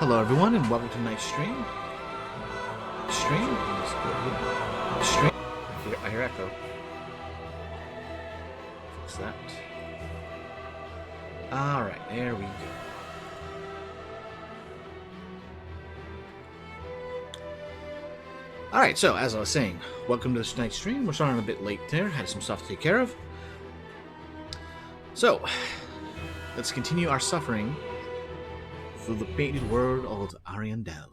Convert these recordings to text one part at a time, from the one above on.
Hello everyone and welcome to tonight's stream. Stream? Stream? I hear echo. Fix that. Alright, there we go. Alright, so as I was saying, welcome to tonight's stream. We're starting a bit late there, had some stuff to take care of. So, let's continue our suffering through the painted world of Ariandel.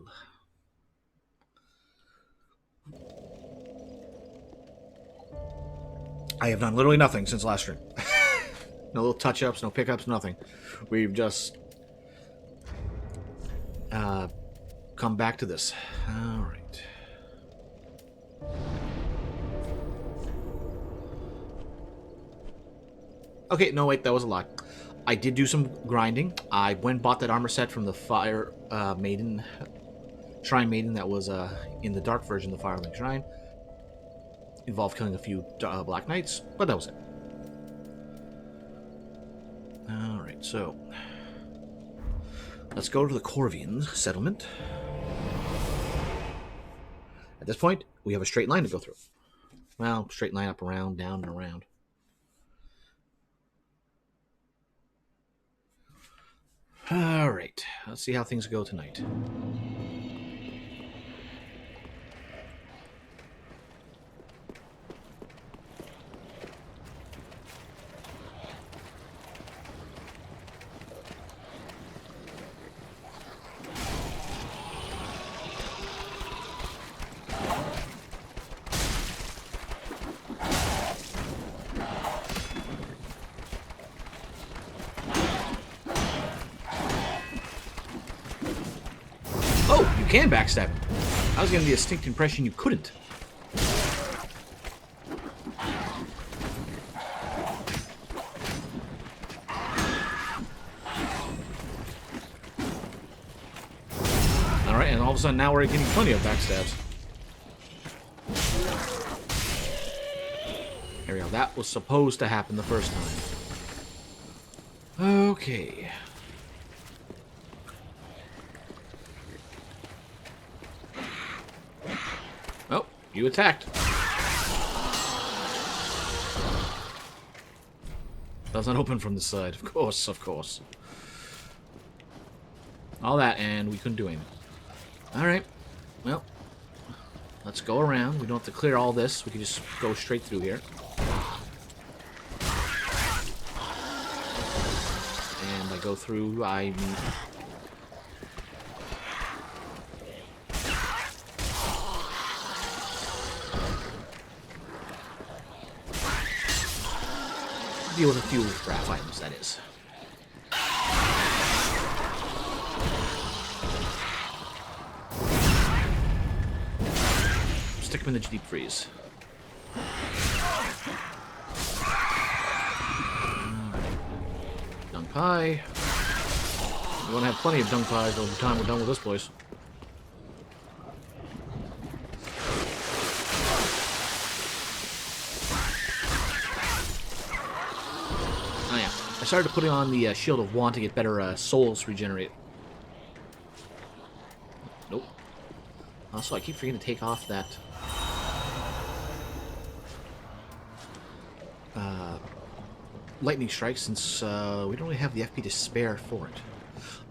I have done literally nothing since last stream. No little touch-ups, no pickups, nothing. We've just come back to this. Alright. Okay, no wait, that was a lie. I did do some grinding. I went and bought that armor set from the Fire Maiden, Shrine Maiden that was in the Dark version of the Firelink Shrine. Involved killing a few Black Knights, but that was it. Alright, so let's go to the Corvian settlement. At this point, we have a straight line to go through. Well, straight line up, around, down, and around. Alright, let's see how things go tonight. Can backstab him. I was getting the distinct impression you couldn't. Alright, and all of a sudden now we're getting plenty of backstabs. There we go. That was supposed to happen the first time. Okay. You attacked. Does not open from the side. Of course, of course. All that, and we couldn't do anything. Alright. Well, let's go around. We don't have to clear all this. We can just go straight through here. And I go through, deal with a few craft items, that is. Stick them in the deep freeze. Dung pie. We're gonna have plenty of dung pies over the time we're done with this place. I started putting on the Shield of Want to get better souls regenerate. Nope. Also, I keep forgetting to take off that Lightning Strike since we don't really have the FP to spare for it.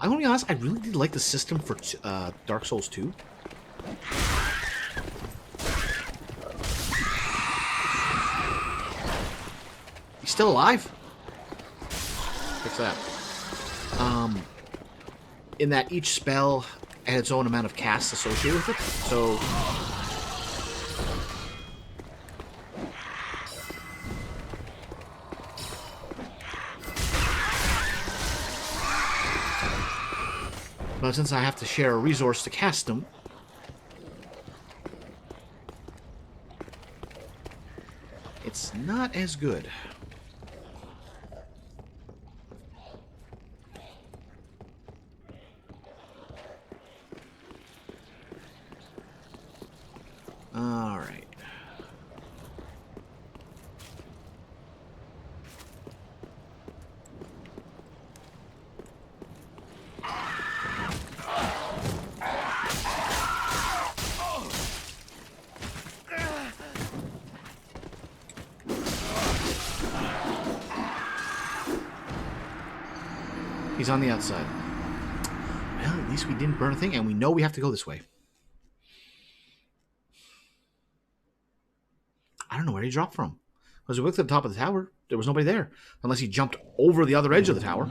I'm gonna be honest, I really did like the system for Dark Souls 2. He's still alive? Fix that. In that each spell had its own amount of casts associated with it, so but since I have to share a resource to cast them, it's not as good. Alright. He's on the outside. Well, at least we didn't burn a thing, and we know we have to go this way. I don't know where he dropped from. Because we looked at the top of the tower, there was nobody there. Unless he jumped over the other edge of the tower.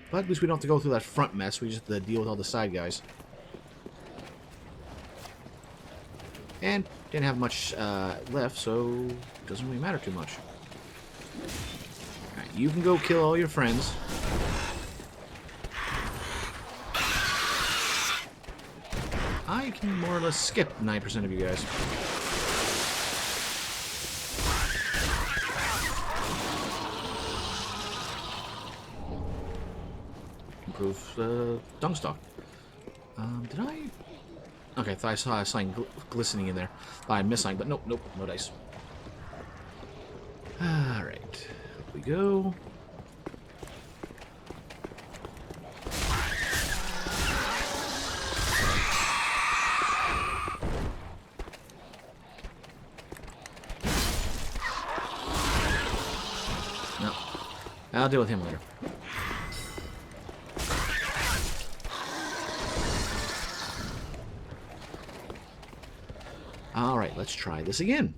But at least we don't have to go through that front mess. We just have to deal with all the side guys. And didn't have much left, so it doesn't really matter too much. Alright, you can go kill all your friends. I can more or less skip 9% of you guys. Improve dung stock. Did I? Okay, I thought I saw something glistening in there. Thought I missed something, but nope, no dice. Alright, up we go. No, I'll deal with him later. Alright, let's try this again.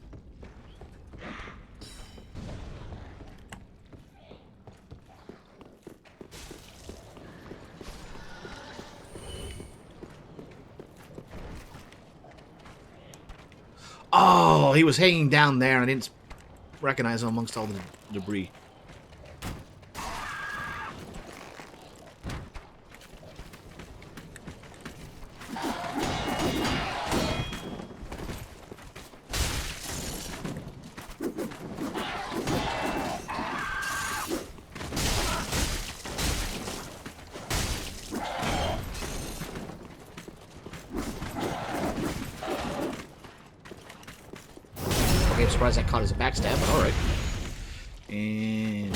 Oh, he was hanging down there and I didn't recognize him amongst all the debris. Okay, I'm surprised that caught as a backstab, but alright. And...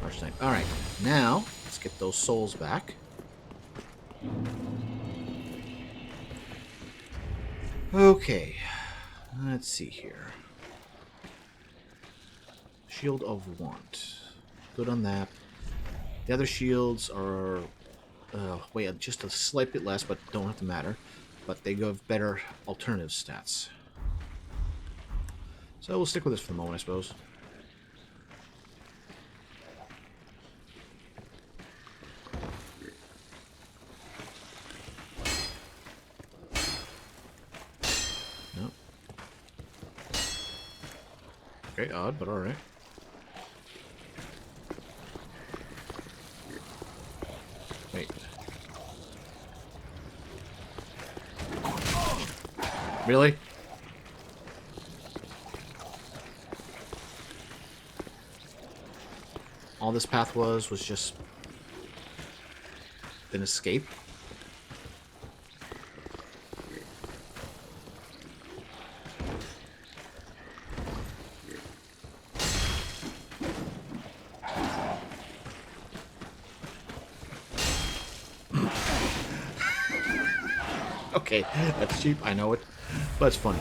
Harsh time. Alright, now, let's get those souls back. Okay, let's see here. Shield of Want. Good on that. The other shields are... wait, just a slight bit less, but don't have to matter. But they give better alternative stats. So we'll stick with this for the moment, I suppose. No. Okay, odd, but alright. Wait. Really? All this path was just an escape? Okay, that's cheap, I know it, but it's funny.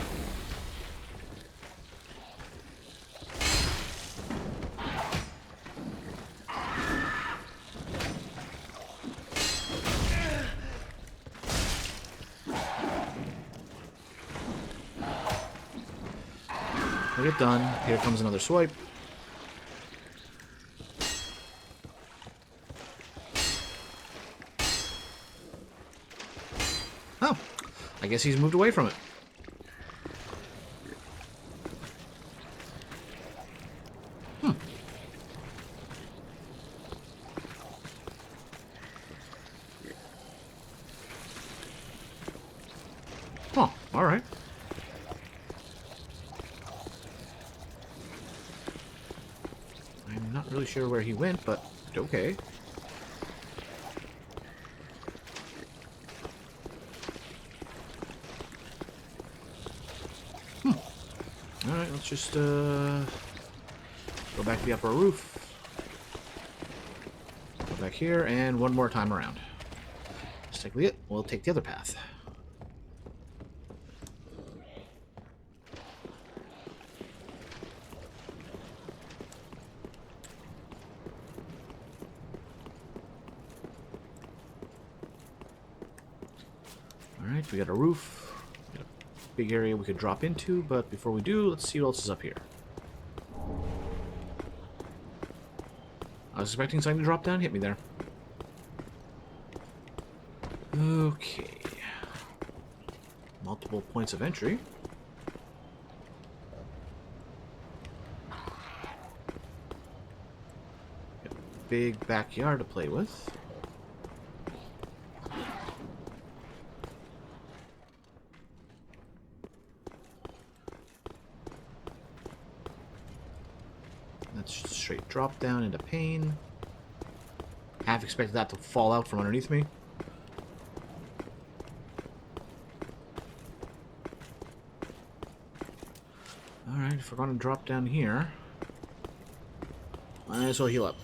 We'll get done. Here comes another swipe. Oh, I guess he's moved away from it. Oh, alright. I'm not really sure where he went, but okay. Alright, let's just go back to the upper roof. Go back here, and one more time around. That's technically it. We'll take the other path. Alright, we got a roof. We got a big area we could drop into, but before we do, let's see what else is up here. I was expecting something to drop down, hit me there. Okay. Multiple points of entry. Got a big backyard to play with. That's just a straight drop down into pane. Half expected that to fall out from underneath me. Alright, if we're going to drop down here, might as well heal up.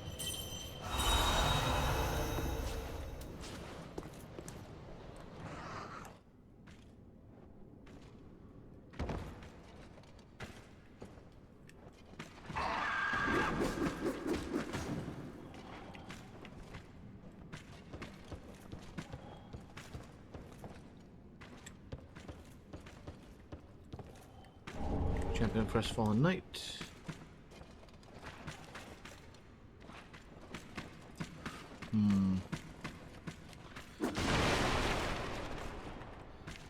Champion of Crestfallen Knight.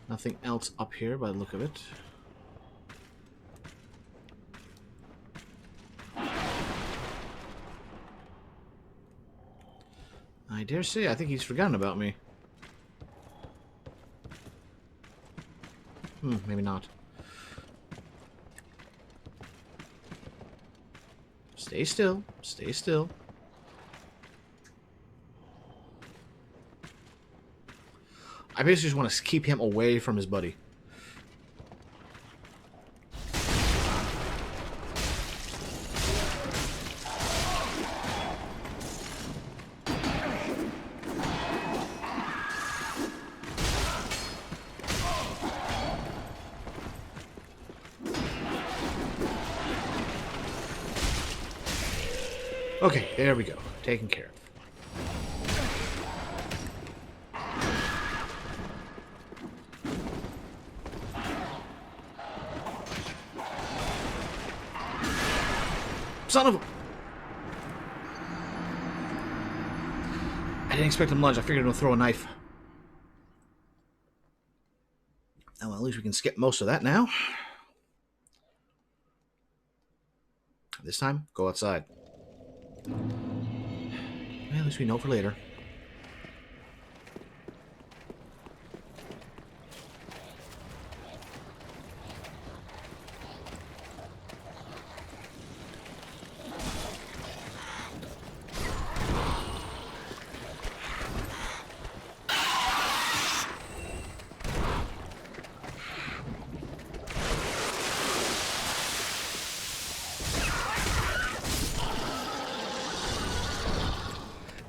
Nothing else up here by the look of it. I dare say, I think he's forgotten about me. Maybe not. Stay still. Stay still. I basically just want to keep him away from his buddy. Okay, there we go. Taken care of. Son of a... I didn't expect him to lunge. I figured he'd throw a knife. Oh, well, at least we can skip most of that now. This time, go outside. Well, at least we know for later.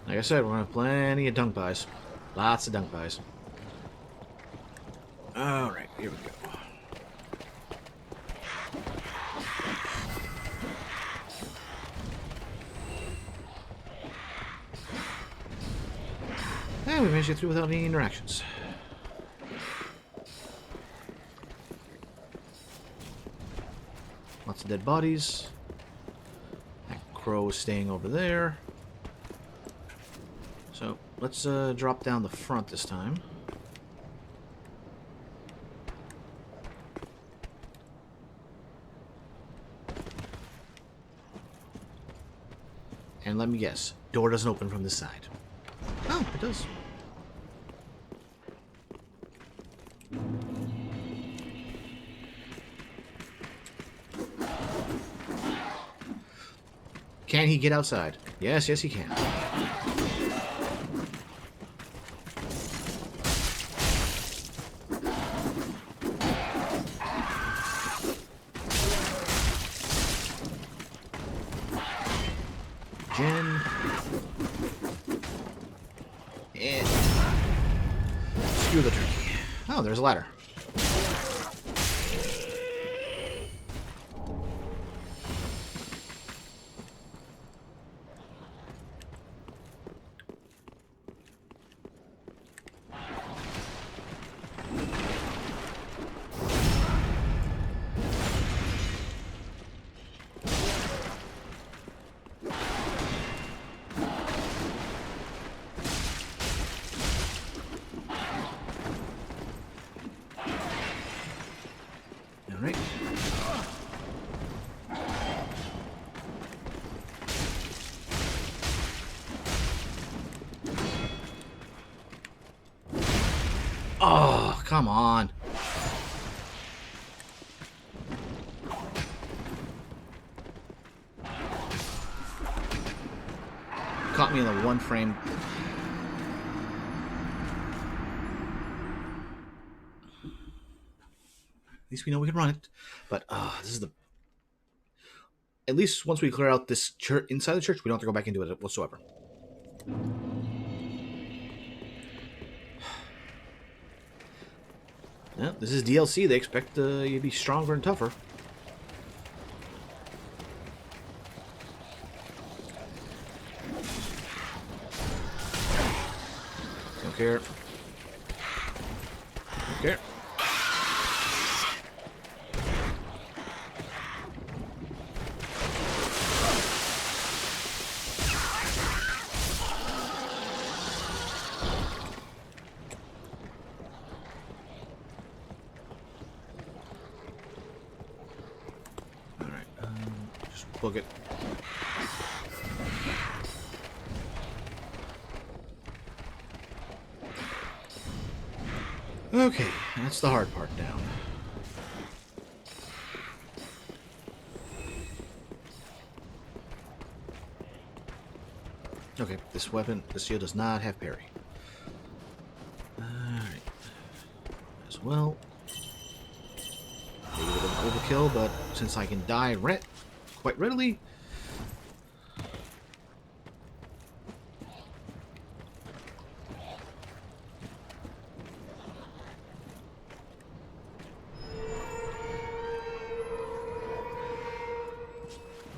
Like I said, we're gonna have plenty of dunk buys. Lots of dunk buys. Alright, here we go. And we managed to get through without any interactions. Lots of dead bodies. That crow is staying over there. So, let's drop down the front this time. And let me guess, door doesn't open from this side. Oh, it does. Can he get outside? Yes, yes he can. Jen. And skew the turkey. Oh, there's a ladder. Oh, come on. Caught me in the one frame. At least we know we can run it. But this is the... At least once we clear out this church, inside the church, we don't have to go back into it whatsoever. Yeah, this is DLC. They expect you to be stronger and tougher. Don't care. Don't care. Book it. Okay, that's the hard part down. Okay, this weapon, this shield does not have parry. Alright. As well. Maybe a bit of overkill, but since I can die quite readily.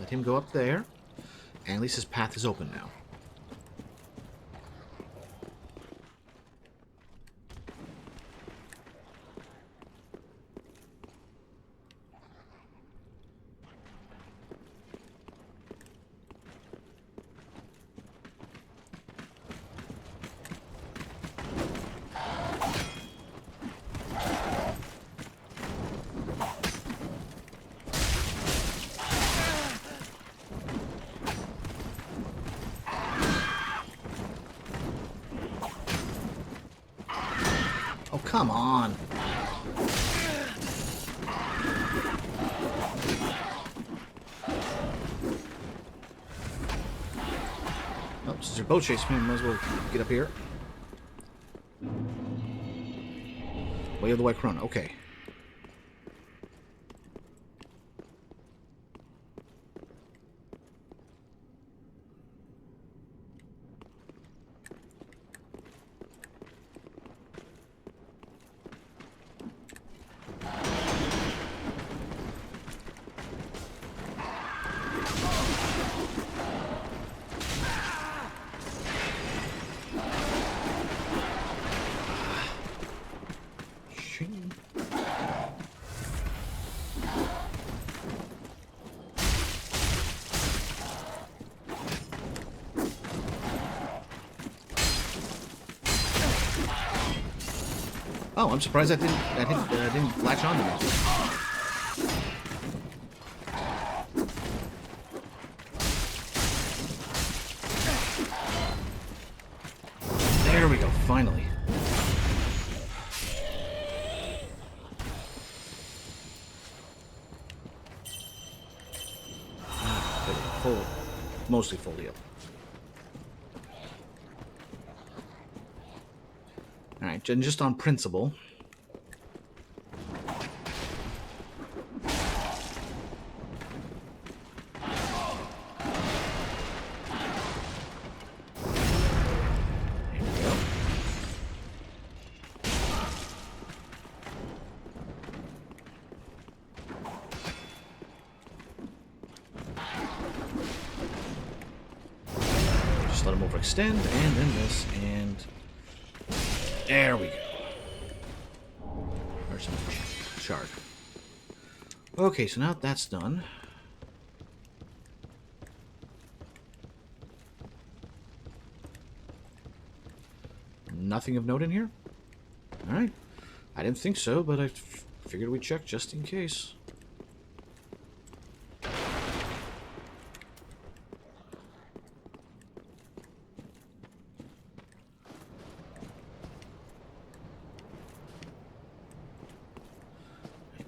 Let him go up there. And at least his path is open now. Oh, come on. Oh, since they're both chasing me, might as well get up here. Way of the White Corona. Okay. Oh, I'm surprised that didn't latch onto me. There we go, finally. Mostly full heal. Alright, and just on principle. Let him overextend, and then this, and there we go. Or some shard. Okay, so now that's done. Nothing of note in here? Alright. I didn't think so, but I figured we'd check just in case.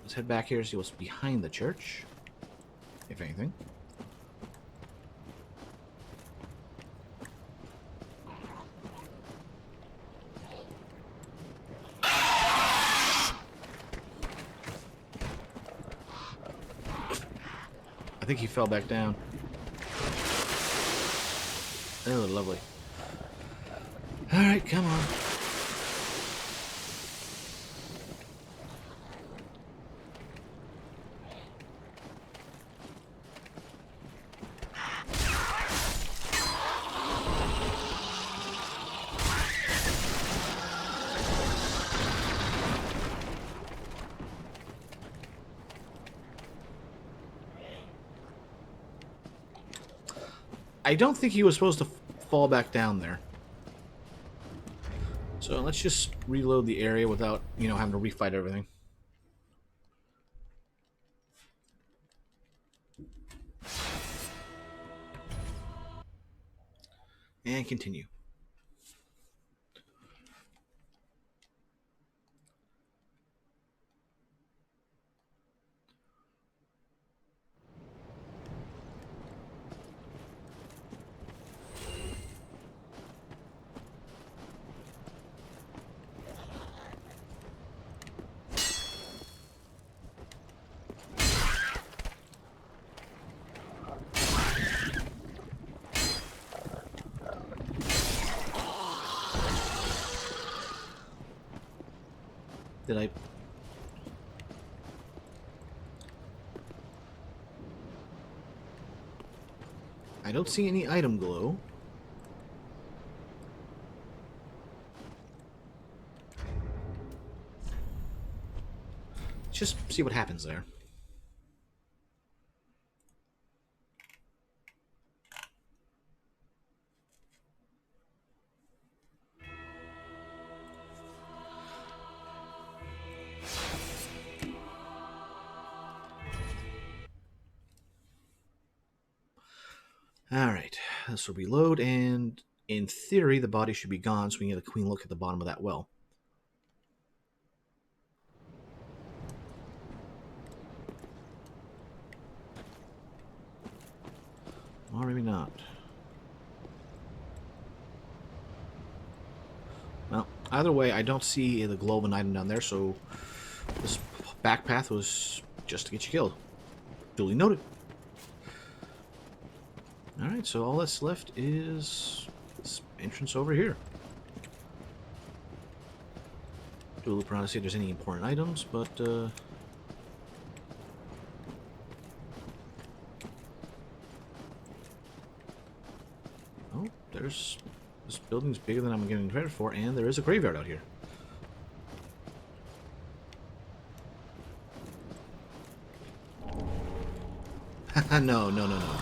Let's head back here to see what's behind the church, if anything. I think he fell back down. Oh, lovely. Alright, come on. I don't think he was supposed to fall back down there. So let's just reload the area without, you know, having to refight everything. And continue. Did I... I don't see any item glow. Let's just see what happens there. Alright, this will reload, and in theory, the body should be gone, so we can get a clean look at the bottom of that well. Or maybe not. Well, either way, I don't see the glow of an item down there, so this back path was just to get you killed. Duly noted. Alright, so all that's left is this entrance over here. Do a loop around to see if there's any important items, but oh, there's... This building's bigger than I'm getting credit for, and there is a graveyard out here. No, no, no, no.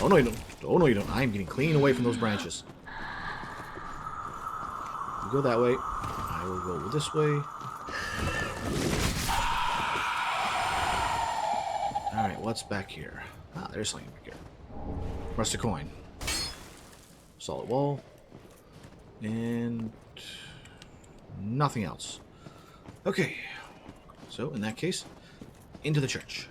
Oh no you don't. Oh no you don't. I'm getting clean away from those branches. You go that way. I will go this way. Alright, what's back here? Ah, there's something back here. Rusted coin. Solid wall. And nothing else. Okay. So, in that case, into the church.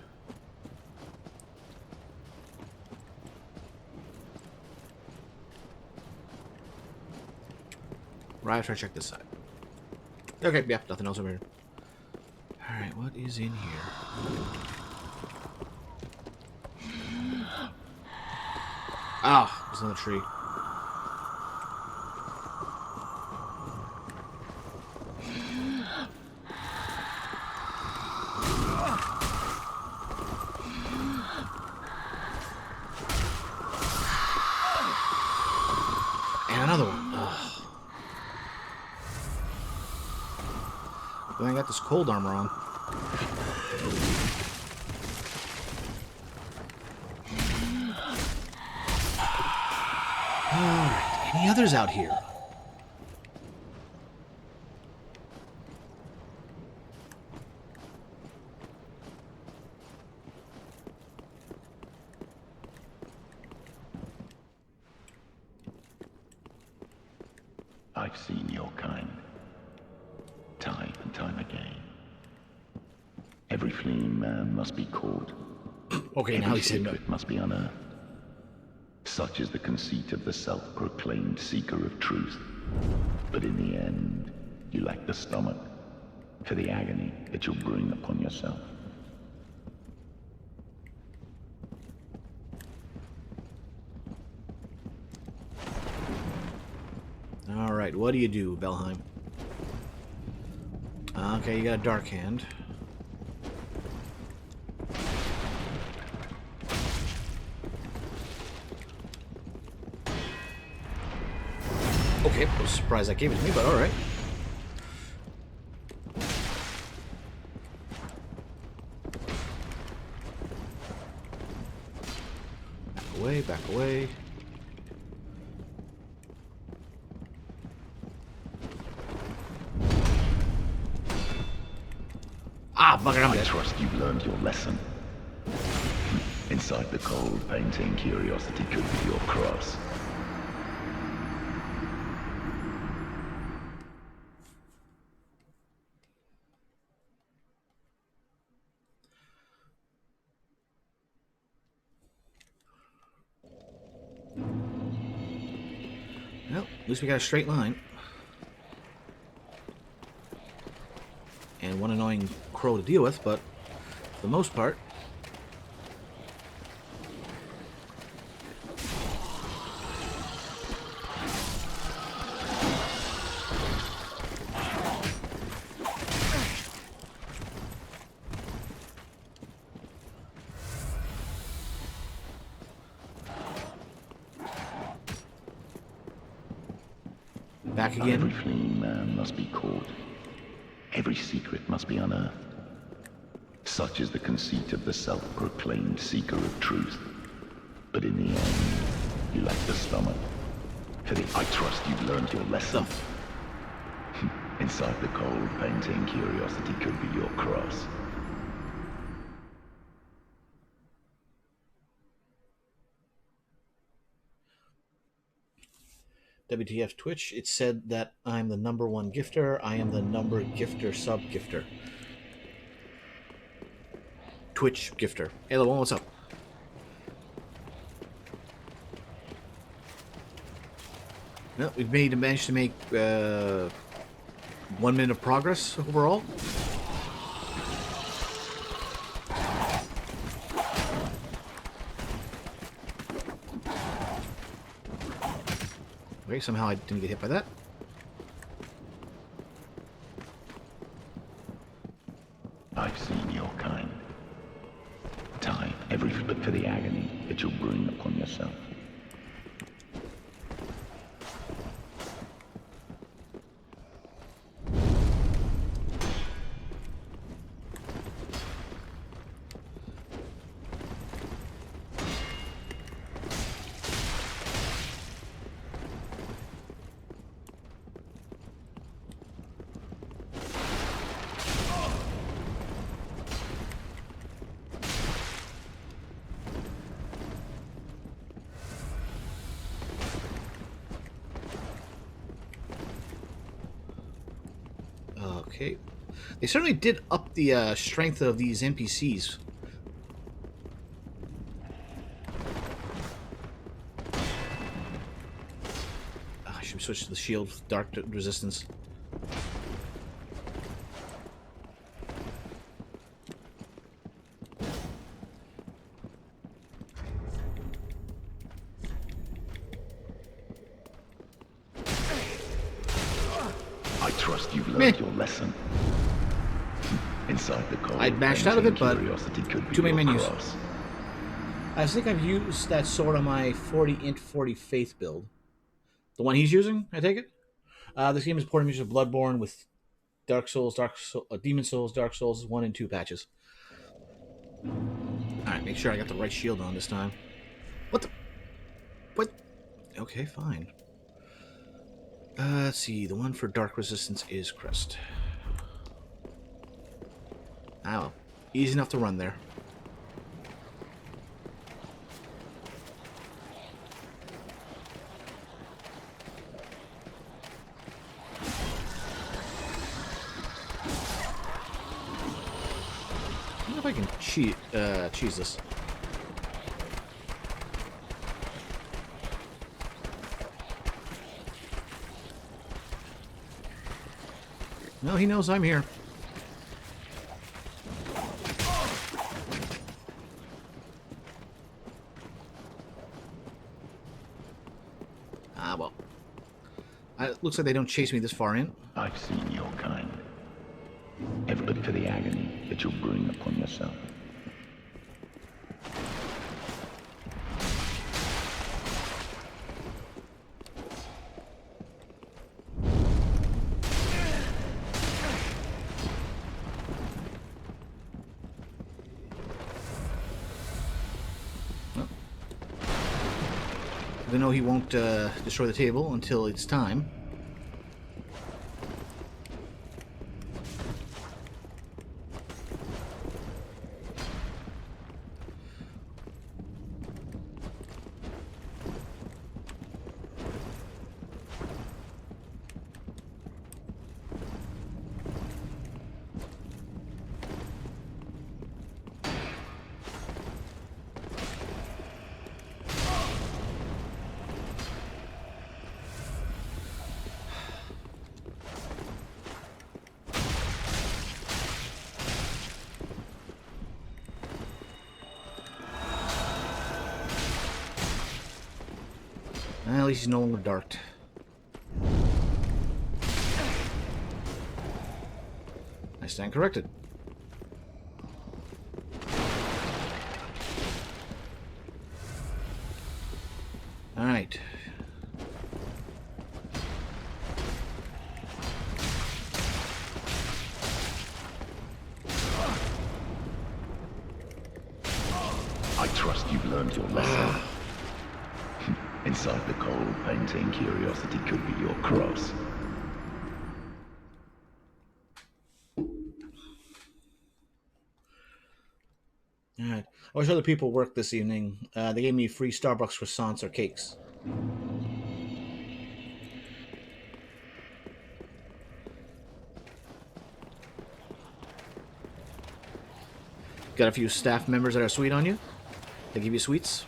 Right after I check this side. Okay, yeah, nothing else over here. Alright, what is in here? Ah, it's on the tree. And another one. Ugh. But I got this cold armor on. Alright, any others out here? I've seen your kind, time and time again. Every fleeing man must be caught. Okay, now Every he said no. secret must be unearthed. Such is the conceit of the self-proclaimed seeker of truth. But in the end, you lack the stomach for the agony that you'll bring upon yourself. Alright, what do you do, Belheim? Okay, you got a dark hand. Okay, I was surprised that gave it to me, but alright. Back away, back away. Ah, bugger, I'm I dead. trust you've learned your lesson. Inside the cold, painting curiosity could be your cross. Well, at least we got a straight line. And one annoying crow to deal with, but for the most part... Back Every again. fleeing man must be caught. Every secret must be unearthed. Such is the conceit of the self-proclaimed seeker of truth. But in the end, you lack the stomach for the I trust you've learned your lesson. Inside the cold, painting curiosity could be your cross. WTF Twitch, it said that I'm the #1 gifter. I am the number gifter sub-gifter. Twitch gifter. Hey, Lewin, what's up? Well, we've managed to make 1 minute of progress overall. Okay, somehow I didn't get hit by that. I've seen your kind. Time, every but for the agony that you'll bring upon yourself. Okay. They certainly did up the strength of these NPCs. I should switch to the shield with dark resistance. I trust you've learned your lesson. Inside the cold, I'd mashed out of it, but curiosity could be too many your menus. cross. I think I've used that sword on my 40 int 40 faith build. The one he's using, I take it? This game is porting music of Bloodborne with Dark Souls, Demon Souls, Dark Souls 1 and 2 patches. Alright, make sure I got the right shield on this time. What the? What? Okay, fine. Let's see, the one for Dark Resistance is Crest. Oh, easy enough to run there. if I can cheese this. No, he knows I'm here. Ah, well. It looks like they don't chase me this far in. I've seen your kind. Everybody for the agony that you'll bring upon yourself. I know he won't destroy the table until it's time. At least he's no longer darked. I stand corrected. All right. I trust you've learned your lesson. Inside the cold painting, curiosity could be your cross. Alright. I wish other people worked this evening. They gave me free Starbucks croissants or cakes. Got a few staff members that are sweet on you. They give you sweets.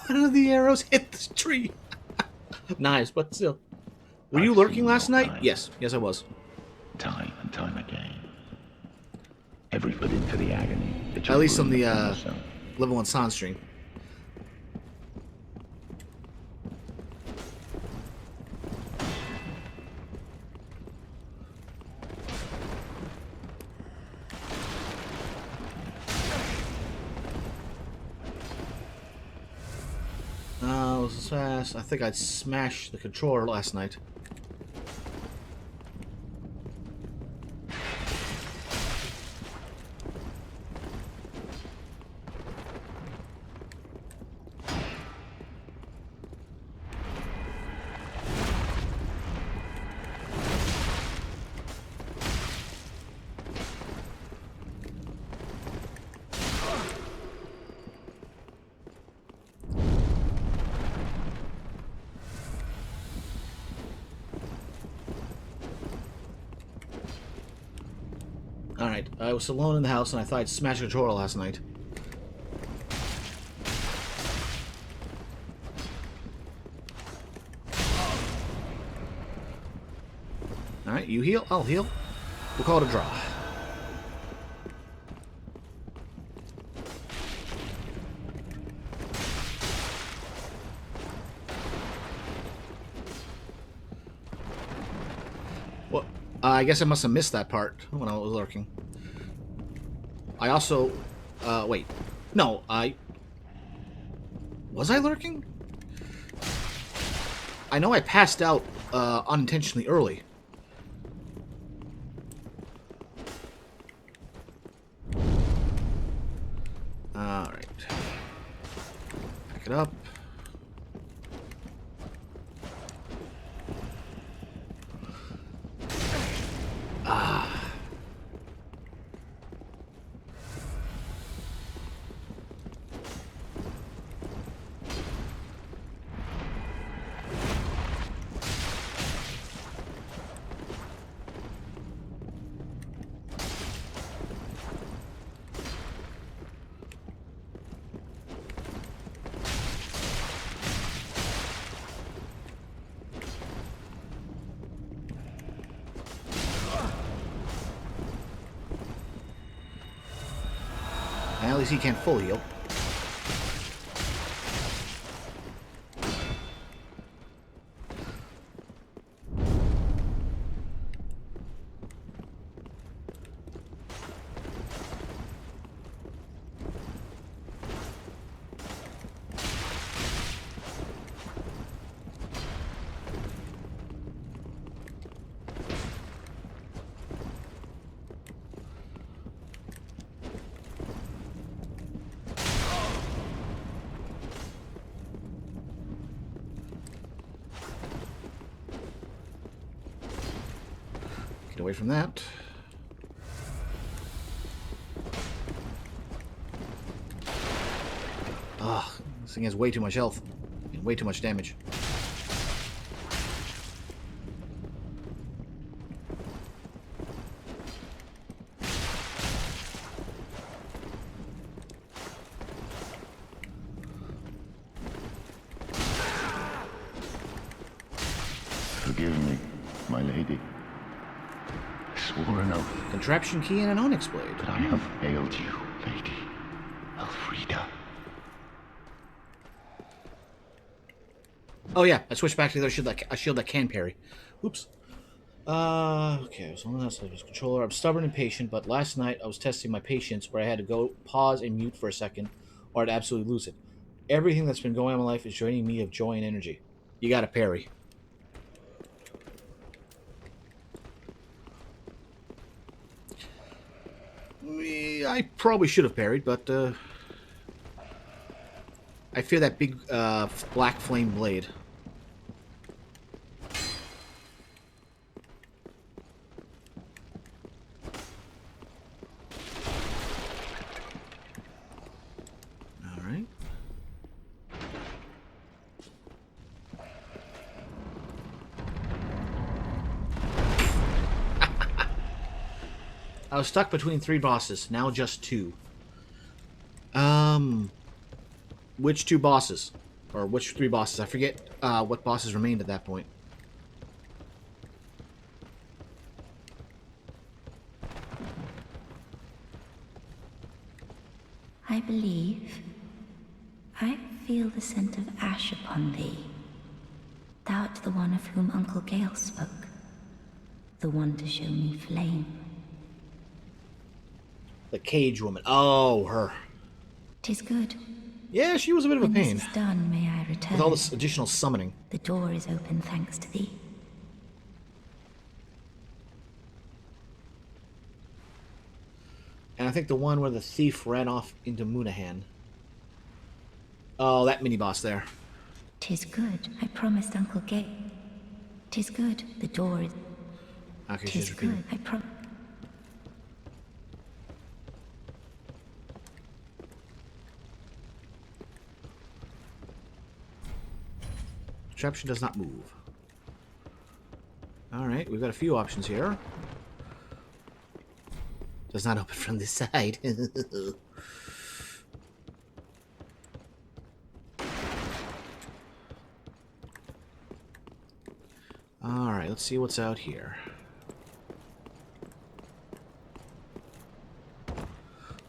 One of the arrows hit the tree. Nice, but still. Were you lurking last night? Yes. Yes, I was. Time and time again. Every foot in for the agony that you'll At least on bring the upon yourself. level 1 Sans stream. This is fast. I think I'd smashed the controller last night. Alright, I was alone in the house and I thought I'd smash a controller last night. Alright, you heal, I'll heal. We'll call it a draw. Well, I guess I must have missed that part when I was lurking. I also... wait. No, was I lurking? I know I passed out unintentionally early. Alright. it up. At least he can't full heal. Get away from that. Ugh, this thing has way too much health and way too much damage. Forgive me, my lady. I swore an oath Contraption key and an onyx blade. that I have failed you, Lady Elfrida. Oh yeah, I switched back to the other shield, a shield that can parry. Oops. Okay, so someone else was controller. I'm stubborn and patient, but last night I was testing my patience where I had to go pause and mute for a second, or I'd absolutely lose it. Everything that's been going on in my life is draining me of joy and energy. You gotta parry. I probably should have parried, but I fear that big black flame blade. All right. I was stuck between 3 bosses, now just 2. Which 2 bosses? Or which 3 bosses? I forget what bosses remained at that point. I believe I feel the scent of ash upon thee. Thou art the one of whom Uncle Gale spoke. The one to show me flame. The cage woman. Oh, her. 'Tis good. Yeah, she was a bit of a When pain. this is done, may I return? With all this additional summoning. The door is open thanks to thee. And I think the one where the thief ran off into Moonahan. Oh, that mini-boss there. 'Tis good. I promised Uncle Gale. 'Tis good. The door is... Okay, 'Tis she's repeating. good. I promise. Contraption does not move. Alright, we've got a few options here. Does not open from this side. Alright, let's see what's out here.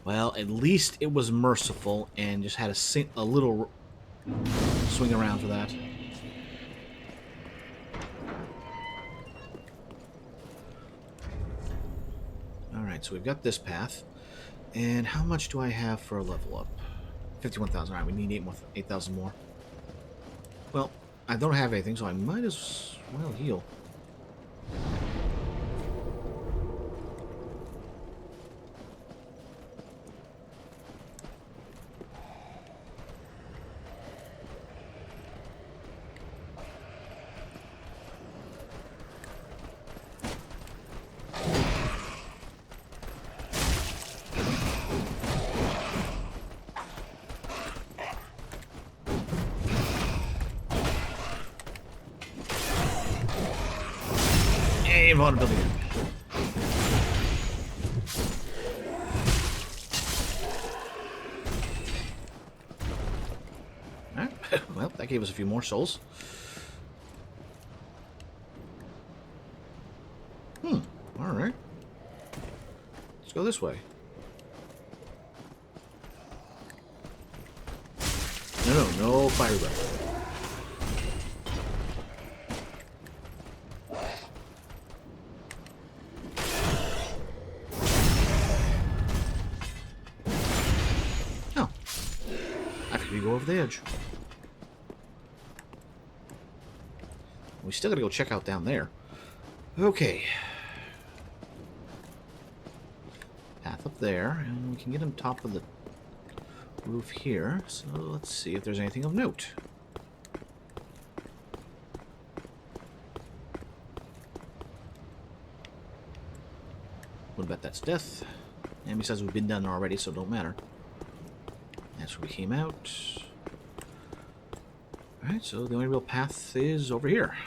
Well, at least it was merciful and just had a little swing around for that. Alright, so we've got this path. And how much do I have for a level up? 51,000. Alright, we need 8,000 more. Well, I don't have anything, so I might as well heal. invulnerability. Alright, well, that gave us a few more souls. Alright. Let's go this way. No fire breath. Oh. I figured we go over the edge. We still gotta go check out down there. Okay. Path up there, and we can get on top of the roof here. So let's see if there's anything of note. Would bet that's death. And besides, we've been done already, so it don't matter. That's where we came out. Alright, so the only real path is over here.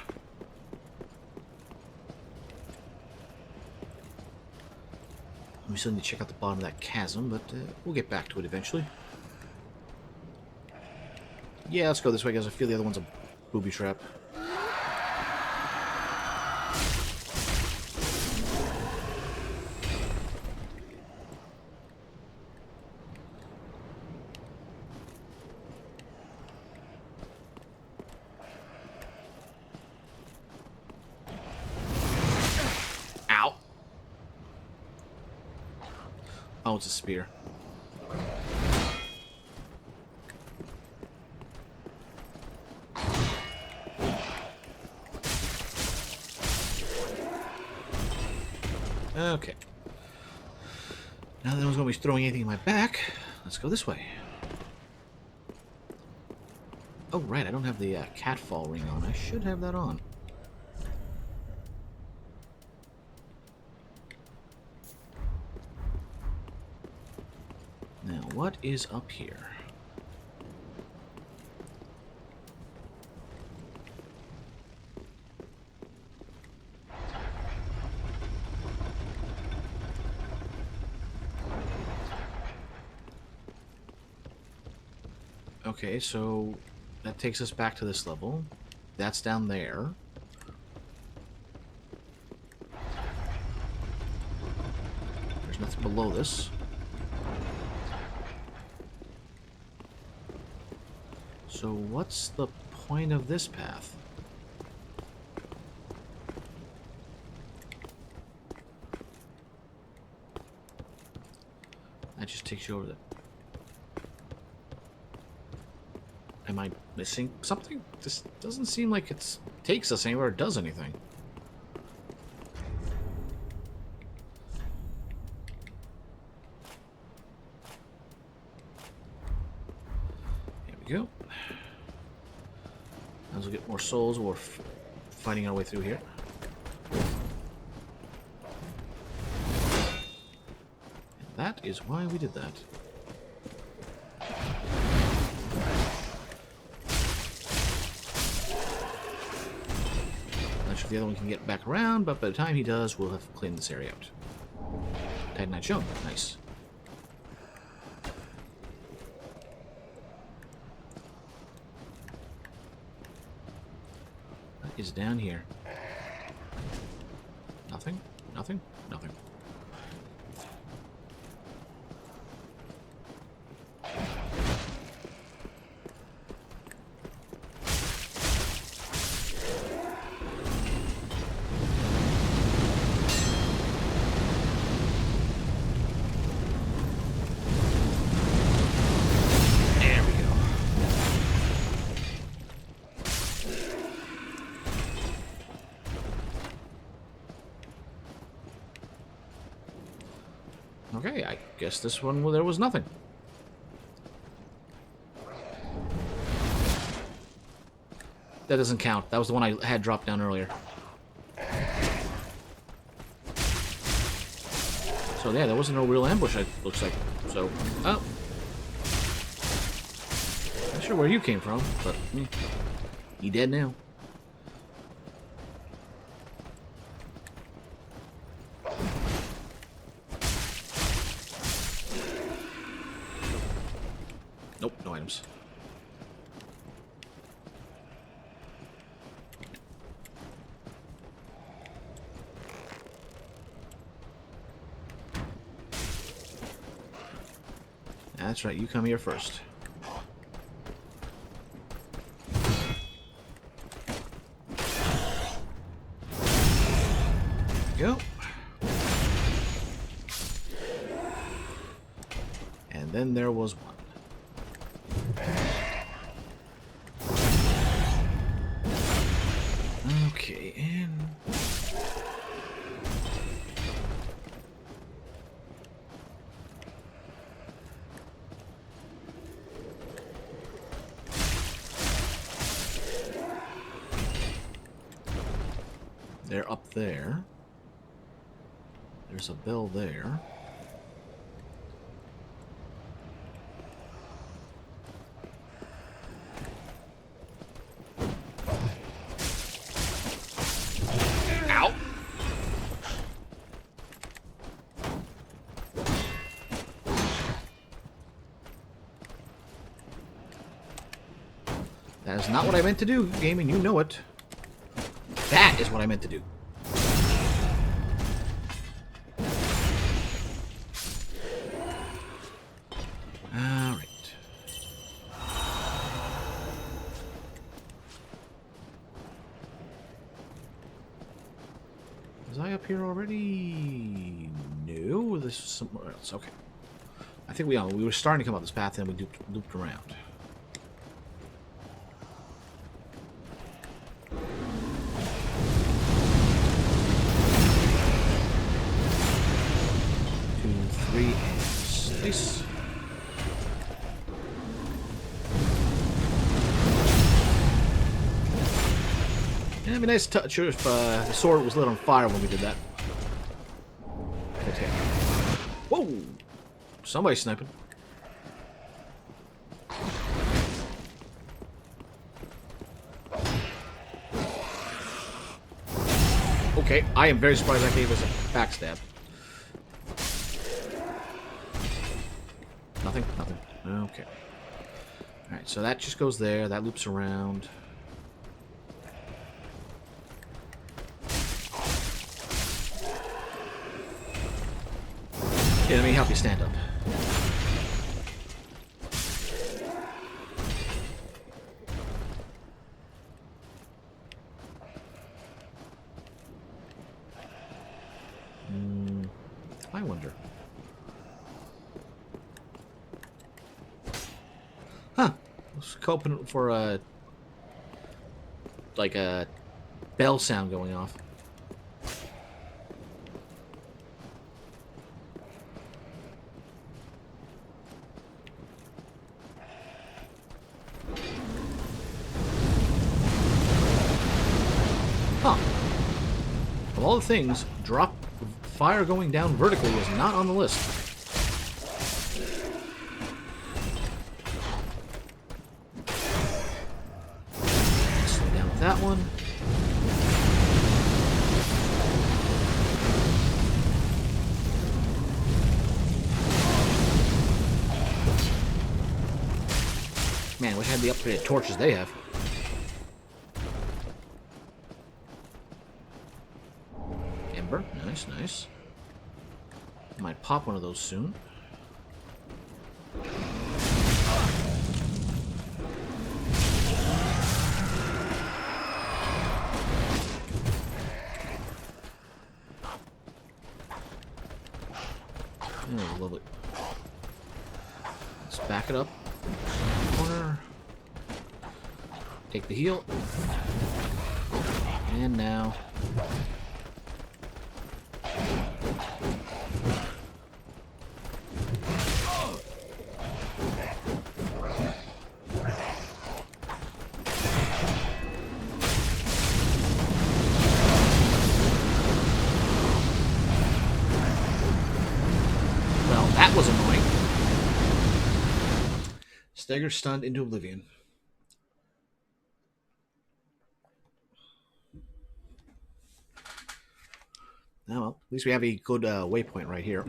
We still need to check out the bottom of that chasm, but we'll get back to it eventually. Yeah, let's go this way, guys. I feel the other one's a booby trap. Ow. Oh, it's a spear. Okay. Now that no one's going to be throwing anything in my back, let's go this way. Oh, right, I don't have the catfall ring on. I should have that on. Now, what is up here? Okay, so that takes us back to this level. That's down there. There's nothing below this. So what's the point of this path? That just takes you over there. Am I missing something? This doesn't seem like it takes us anywhere or does anything. Here we go. As we'll get more souls, we're fighting our way through here. And that is why we did that. The other one can get back around, but by the time he does, we'll have cleaned this area out. Titanite shown. Nice. What is down here? Nothing? Nothing? Nothing. Okay, I guess this one, well, there was nothing. That doesn't count. That was the one I had dropped down earlier. So yeah, there wasn't no real ambush, it looks like. So, oh. Not sure where you came from, but you dead now. Nope, no items. That's right, you come here first. Go. And then there was one. Okay, and... they're up there. There's a bell there. Ow! That is not what I meant to do, gaming. You know it. That is what I meant to do. Alright. Was I up here already? No, this is somewhere else. Okay. I think we were starting to come up this path and we looped around. Nice. Yeah, it'd be nice to touch if the sword was lit on fire when we did that. Okay. Whoa! Somebody's sniping. Okay, I am very surprised that gave us a backstab. Nothing? Nothing. Okay. Alright, so that just goes there. That loops around. Okay, let me help you stand up. I wonder. Huh. I was hoping for a... like a bell sound going off. Huh. Of all the things, fire going down vertically was not on the list. Slow down with that one. Man, wish I had the upgraded torches they have. Ember, nice, nice. Might pop one of those soon. Oh, lovely. Let's back it up. Corner. Take the heal. And now. Well, that was annoying. Stagger stunned into oblivion. Oh, well, at least we have a good waypoint right here.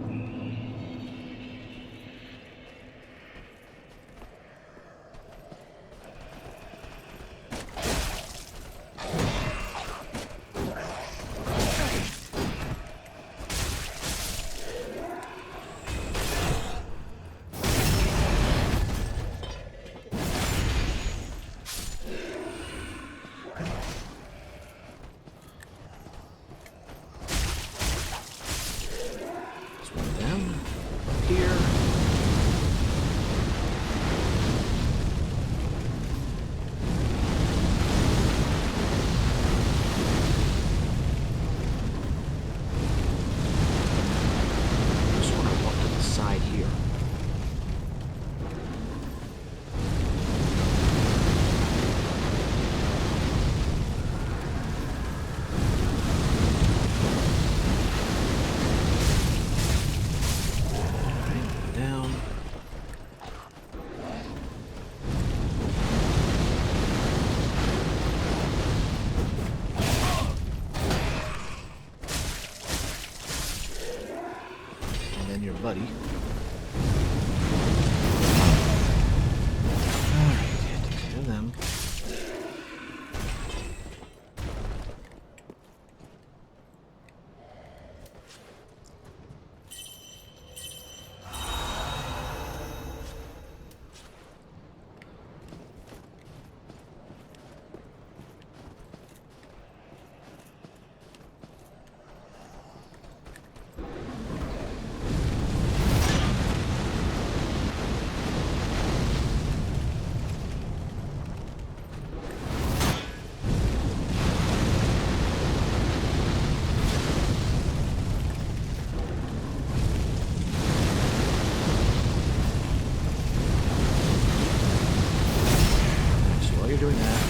doing that.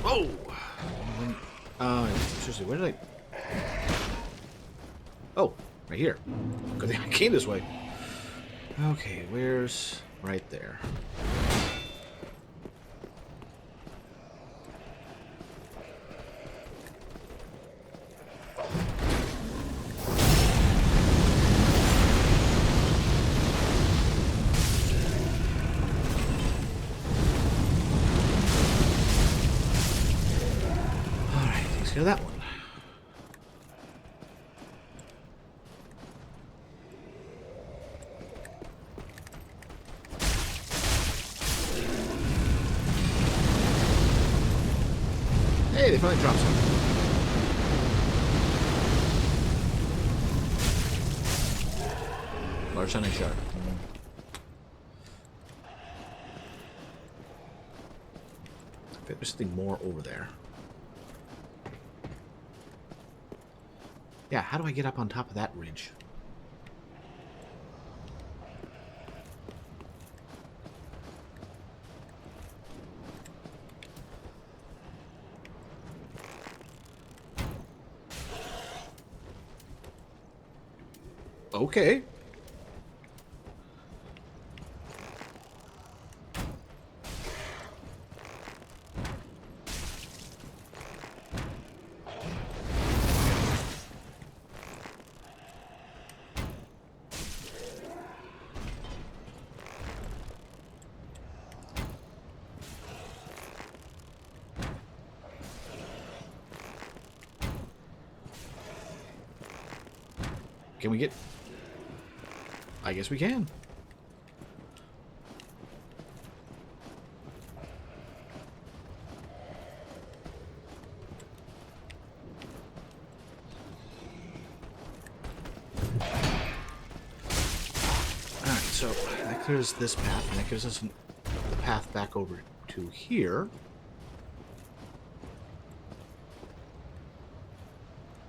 Oh! Seriously, where did I... Oh, right here. Good thing I came this way. Okay, where's... Right there. Alright, takes care of that one. Hey, they finally dropped something. Large Shining Shark. Okay, there's something more over there. Yeah, how do I get up on top of that ridge? Okay. Can we get... I guess we can. Alright, so that clears this path, and that gives us the path back over to here.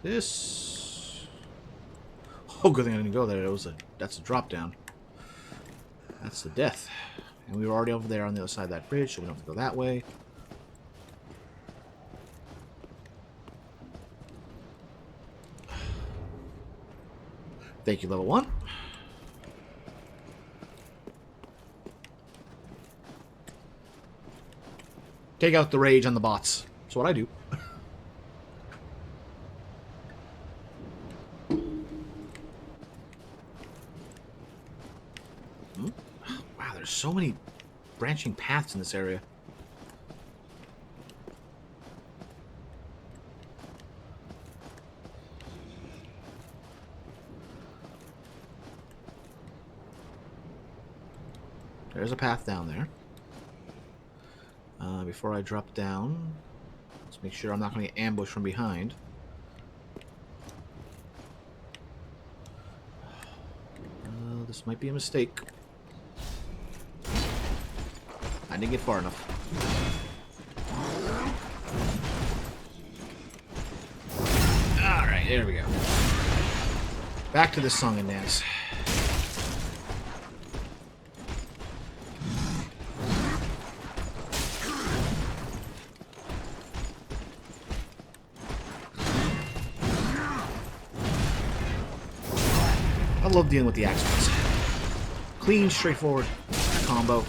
This... Oh, good thing I didn't go there. That's a drop down. That's the death. And we were already over there on the other side of that bridge, so we don't have to go that way. Thank you, level 1. Take out the rage on the bots. That's what I do. Wow, there's so many branching paths in this area. There's a path down there. Before I drop down, let's make sure I'm not going to get ambushed from behind. This might be a mistake. I didn't get far enough. Alright, there we go. Back to the song and dance. I love dealing with the Axemans. Clean, straightforward combo.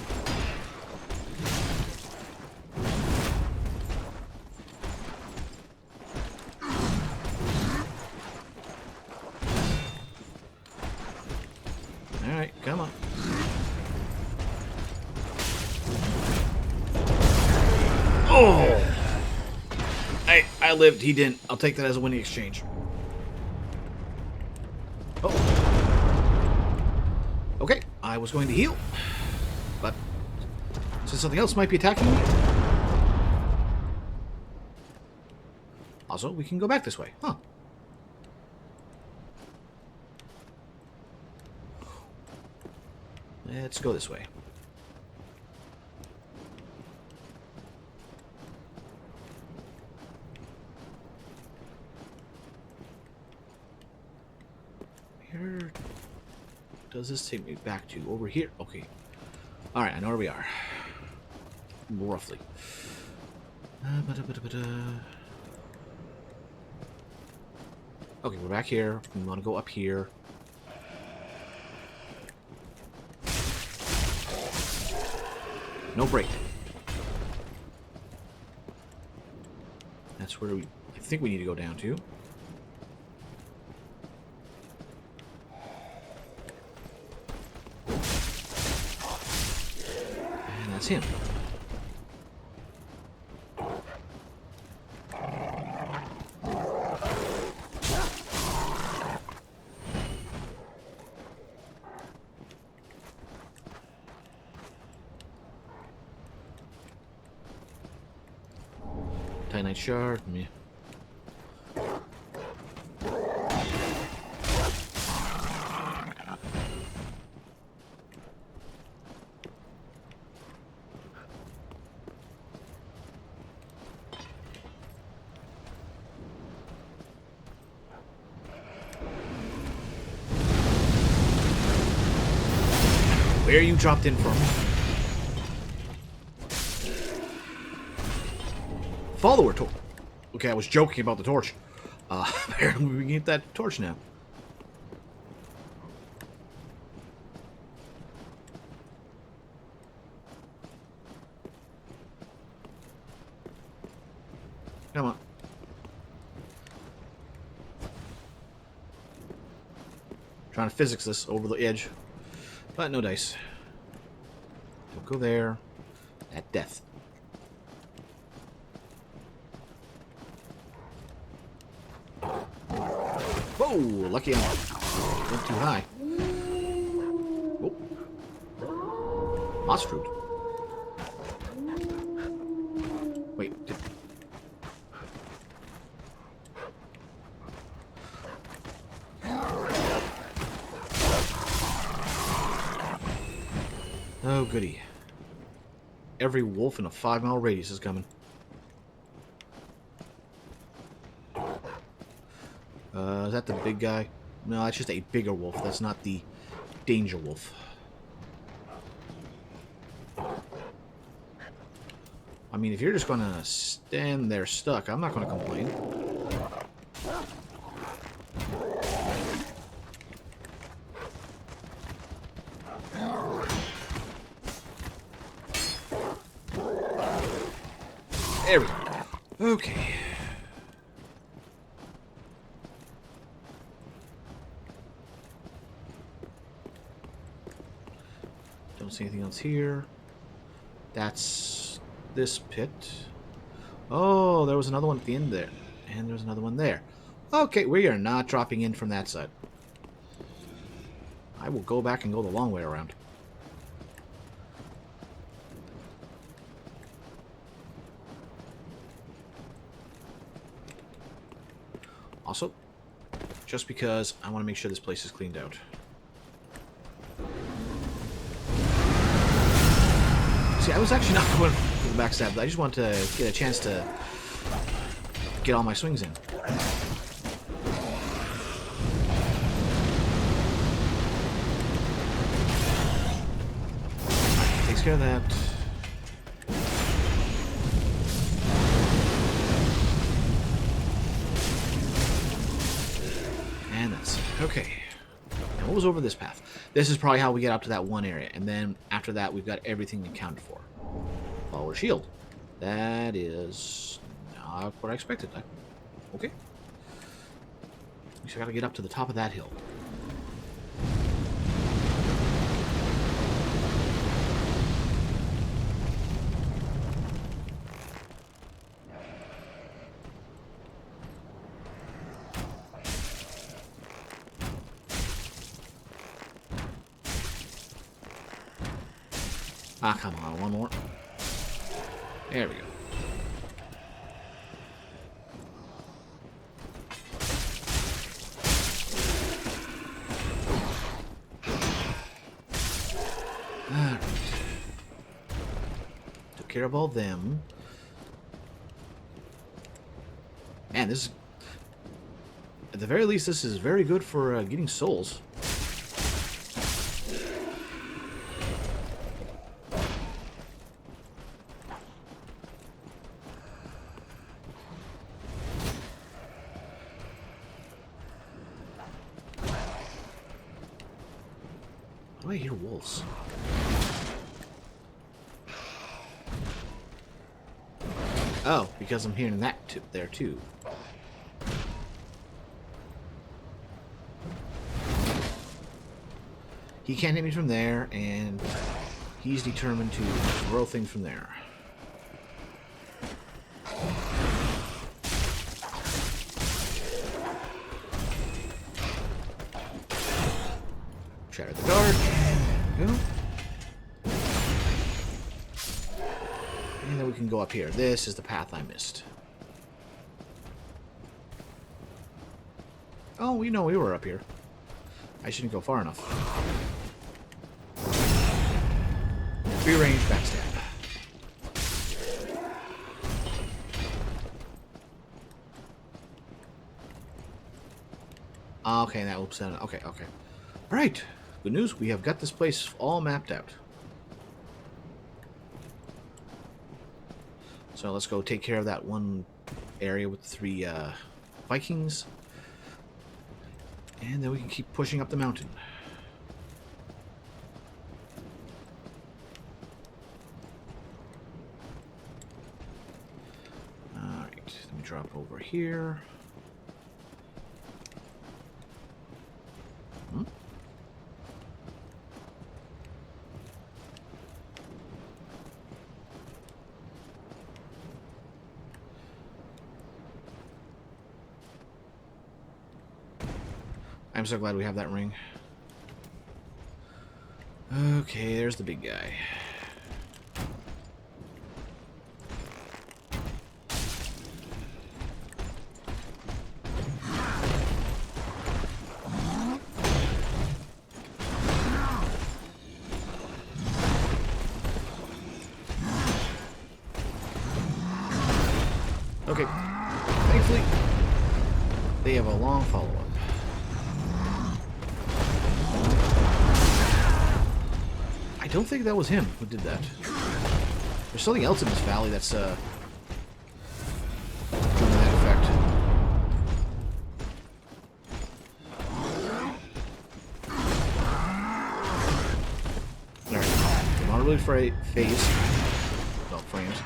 Alright, come on. Oh! I lived, he didn't. I'll take that as a winning exchange. Oh. Okay, I was going to heal. But since something else might be attacking me. Also, we can go back this way. Huh. Let's go this way. Here. does this take me back to? Over here. Okay. Alright, I know where we are. Roughly. Okay, we're back here. We want to go up here. No break. That's where I think we need to go down to. And that's him. Titanite shard. Yeah. Where you dropped in from? Follower torch. Okay, I was joking about the torch. Apparently we can get that torch now. Come on. Trying to physics this over the edge. But no dice. Don't go there. At death. Whoa! Lucky I went too high. Oh. Moss fruit. Wait. Oh, goody. Every wolf in a 5-mile radius is coming. Is that the big guy? No, that's just a bigger wolf. That's not the danger wolf. I mean, if you're just gonna stand there stuck, I'm not gonna complain. There we go. Okay. Don't see anything else here. That's this pit. Oh, there was another one at the end there. And there's another one there. Okay, we are not dropping in from that side. I will go back and go the long way around. Also, just because I want to make sure this place is cleaned out. See, I was actually not going for the backstab. I just wanted to get a chance to get all my swings in. Takes care of that. And that's it. Okay. Now, what was over this path? This is probably how we get up to that one area. And then after that, we've got everything accounted for. Follower shield. That is not what I expected. Okay. At least I gotta get up to the top of that hill. Ah, come on, one more. There we go. Alright. Took care of all them. Man, this is... At the very least, this is very good for getting souls. Why do I hear wolves? Oh, because I'm hearing that there too. He can't hit me from there, and he's determined to throw things from there. Shatter the guard. There we go. And then we can go up here. This is the path I missed. Oh, we know we were up here. I shouldn't go far enough. Free range backstab. Okay, that loops in. Okay. Alright. Good news. We have got this place all mapped out. So let's go take care of that one area with the 3 Vikings. And then we can keep pushing up the mountain. Alright, let me drop over here. I'm so glad we have that ring. Okay, there's the big guy. Okay, thankfully, they have a long follow-up. I don't think that was him who did that. There's something else in this valley that's doing that effect. Alright, moderately phase. Well, frames.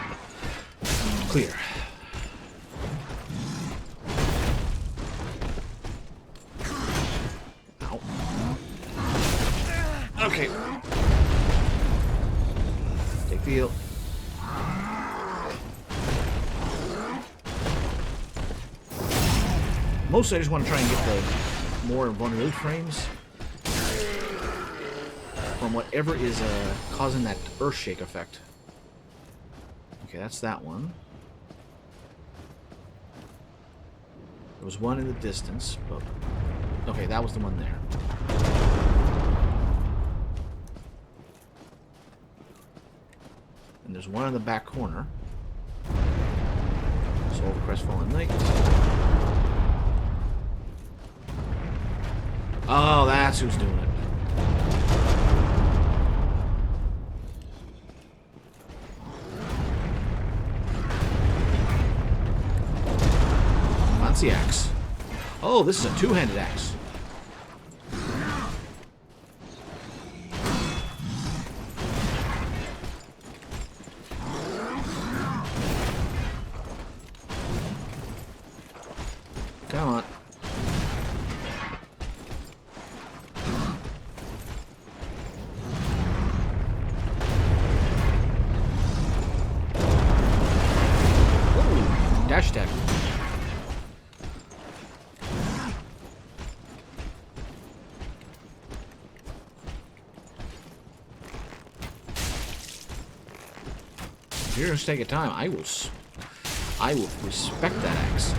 Clear. Ow. Okay. Feel. Mostly I just want to try and get the more vulnerability frames from whatever is causing that earthshake effect. Okay, that's that one. There was one in the distance, but okay, that was the one there. And there's one in the back corner. Soul of the Crestfallen Knight. Oh, that's who's doing it. Fancy axe. Oh, this is a two-handed axe. Come on. Whoa. Dash attack. If you're just taking time, I will respect that axe.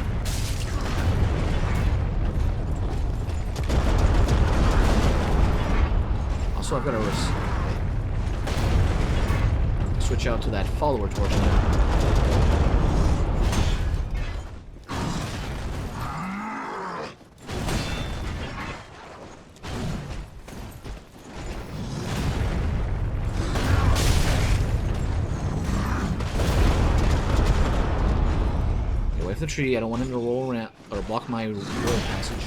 Also, I've got to switch out to that follower torch now. Get away from the tree. I don't want him to roll around or block my road passage.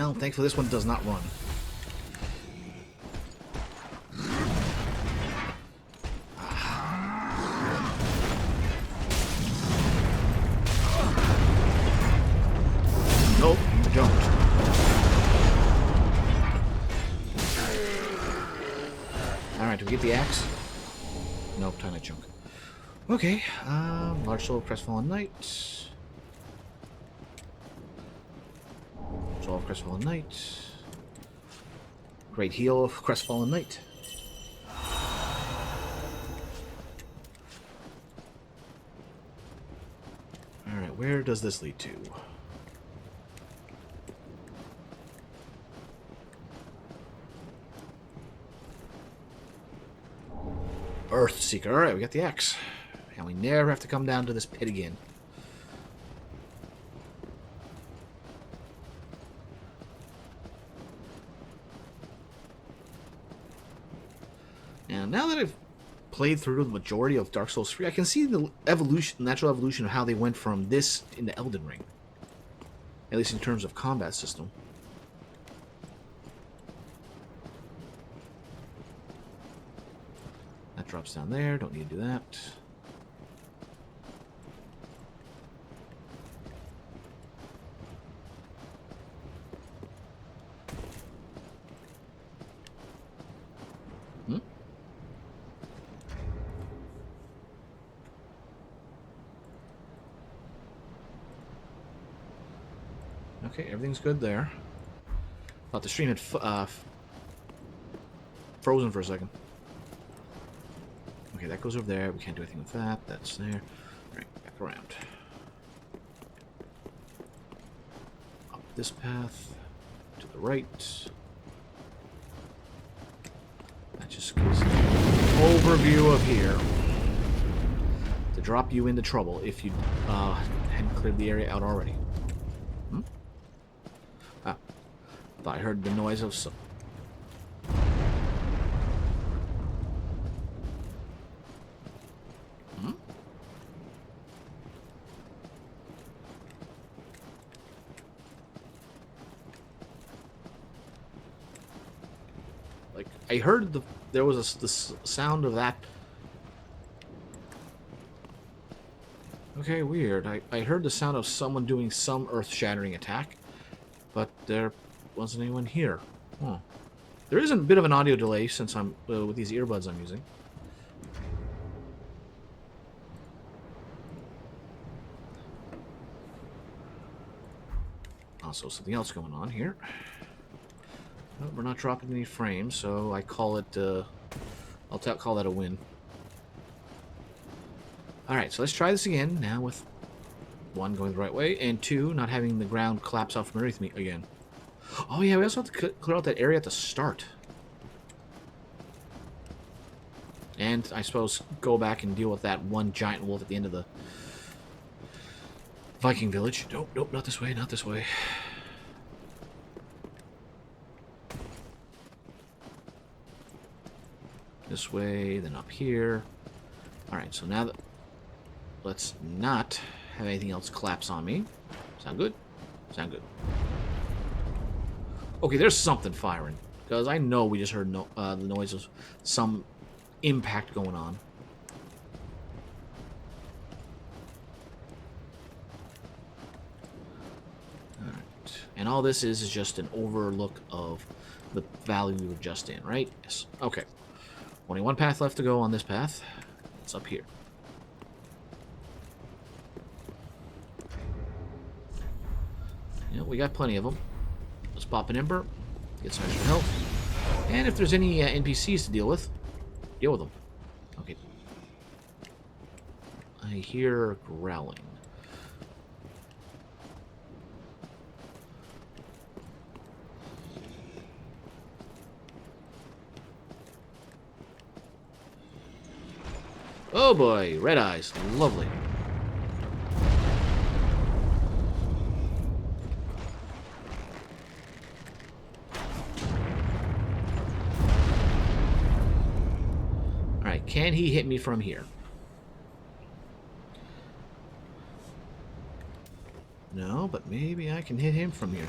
Well, thankfully this one does not run. Nope, I don't. Alright, do we get the axe? Nope, tiny chunk. Okay, large soul of Crestfallen Knight. Soul of Crestfallen Knight. Great heal of Crestfallen Knight. Alright, where does this lead to? Earthseeker. Alright, we got the axe. And we never have to come down to this pit again. And now that I've played through the majority of Dark Souls 3, I can see the evolution, natural evolution of how they went from this into Elden Ring. At least in terms of combat system. That drops down there. Don't need to do that. Okay, everything's good there. Thought the stream had frozen for a second. Okay, that goes over there. We can't do anything with that. That's there. Alright, back around. Up this path. To the right. That just gives an overview of here. To drop you into trouble if you hadn't cleared the area out already. I heard the noise of some... Like, I heard there was the sound of that. Okay, weird. I heard the sound of someone doing some earth-shattering attack, but there wasn't anyone here. Huh. There is a bit of an audio delay since I'm with these earbuds I'm using. Also, something else going on here. Well, we're not dropping any frames, so I call it. I'll call that a win. All right, so let's try this again now with 1 going the right way and 2 not having the ground collapse out from underneath me again. Oh yeah, we also have to clear out that area at the start. And I suppose go back and deal with that one giant wolf at the end of the Viking village. Nope, nope, not this way, not this way. This way, then up here. Alright, so now that... Let's not have anything else collapse on me. Sound good? Sound good. Okay, there's something firing. Because I know we just heard the noise of some impact going on. Alright. And all this is just an overlook of the valley we were just in, right? Yes. Okay. Only one path left to go on this path. It's up here. You know, we got plenty of them. Let's pop an ember, get some extra health, and if there's any NPCs to deal with them. Okay. I hear growling. Oh boy, red eyes, lovely. Can he hit me from here? No, but maybe I can hit him from here.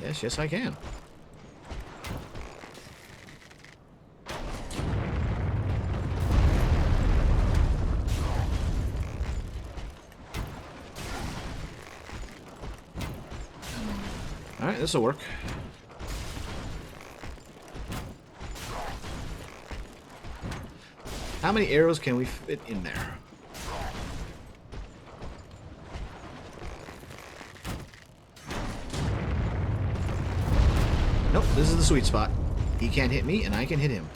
Yes, yes, I can. Alright, this'll work. How many arrows can we fit in there? Nope, this is the sweet spot. He can't hit me, and I can hit him.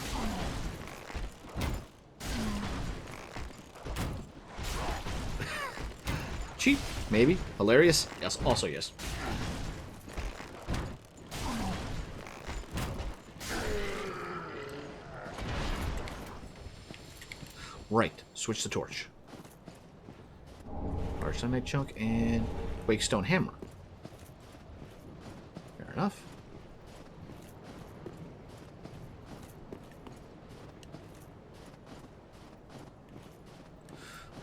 Cheap, maybe. Hilarious? Yes, also yes. Right, switch the torch. Large Sunlight Chunk and Wakestone Hammer. Fair enough.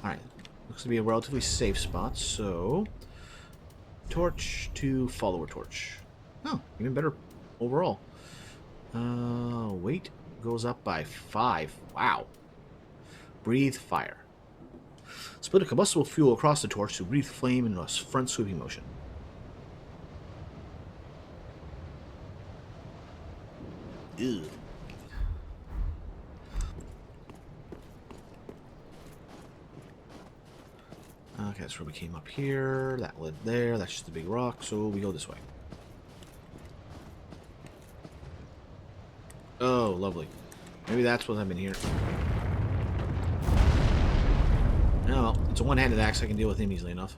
Alright, looks to be a relatively safe spot, so... Torch to follower torch. Oh, even better overall. Weight goes up by 5. Wow. Breathe fire. Split a combustible fuel across the torch to breathe flame in a front sweeping motion. Ew. Okay, that's where we came up here. That led there. That's just a big rock, so we go this way. Oh, lovely. Maybe that's what I've been here. No, it's a one-handed axe. I can deal with him easily enough.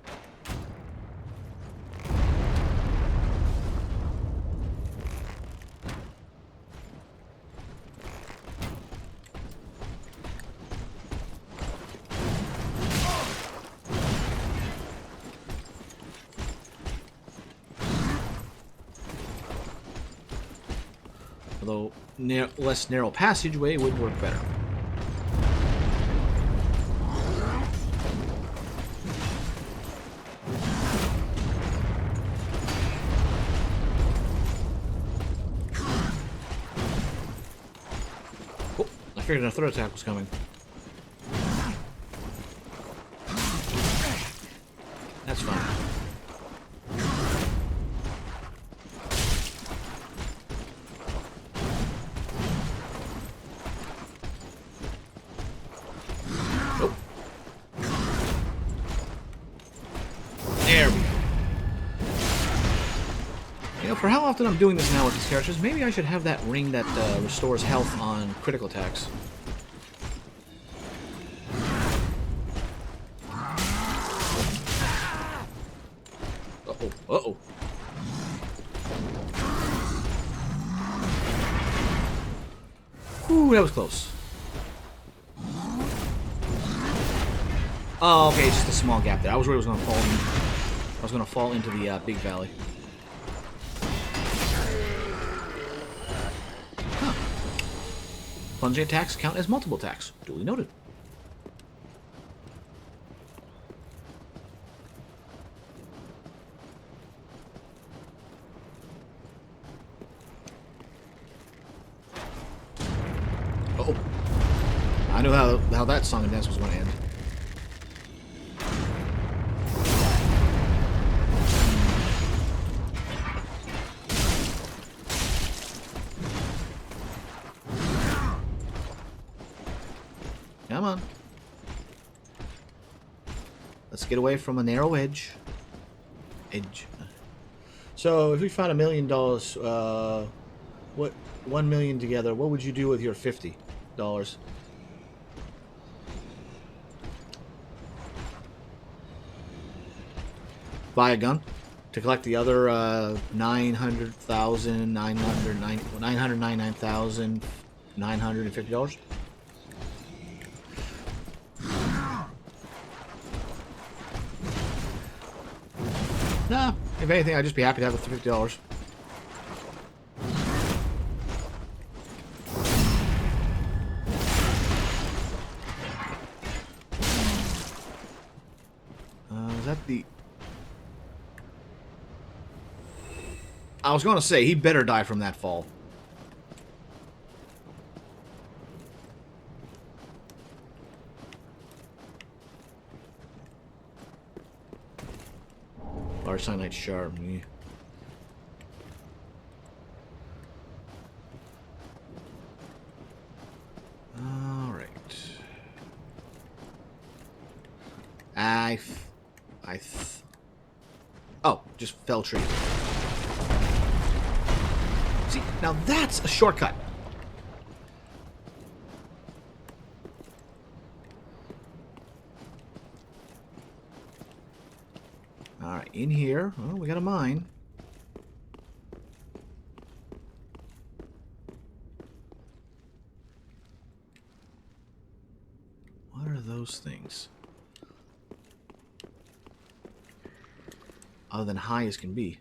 Although less narrow passageway would work better. I figured a third attack was coming. That's fine. Nope. There we go. You know, for how often I'm doing this now with these characters, maybe I should have that ring that restores health on critical attacks. Uh-oh, uh-oh. Ooh, that was close. Oh, okay, it's just a small gap there. I was worried I was going to fall in. I was going to fall into the big valley. Huh. Plunging attacks count as multiple attacks. Duly noted. Uh-oh. I knew how that song and dance was going to end. Come on. Let's get away from a narrow edge. So, if we found $1 million, what 1 million together, what would you do with your $50? Buy a gun to collect the other $999,950. Nah, if anything, I'd just be happy to have the $50. Is that the... I was going to say, he better die from that fall. Arsenite shard. Me. All right. Oh, just fell tree. See, now that's a shortcut. All right, in here. Oh, we got a mine. What are those things? Other than high as can be.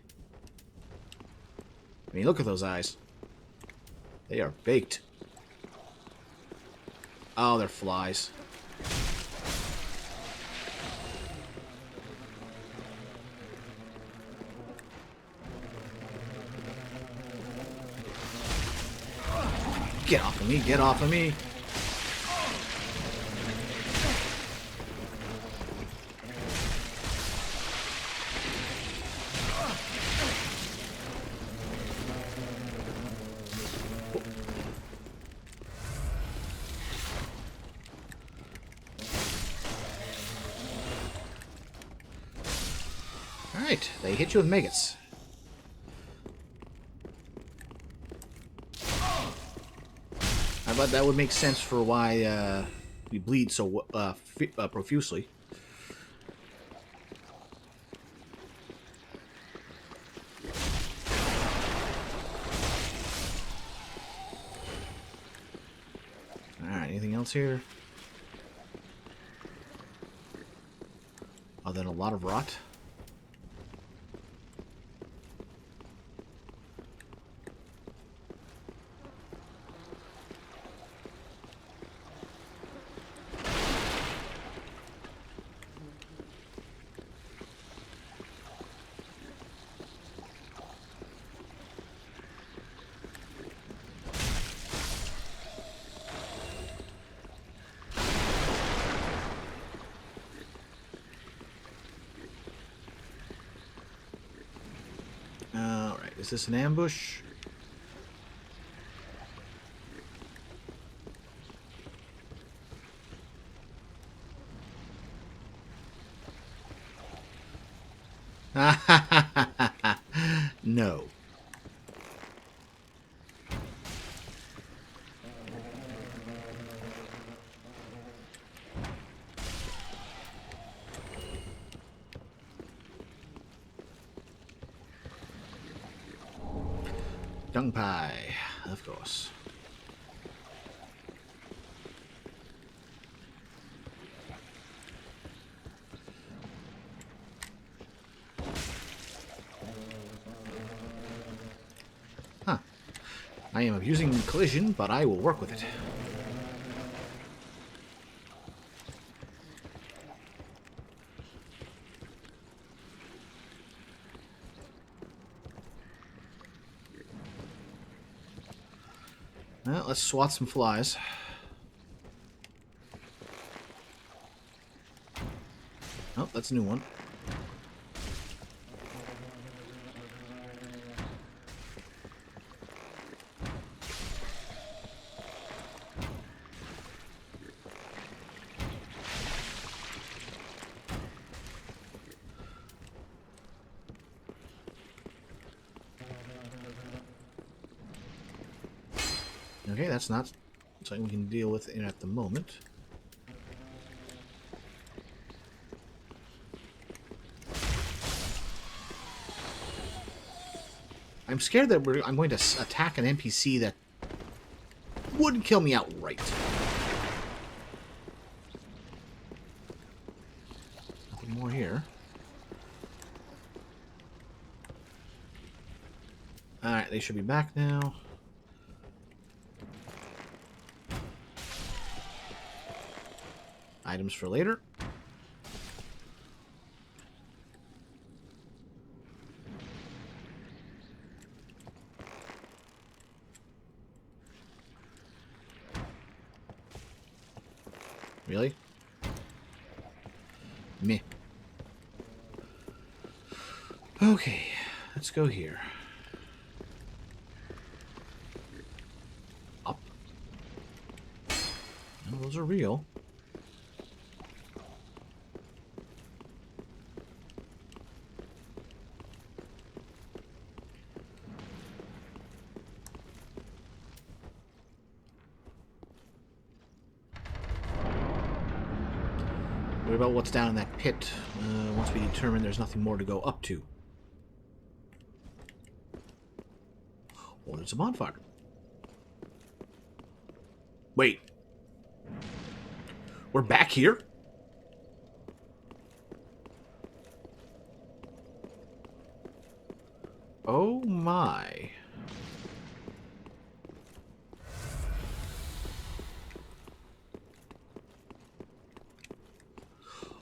I mean, look at those eyes. They are baked. Oh, they're flies. Get off of me, get off of me. Alright, they hit you with maggots. I bet that would make sense for why we bleed so profusely. Alright, anything else here? Other than a lot of rot. Alright, is this an ambush? No. Dung pie, of course. Huh. I am abusing collision, but I will work with it. Well, let's swat some flies. Oh, that's a new one. Okay, that's not something we can deal with at the moment. I'm scared that I'm going to attack an NPC that wouldn't kill me outright. Nothing more here. Alright, they should be back now. Items for later. Really? Meh. Okay, let's go here. Up. No, those are real. What about what's down in that pit? Once we determine there's nothing more to go up to. Oh, there's a bonfire. Wait. We're back here? Oh my.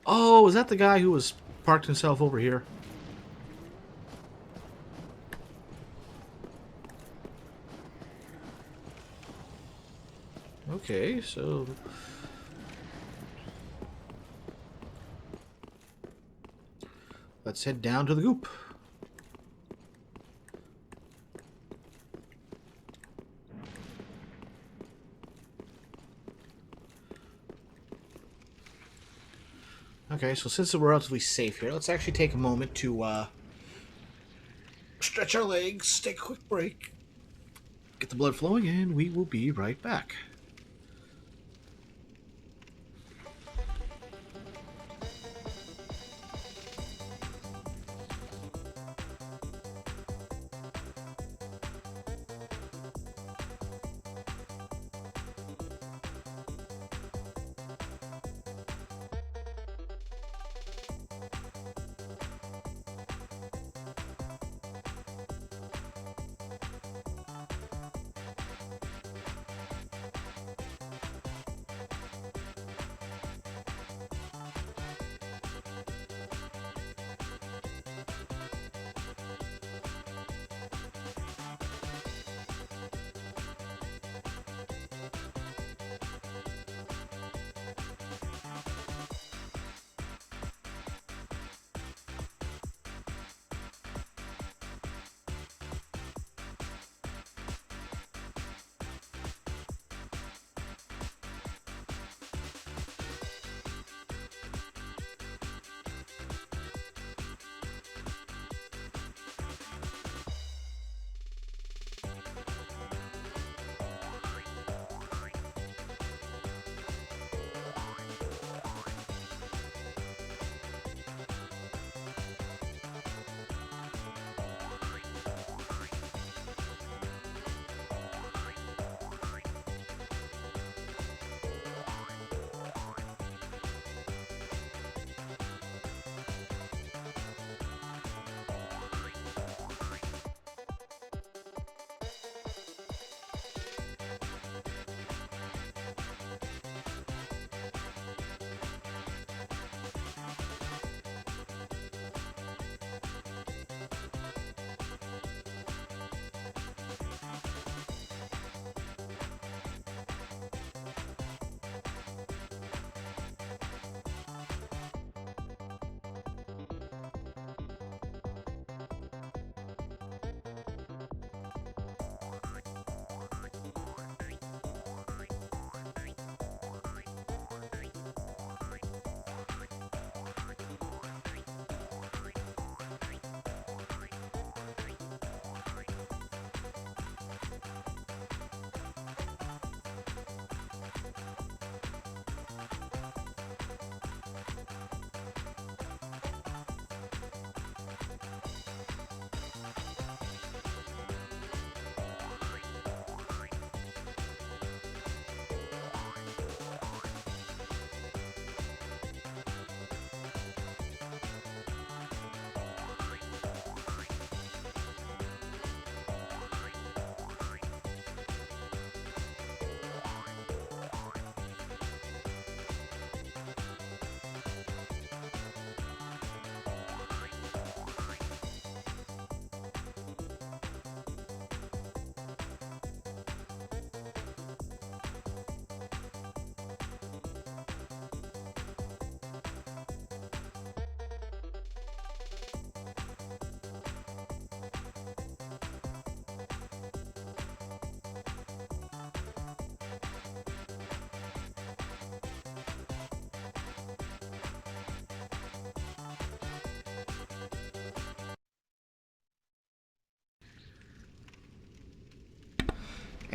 Oh, is that the guy who was parked himself over here? Okay, so... let's head down to the goop. Okay, so since we're relatively safe here, let's actually take a moment to stretch our legs, take a quick break, get the blood flowing, and we will be right back.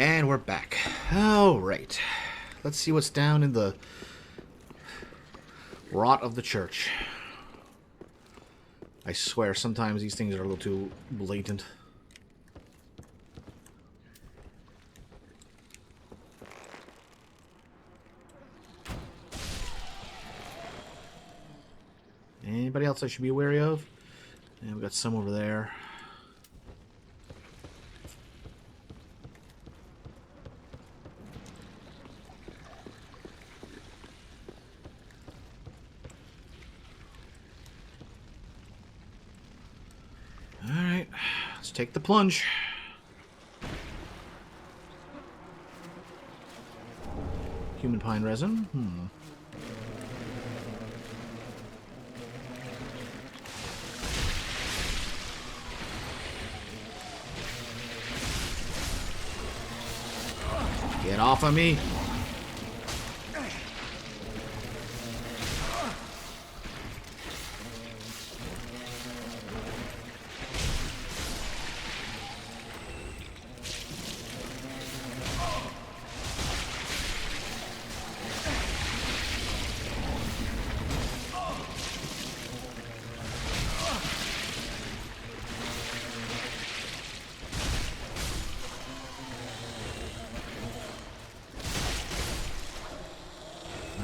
And we're back. Alright. Let's see what's down in the rot of the church. I swear, sometimes these things are a little too blatant. Anybody else I should be wary of? And we got some over there. Alright, let's take the plunge. Human pine resin. Get off of me.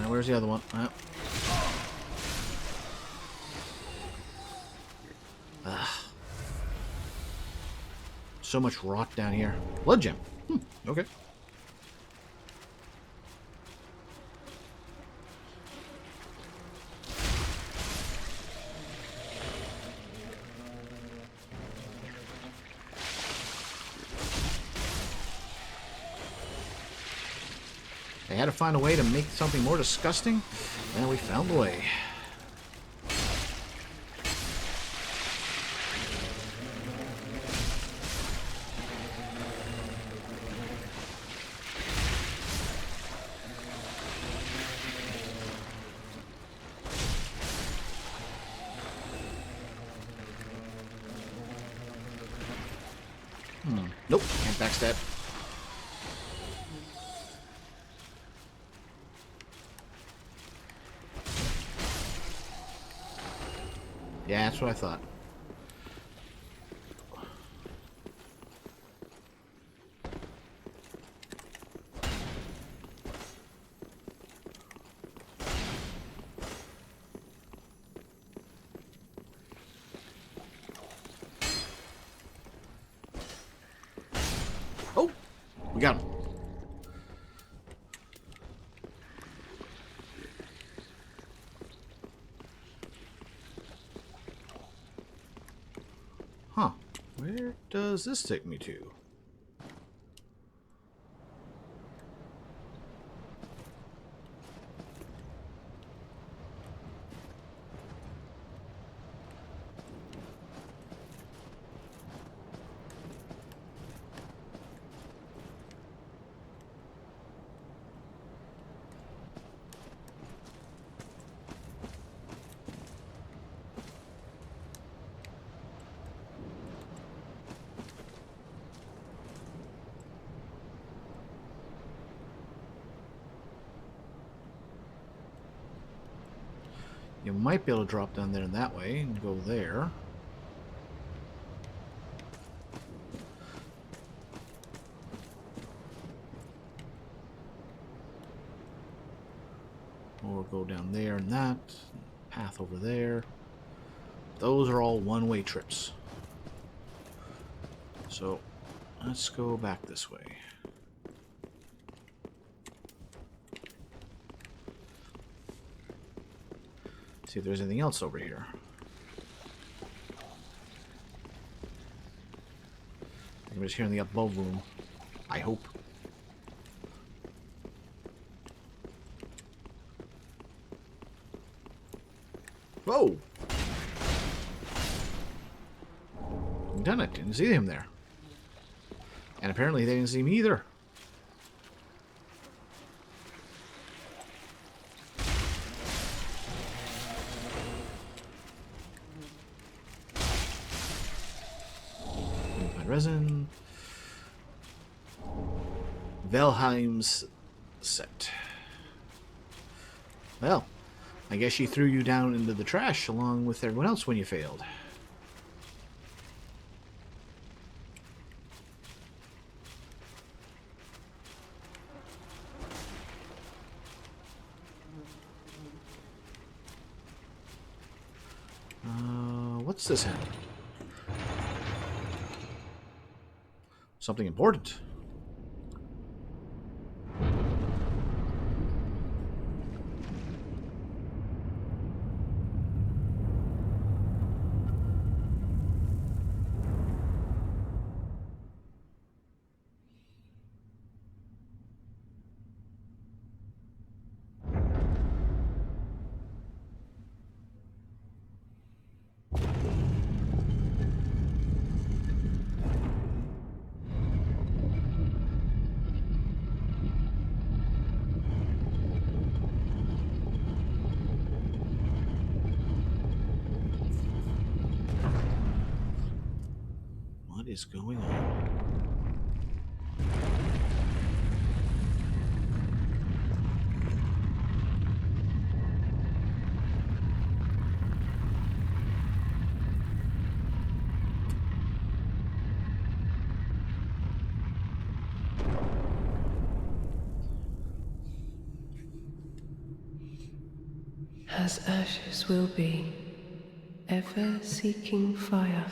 Where's the other one? So much rot down here. Blood gem. Okay. They had to find a way to make something more disgusting, and we found a way. Nope, can't backstab. Yeah, that's what I thought. Oh, we got him. Huh. Where does this take me to? You might be able to drop down there in that way and go there. Or go down there and that. Path over there. Those are all one-way trips. So, let's go back this way. See if there's anything else over here. I'm just here in the above room. I hope. Whoa! Done it. Didn't see him there. And apparently they didn't see me either. Resin. Velheim's set. Well, I guess she threw you down into the trash along with everyone else when you failed. What's this hand? Something important. What is going on? As ashes will be, ever seeking fire.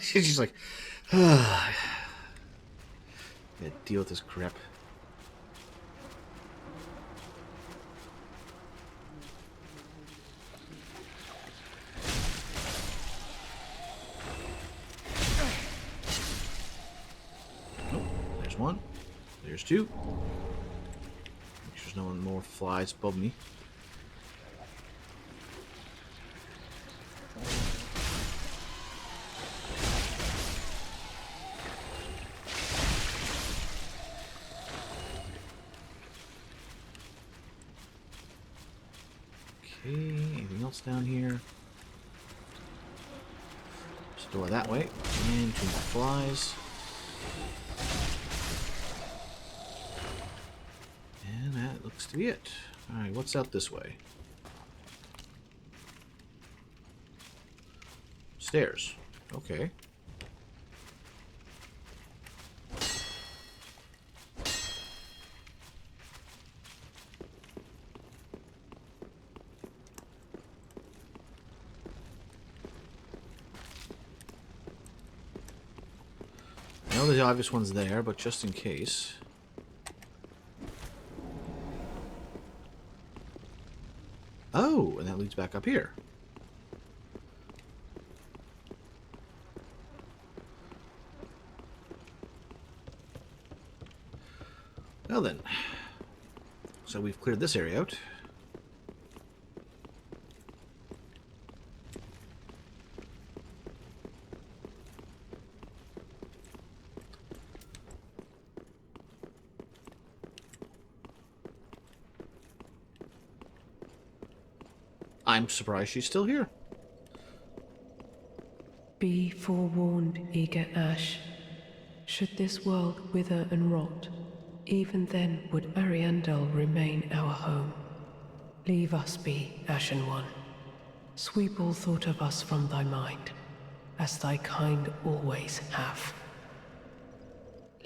She's just like, gotta deal with this crap. Oh, there's one. There's two. Make sure there's no more flies above me. Okay, anything else down here? Store that way. And 2 more flies. And that looks to be it. Alright, what's out this way? Stairs. Okay. I know the obvious one's there, but just in case. Oh, and that leads back up here. Well then, so we've cleared this area out. I'm surprised she's still here. Be forewarned, eager Ash. Should this world wither and rot, even then would Ariandel remain our home. Leave us be, Ashen One. Sweep all thought of us from thy mind, as thy kind always have.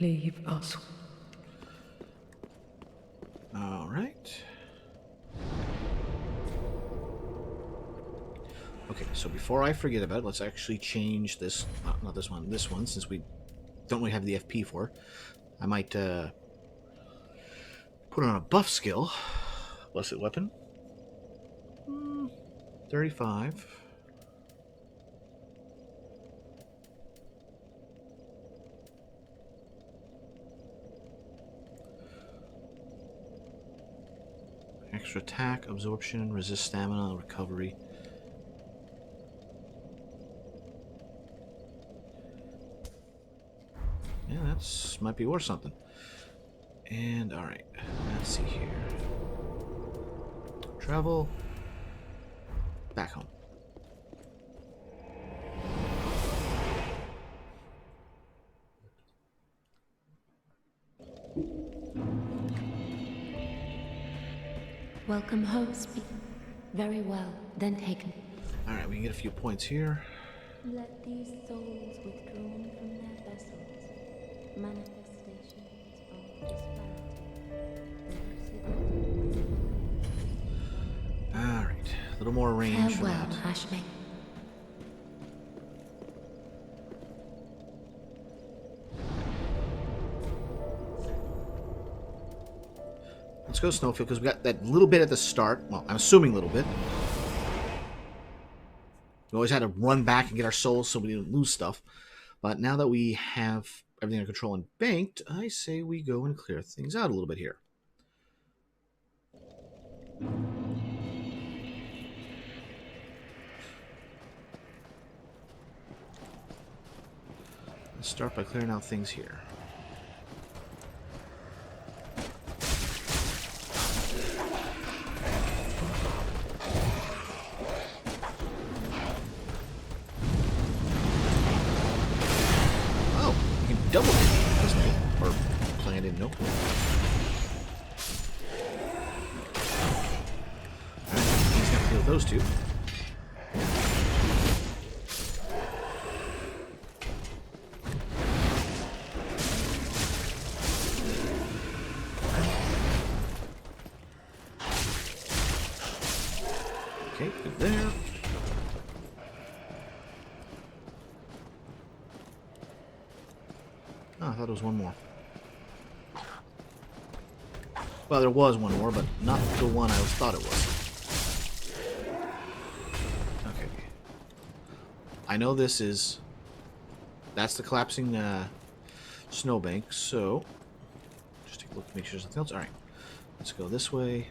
Leave us. All right. Okay, so before I forget about it, let's actually change this. Not this one. This one, since we don't really have the FP for. I might put on a buff skill. Blessed weapon. 35. Extra attack, absorption, resist stamina, recovery. Yeah, that's might be worth something. And alright, let's see here. Travel back home. Welcome home, speak. Very well, then take me. Alright, we can get a few points here. Let these souls withdrawn from their vessels, manifestations of disparity. Alright, a little more range for Farewell, that. Ashley. Let's go Snowfield, because we got that little bit at the start. Well, I'm assuming a little bit. We always had to run back and get our souls so we didn't lose stuff. But now that we have everything under control and banked, I say we go and clear things out a little bit here. Let's start by clearing out things here. Double hit, doesn't it? Or something I didn't know. Alright, he's gonna kill those two. Okay, good there. Oh, I thought it was one more. Well, there was one more, but not the one I thought it was. Okay. I know this is... That's the collapsing snowbank, so... Just take a look to make sure there's nothing else. Alright. Let's go this way.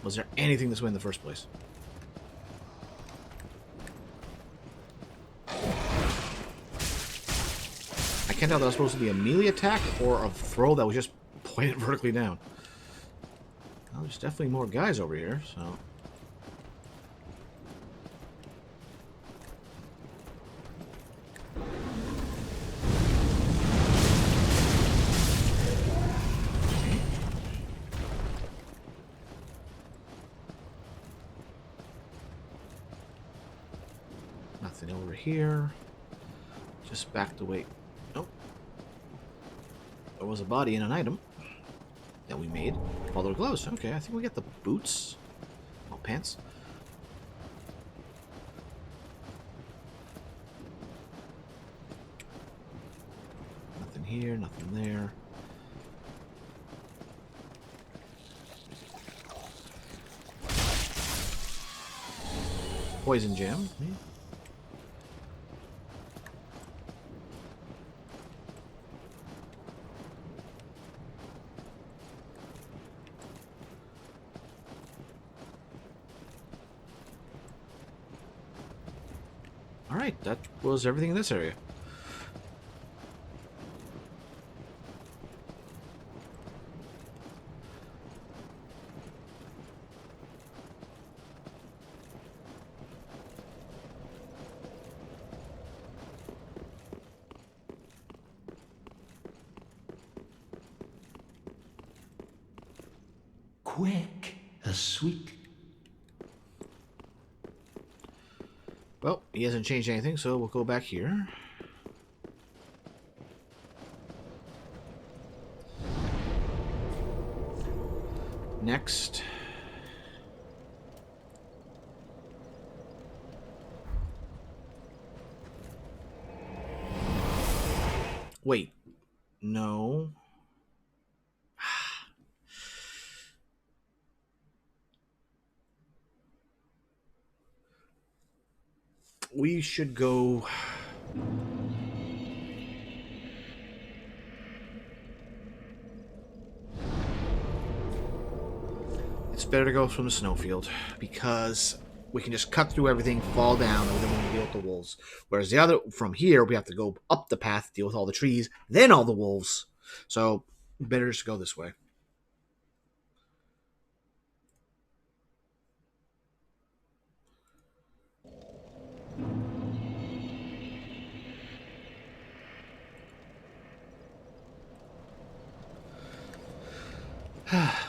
Was there anything this way in the first place? I can't tell if that was supposed to be a melee attack or a throw that was just pointed vertically down. Well, there's definitely more guys over here, so... Nothing over here. Just backed away. Nope. There was a body and an item that we made. Follow gloves. Okay, I think we get the boots. Oh, pants. Nothing here, nothing there. Poison gem. Yeah. Alright, that was everything in this area. Quick, a sweet. Well, he hasn't changed anything, so we'll go back here. Next. Wait. No. We should go... It's better to go from the snowfield, because we can just cut through everything, fall down, and then we can deal with the wolves. Whereas the other, from here, we have to go up the path, deal with all the trees, then all the wolves. So, better just go this way.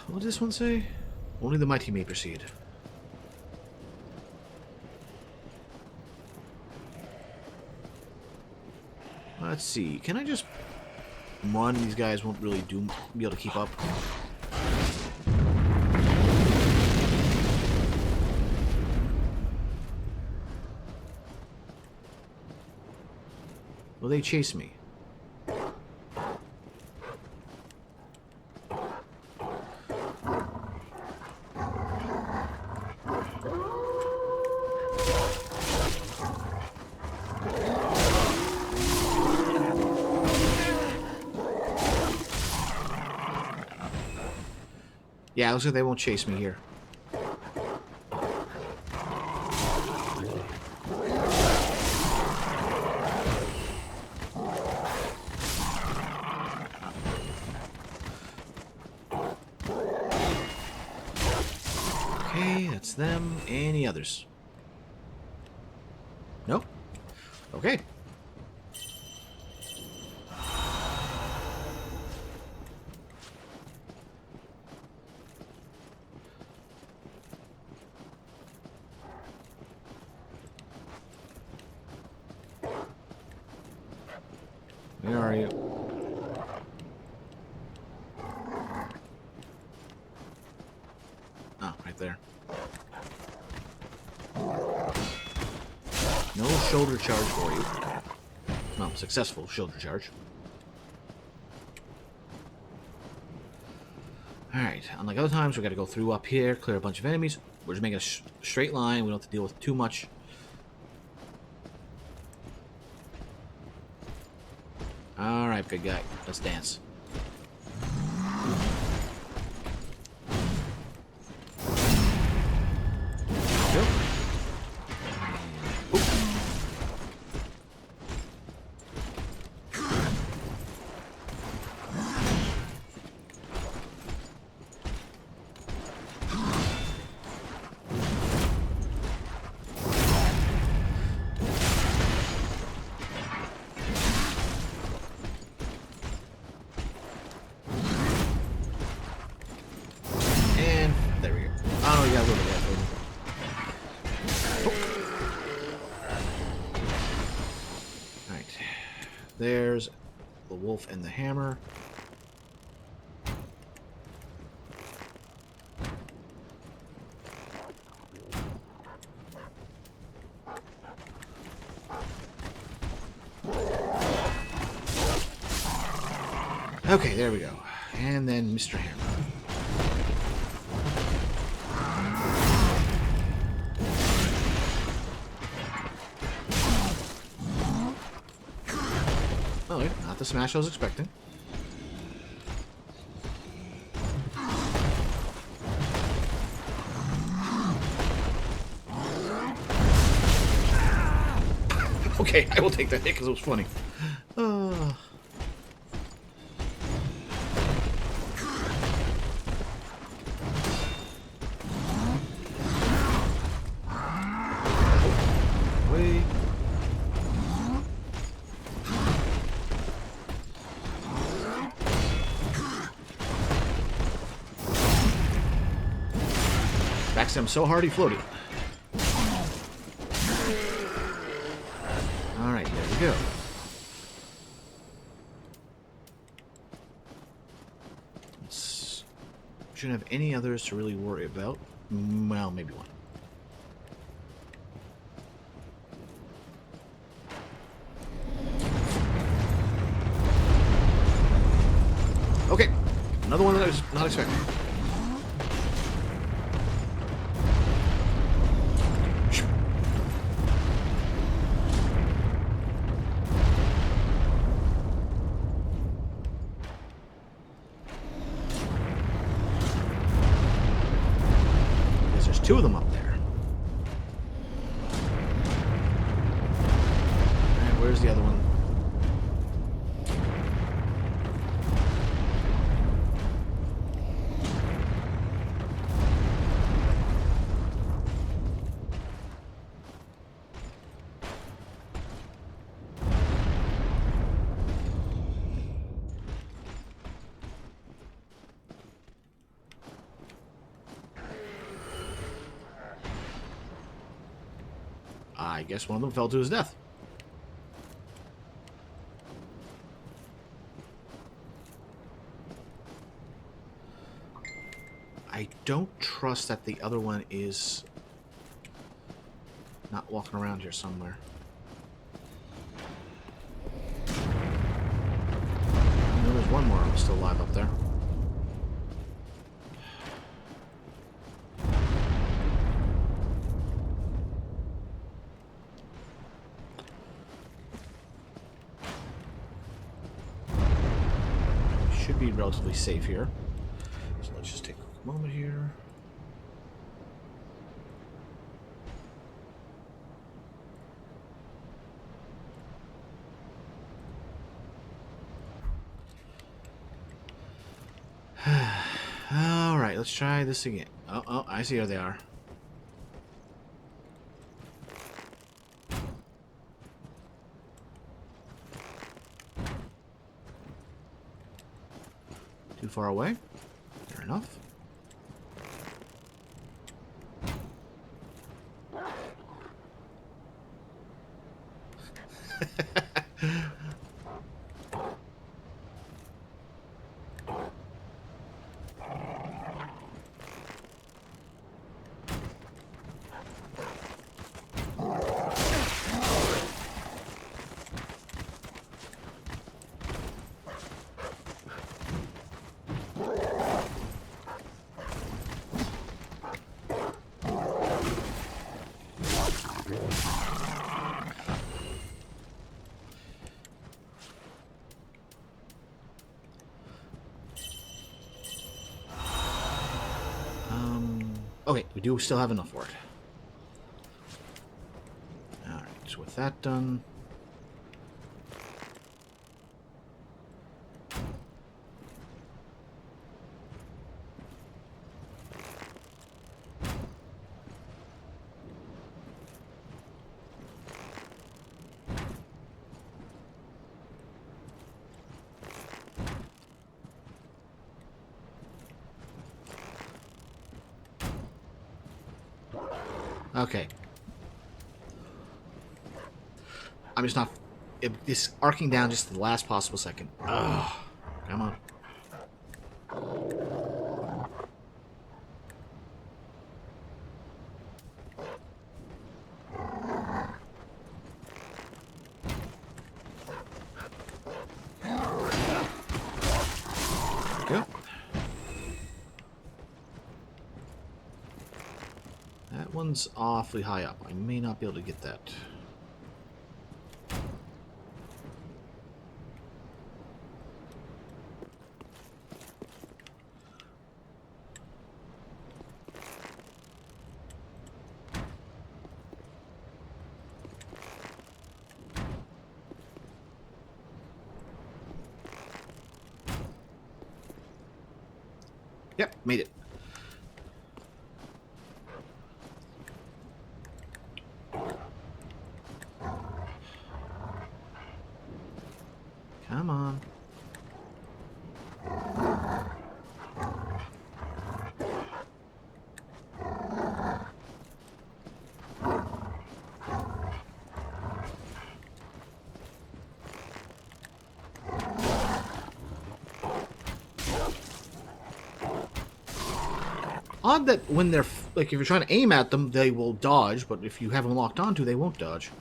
What did this one say? Only the mighty may proceed. Let's see. Can I just run? These guys won't really be able to keep up. Will they chase me? Yeah, it looks like they won't chase me here. Okay, that's them. Any others? No? Okay. Where are you? Oh, right there. No shoulder charge for you. Well, successful shoulder charge. Alright, unlike other times, we gotta go through up here, clear a bunch of enemies. We're just making a straight line. We don't have to deal with too much. Alright, good guy. Let's dance. Go. And there we go. Oh, you got a little bit of that. Alright. There's the wolf and the hammer. Okay, there we go. And then Mr. Hammer. Oh, wait, not the smash I was expecting. Okay, I will take that hit because it was funny. Wait. Backstab him so hard he floated. Alright, there we go. Shouldn't have any others to really worry about. Well, maybe one. Okay, another one that I was not expecting. Guess there's two of them up there. And where's the other one? I guess one of them fell to his death. I don't trust that the other one is not walking around here somewhere. I know there's one more still alive up there. Should be relatively safe here. So let's just take a quick moment here. All right, let's try this again. Oh, I see where they are. Too far away? Fair enough. Okay, we do still have enough for it. Alright, so with that done... Okay. I'm just not... It's arcing down just to the last possible second. Ugh. Come on. Go. That one's awfully high up. I may not be able to get that. Yep, made it. Come on. Odd that when they're, like, if you're trying to aim at them, they will dodge, but if you have them locked onto, they won't dodge.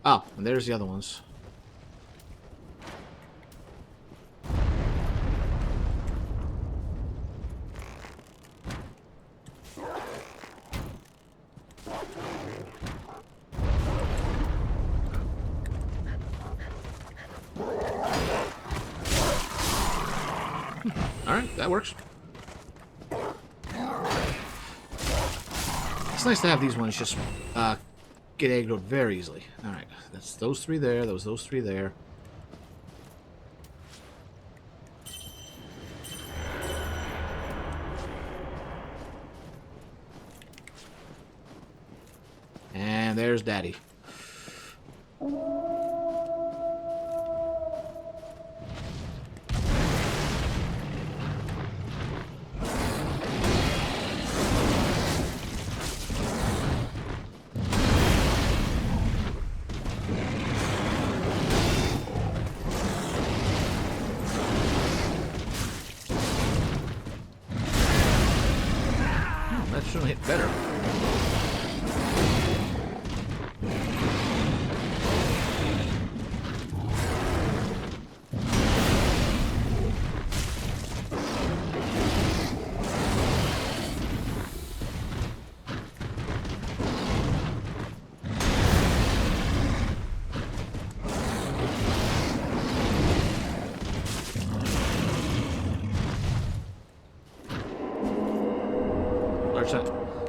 Oh, and there's the other ones. Alright, that works. It's nice to have these ones just get aggroed very easily. Alright, that's those three there, those three there. And there's Daddy. That should hit better.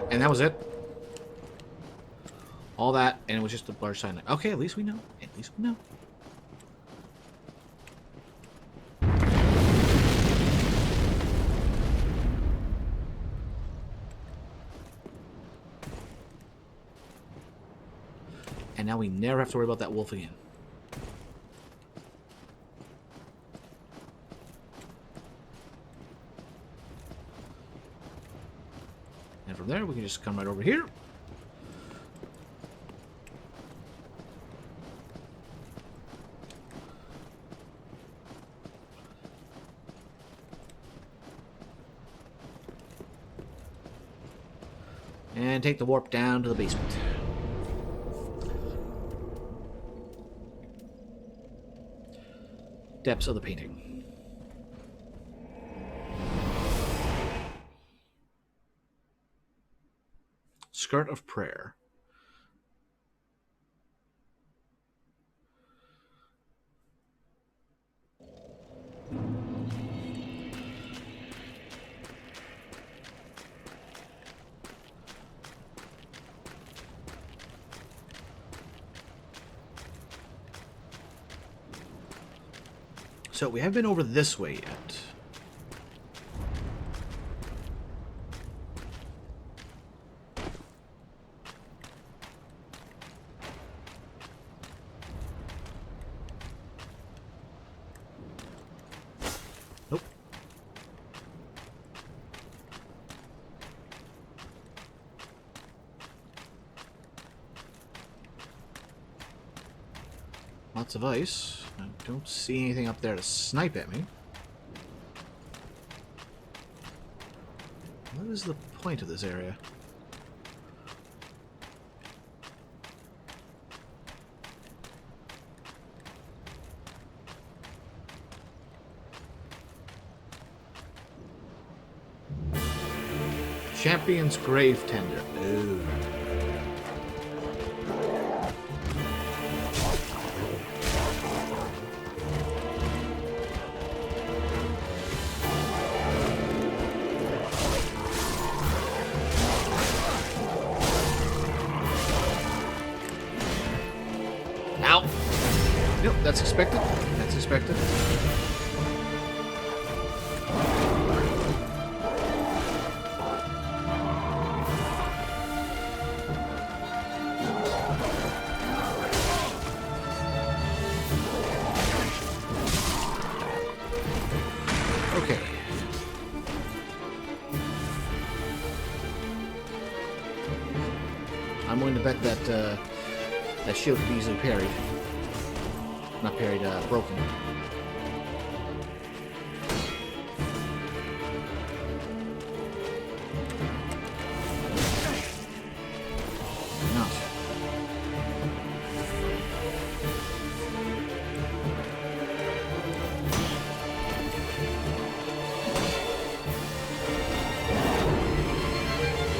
And that was it. All that, and it was just a large sign. Okay, at least we know. At least we know. And now we never have to worry about that wolf again. And from there, we can just come right over here. And take the warp down to the basement. Depths of the painting. Skirt of Prayer. So we haven't been over this way yet. Nope. Lots of ice. I don't see anything up there to snipe at me. What is the point of this area? Champion's Grave Tender. Ooh. Ow! Nope, that's expected. That's expected. Okay. I'm willing to bet that that shield could be easily parried. Not parried, broken. Not.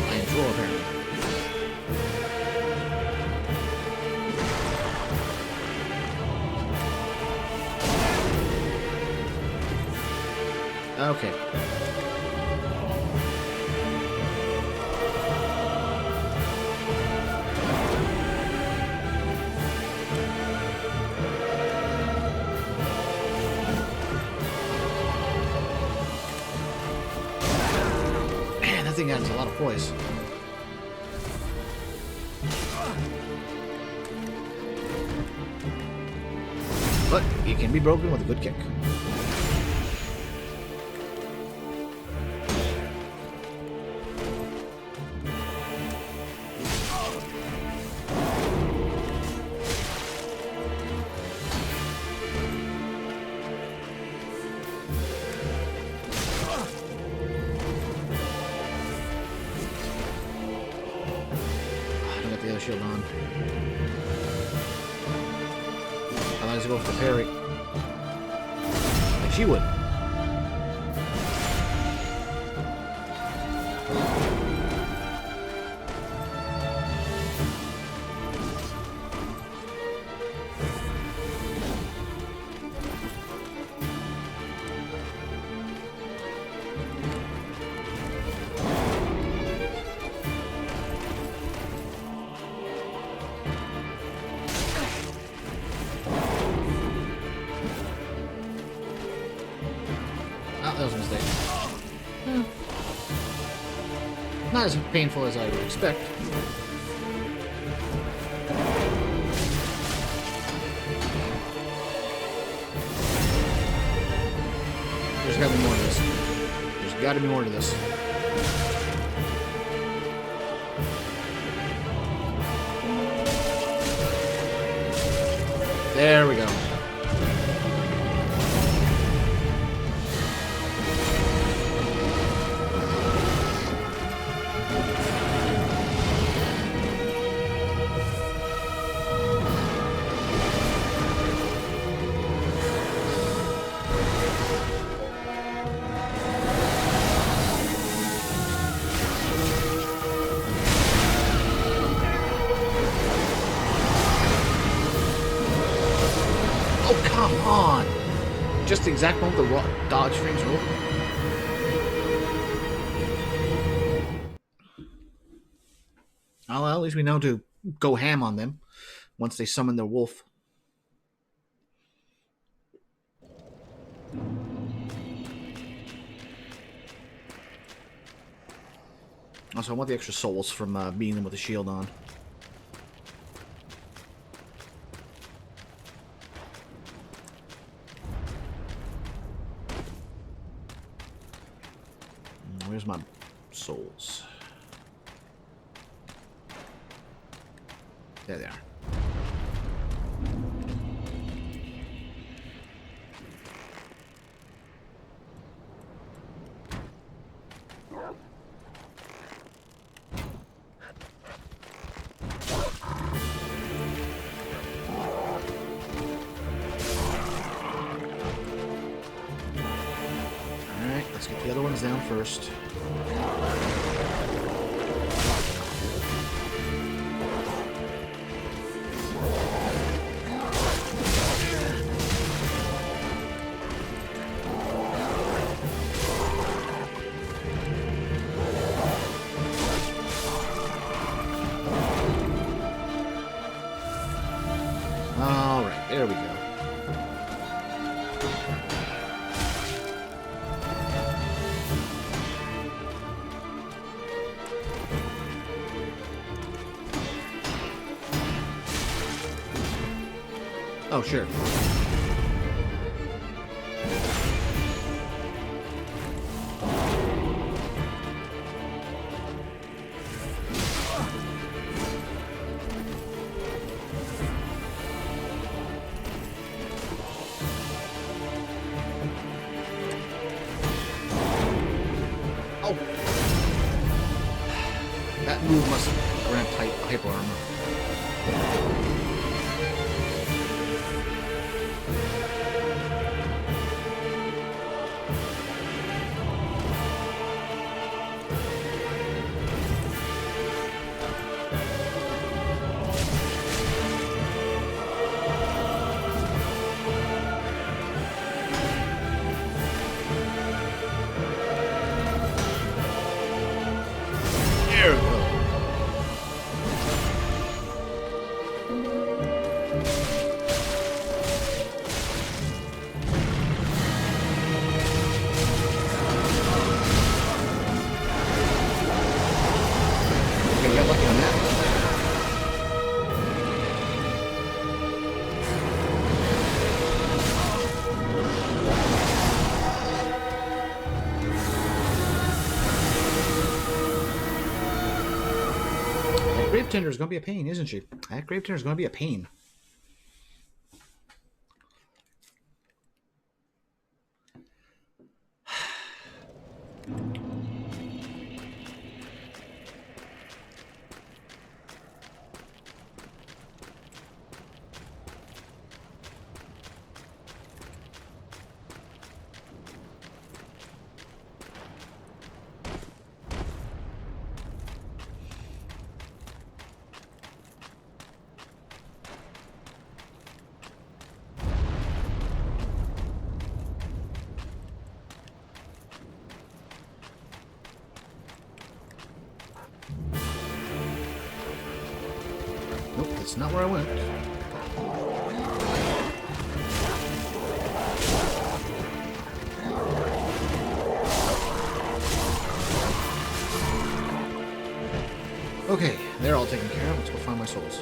I am full, apparently. Okay. Man, that thing has a lot of poise. But it can be broken with a good kick. I got the other shield on. I might as well go for the parry. Like she would. That was a mistake. Not as painful as I would expect. There's gotta be more to this. There's gotta be more to this. There we go. Oh, come on! Just the exact moment the dodge frames are open. Well, at least we know to go ham on them once they summon their wolf. Also, I want the extra souls from beating them with a shield on. Where's my souls? There they are. Alright, let's get the other ones down first. Alright, there we go. Oh, sure. Oh! That move must grant hyper armor. There we go. Gravetender is going to be a pain, isn't she? That Gravetender is going to be a pain. Nope, that's not where I went. Okay, they're all taken care of. Let's go find my souls.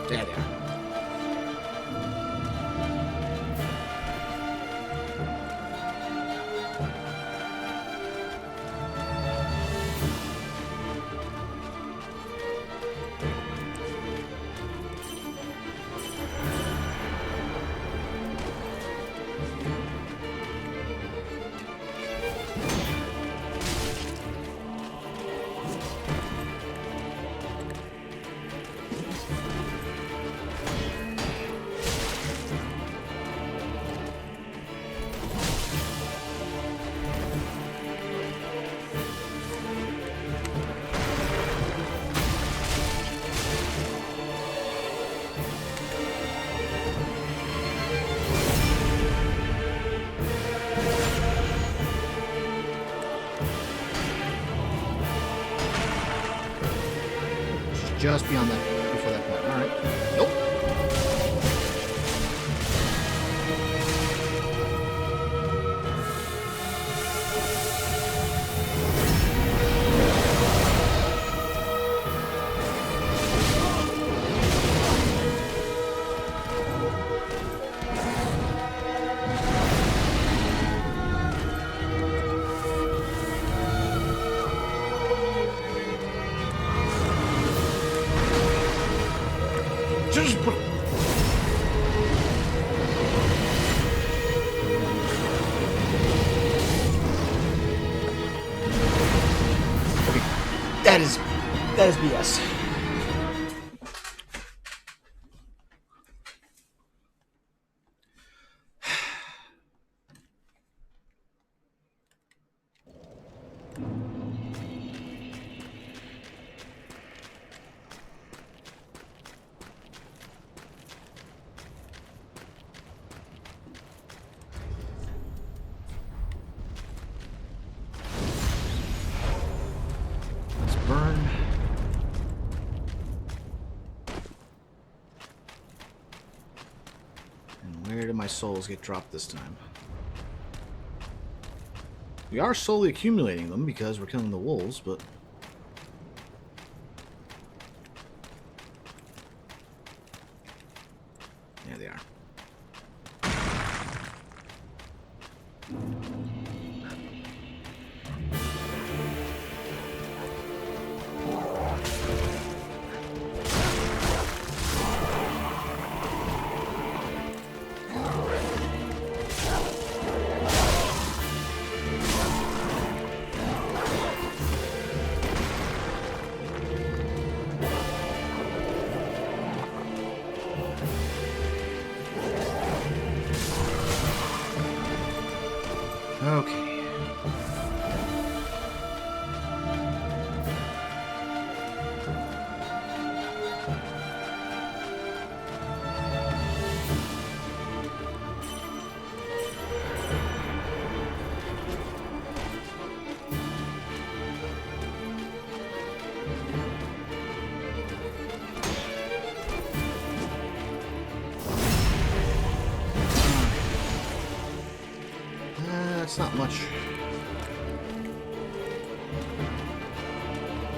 There they are. Just beyond that, before that point. All right. Nope. That is BS. Let's burn. Where did my souls get dropped this time? We are slowly accumulating them because we're killing the wolves, but... there they are. Okay. That's not much.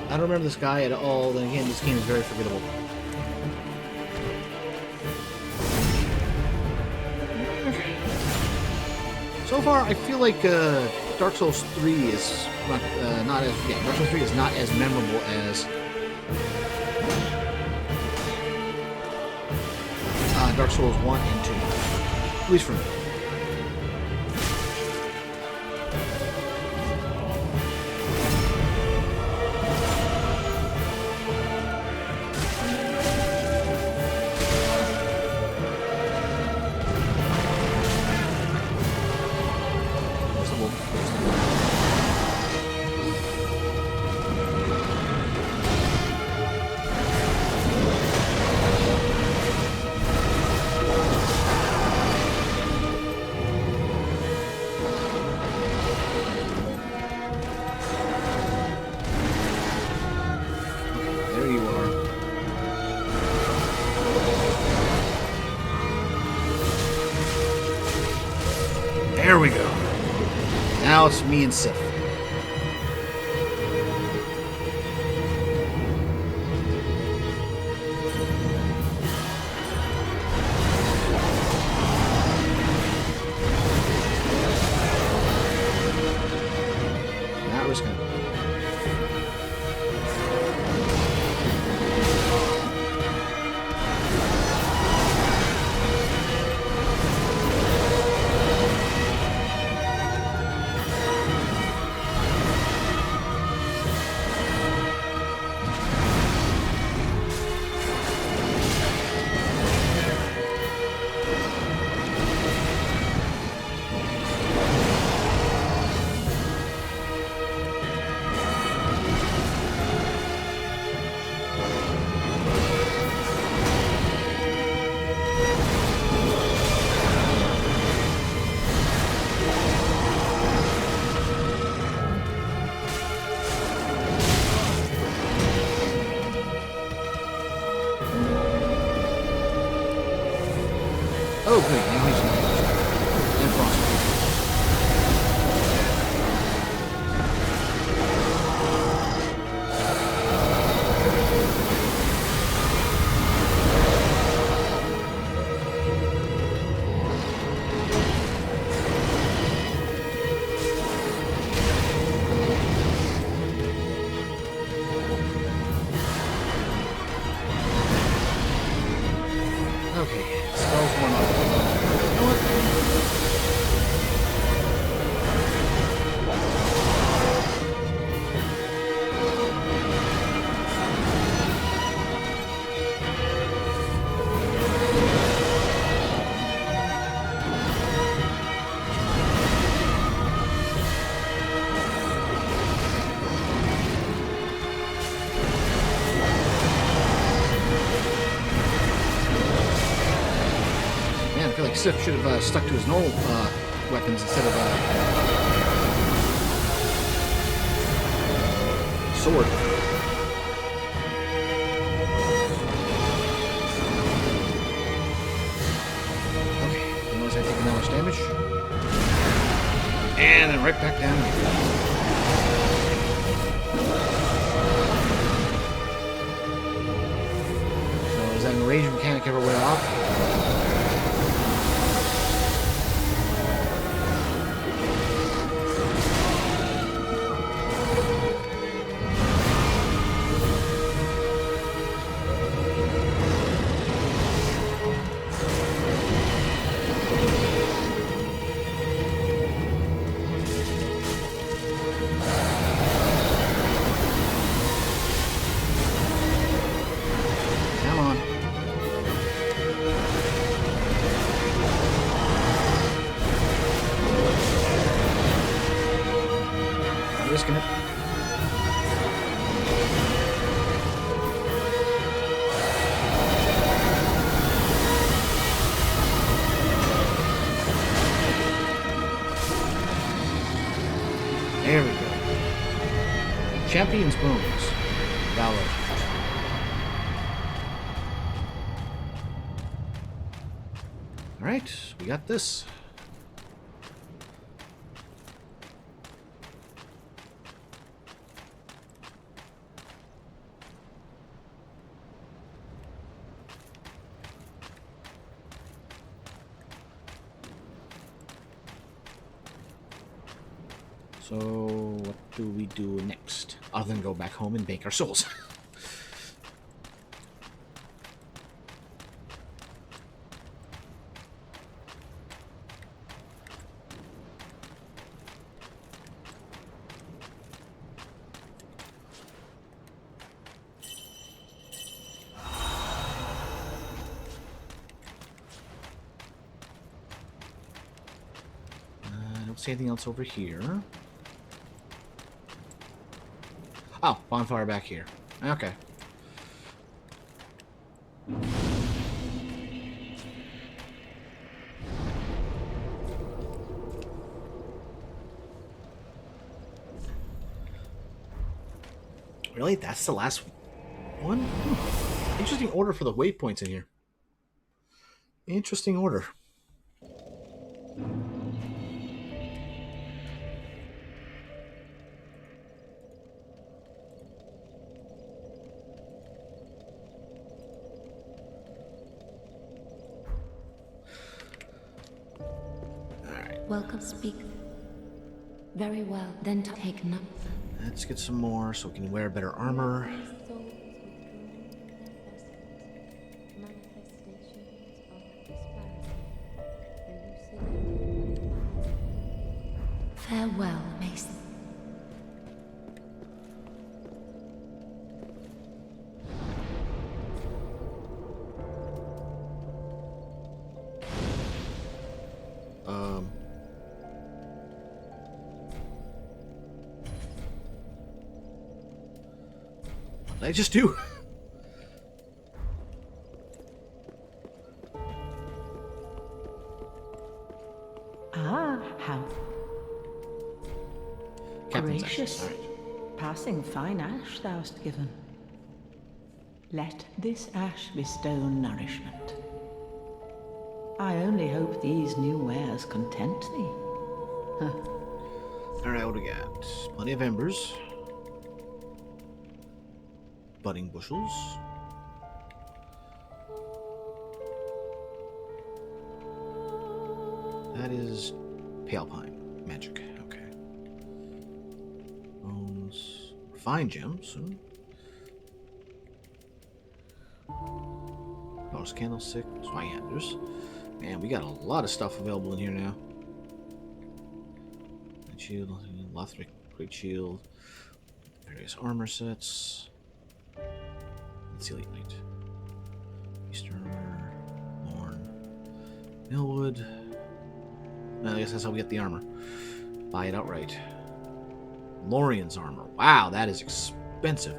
I don't remember this guy at all. Then again, this game is very forgettable. So far, I feel like Dark Souls 3 is not as Dark Souls 3 is not as memorable as Dark Souls 1 and 2, at least for me. There you are. There we go. Now it's me and Sif. Not risking it. Oh, great. Now he's in Frostbite. Okay, spells one up. You know what? Man, I feel like Sif should have stuck to his normal weapons instead of sword. Okay, notice I take that much damage. And then right back down. So is that enrage mechanic ever wear off? Come on. Not risking it. There we go. Champion's Bones. Valor. Alright, we got this. So, what do we do next? Other than go back home and bank our souls. I don't see anything else over here. Oh, bonfire back here. Okay. Really? That's the last one? Interesting order for the waypoints in here. Interesting order. Welcome, speak. Very well, then take note. Let's get some more so we can wear better armor. Farewell, Mason. What did I just do? Ah, how Captain's gracious. ashes. All right. Passing fine ash thou'st given. Let this ash bestow nourishment. I only hope these new wares content thee. All right, what do we got? Plenty of embers. Budding bushels. That is pale pine magic. Okay. Bones. Fine gems. Lost candlestick. Swaganders. Man, we got a lot of stuff available in here now. Shield, Lothric, Great Shield, various armor sets. Let's see, Elite Knight. Easter armor, Lorn, Millwood. I guess that's how we get the armor. Buy it outright. Lorian's armor. Wow, that is expensive.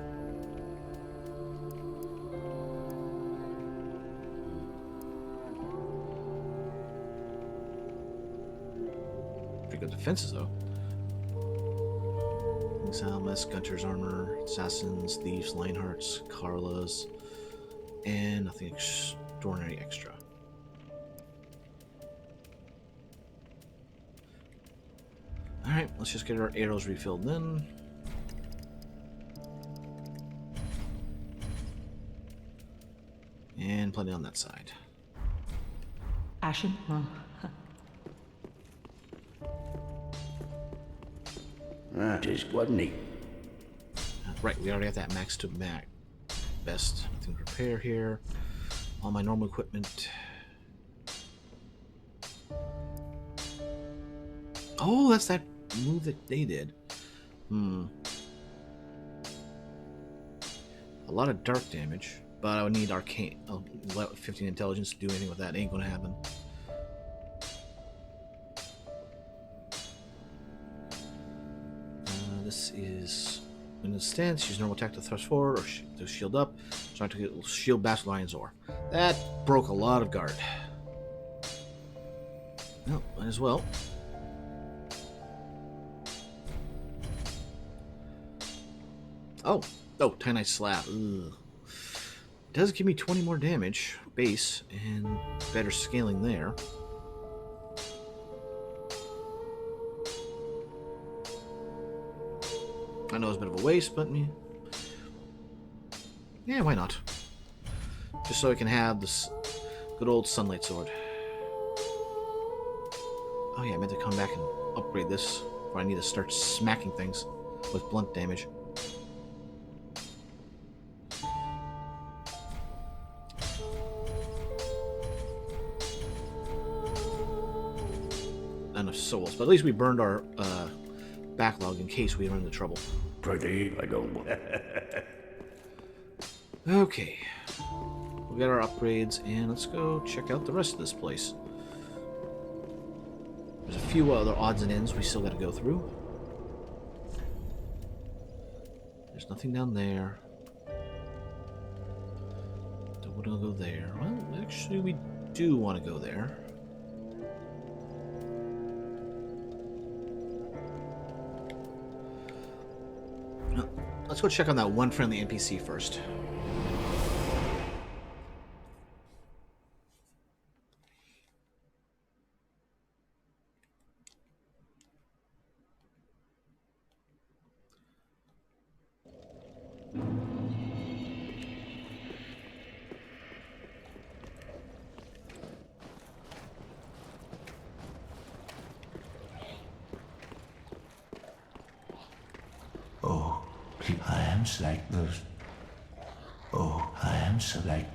Pretty good defenses, though. Salmas, Gunter's armor, Assassins, Thieves, Lionhearts, Carla's, and nothing extraordinary extra. Alright, let's just get our arrows refilled then. And plenty on that side. Ashen? That is Gwadney. Right, we already have that max to max. Best. Nothing to repair here. All my normal equipment. Oh, that's that move that they did. A lot of dark damage, but I would need arcane. 15 intelligence to do anything with that. Ain't gonna happen. This is in the stance. Use normal attack to thrust forward or to shield up. Try to get shield Bastard Lion's Ore. That broke a lot of guard. No, might as well. Oh, Titanite Slab. Ugh. It does give me 20 more damage base and better scaling there. I know it's a bit of a waste, but yeah, why not? Just so I can have this good old Sunlight Sword. Oh yeah, I meant to come back and upgrade this Before I need to start smacking things with blunt damage. Not enough souls, but at least we burned our backlog in case we run into trouble. Pretty, I don't. Okay. We'll get our upgrades, and let's go check out the rest of this place. There's a few other odds and ends we still got to go through. There's nothing down there. Don't want to go there. Well, actually, we do want to go there. Let's go check on that one friendly NPC first. Oh, I am Slackburst. Oh, I am Slack.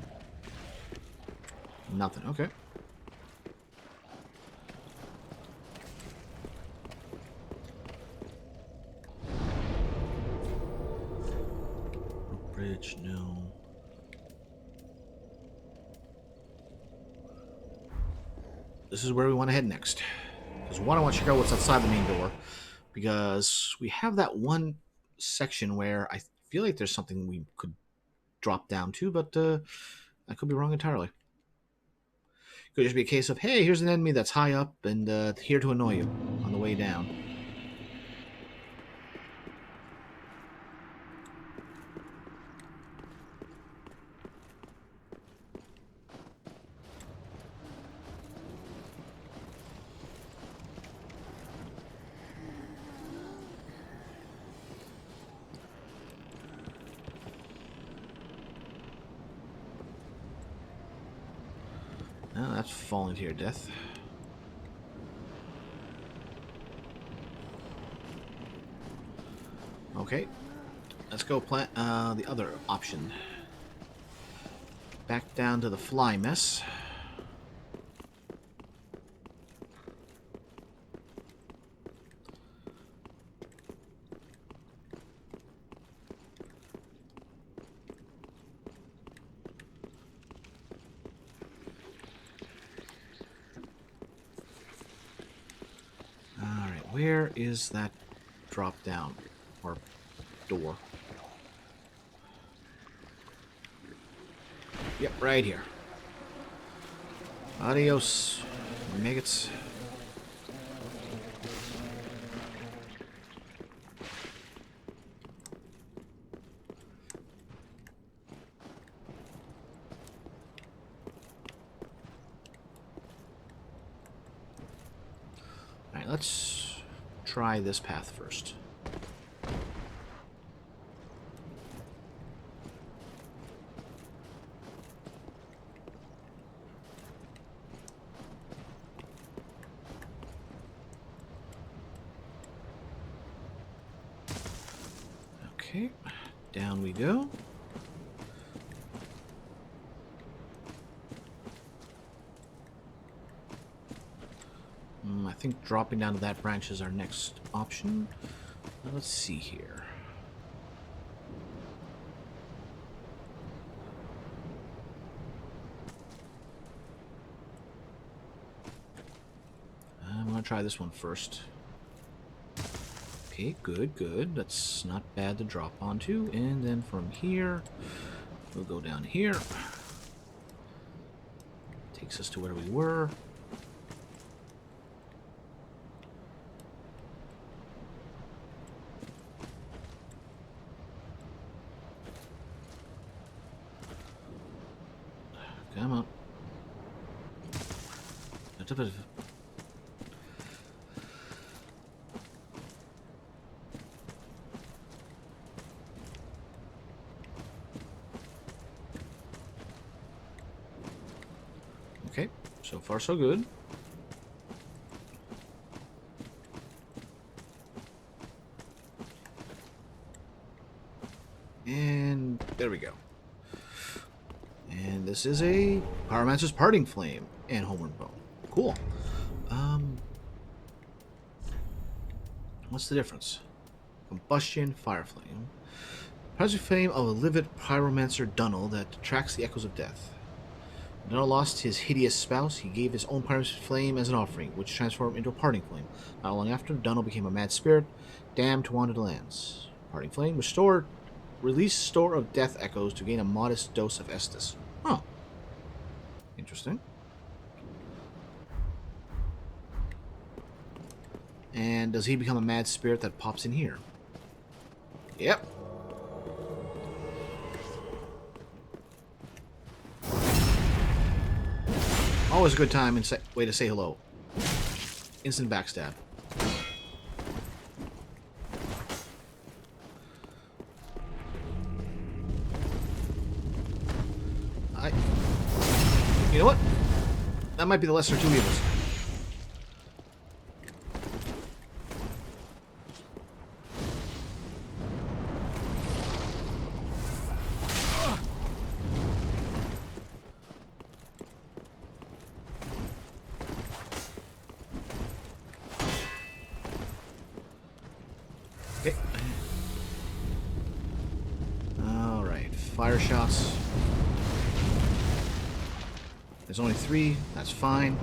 Nothing. Okay. Bridge, no. This is where we want to head next. Because one, I want to check out what's outside the main door. Because we have that one section where I feel like there's something we could drop down to, but I could be wrong entirely. Could just be a case of, hey, here's an enemy that's high up and here to annoy you on the way down. Oh, that's falling to your death. Okay, let's go plant the other option. Back down to the fly mess. Where is that drop down or door? Yep, right here. Adios, maggots. Alright, let's try this path first. Okay, down we go. I think dropping down to that branch is our next option. Let's see here. I'm going to try this one first. Okay, good, good. That's not bad to drop onto. And then from here, we'll go down here. Takes us to where we were. Come on. Okay, so far so good. And this is a Pyromancer's Parting Flame and Homeward Bone. Cool. What's the difference? Combustion, Fire Flame. Pyromancer Flame of a livid Pyromancer Dunnel that tracks the echoes of death. When Dunnel lost his hideous spouse, he gave his own Pyromancer Flame as an offering, which transformed into a Parting Flame. Not long after, Dunnel became a mad spirit, damned to wander the lands. Parting Flame restored. Release Store of Death Echoes to gain a modest dose of Estus. Oh. Interesting. And does he become a mad spirit that pops in here? Yep. Always a good time and way to say hello. Instant backstab. You know what? That might be the lesser two evils. Okay. Alright, fire shots. There's only 3, that's fine.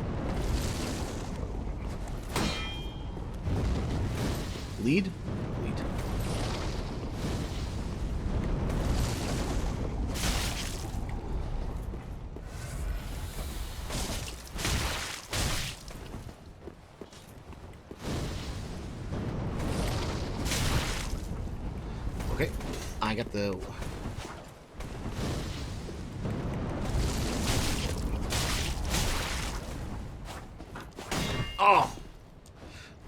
Lead? Lead. Okay, I got the... Oh!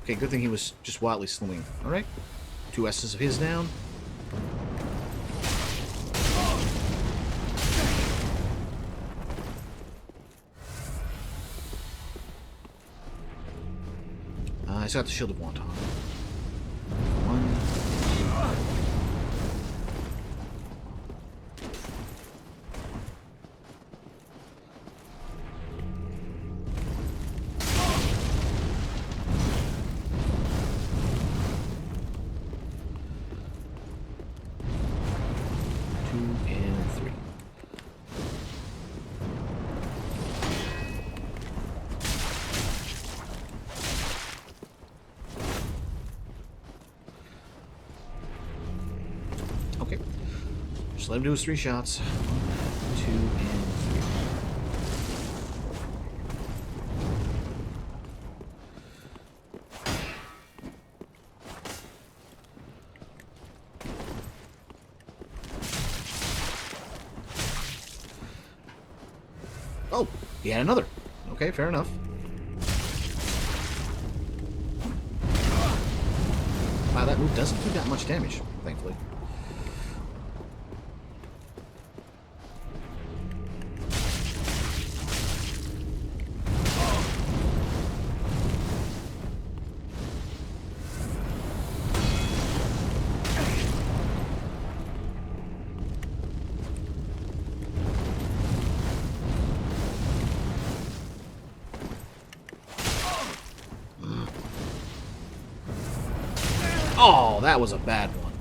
Okay, good thing he was just wildly slowing. Alright. 2 S's of his down. He's got the Shield of Wanton. 1, 2, and 3. Okay. Just let him do his 3 shots. 1, 2, and 3. Oh, he had another. Okay, fair enough. Wow, that move doesn't do that much damage, thankfully. Oh, that was a bad one.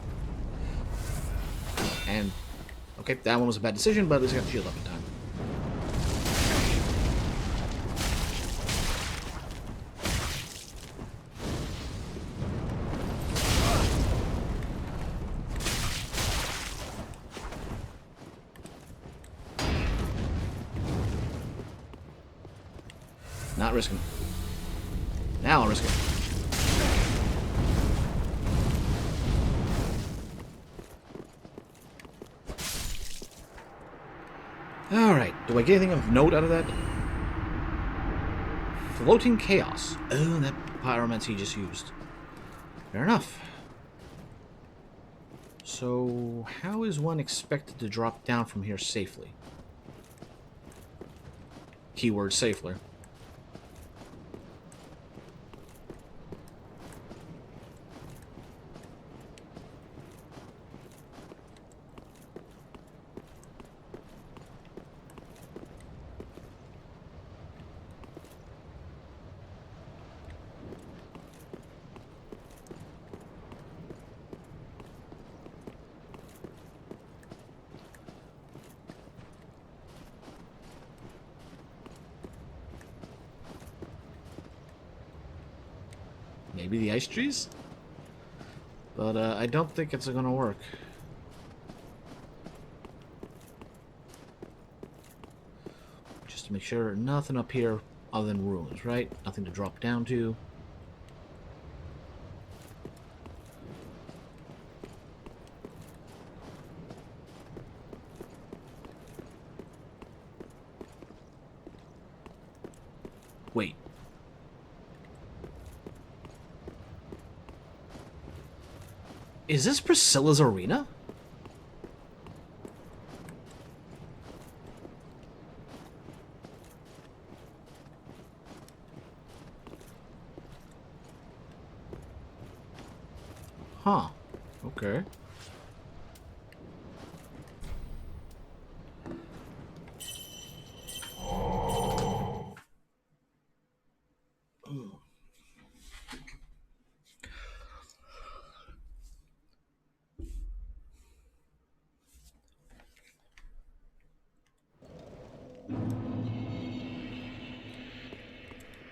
And, okay, that one was a bad decision, but at least I got the shield up in time. Not risking. Now I'll risk it. Alright, do I get anything of note out of that? Floating Chaos. Oh, that pyromancy he just used. Fair enough. So, how is one expected to drop down from here safely? Keyword safely. Maybe the ice trees? But I don't think it's gonna work. Just to make sure, nothing up here other than ruins, right? Nothing to drop down to. Wait. Is this Priscilla's arena? Huh. Okay.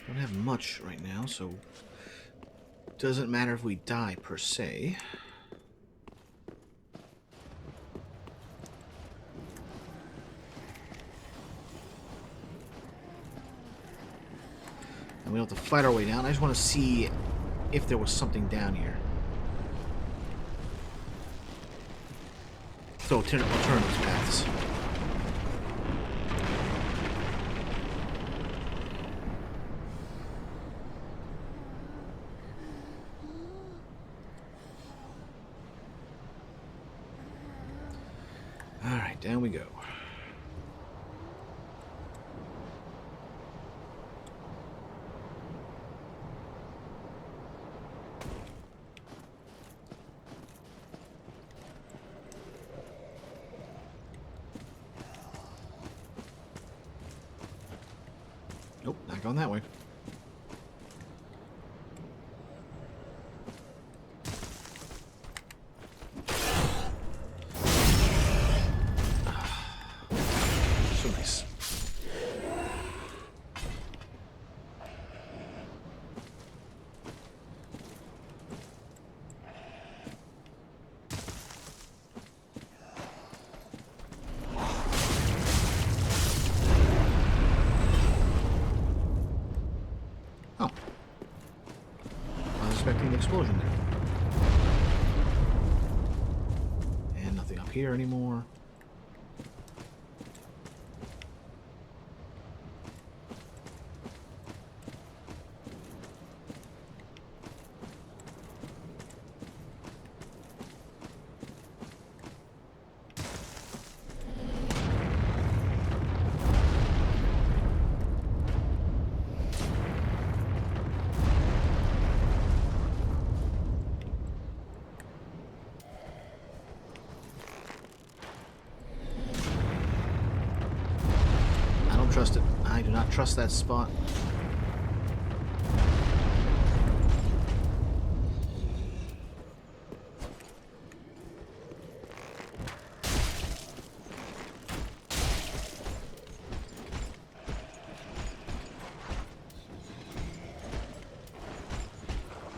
Don't have much right now, so doesn't matter if we die per se. And we don't have to fight our way down. I just want to see if there was something down here. So alternative paths. Alright, down we go. Nope, not going that way. So nice. Oh. I was expecting an explosion there. And nothing up here anymore. Trust it. I do not trust that spot.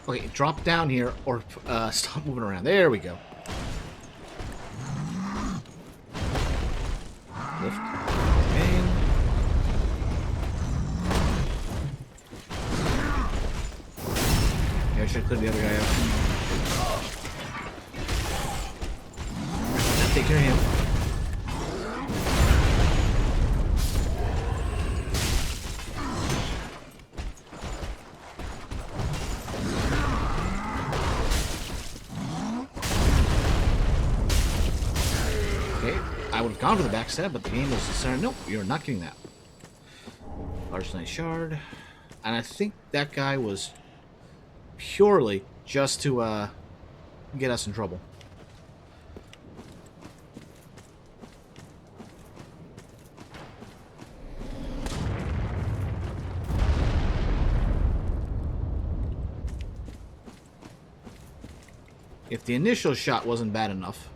Okay, drop down here or stop moving around. There we go. Lift. And I should clear the other guy out. Now take care of him. Okay, I would have gone for the backstab, but the game was concerned. Nope, you're not getting that. Large nice shard. And I think that guy was purely just to get us in trouble. If the initial shot wasn't bad enough,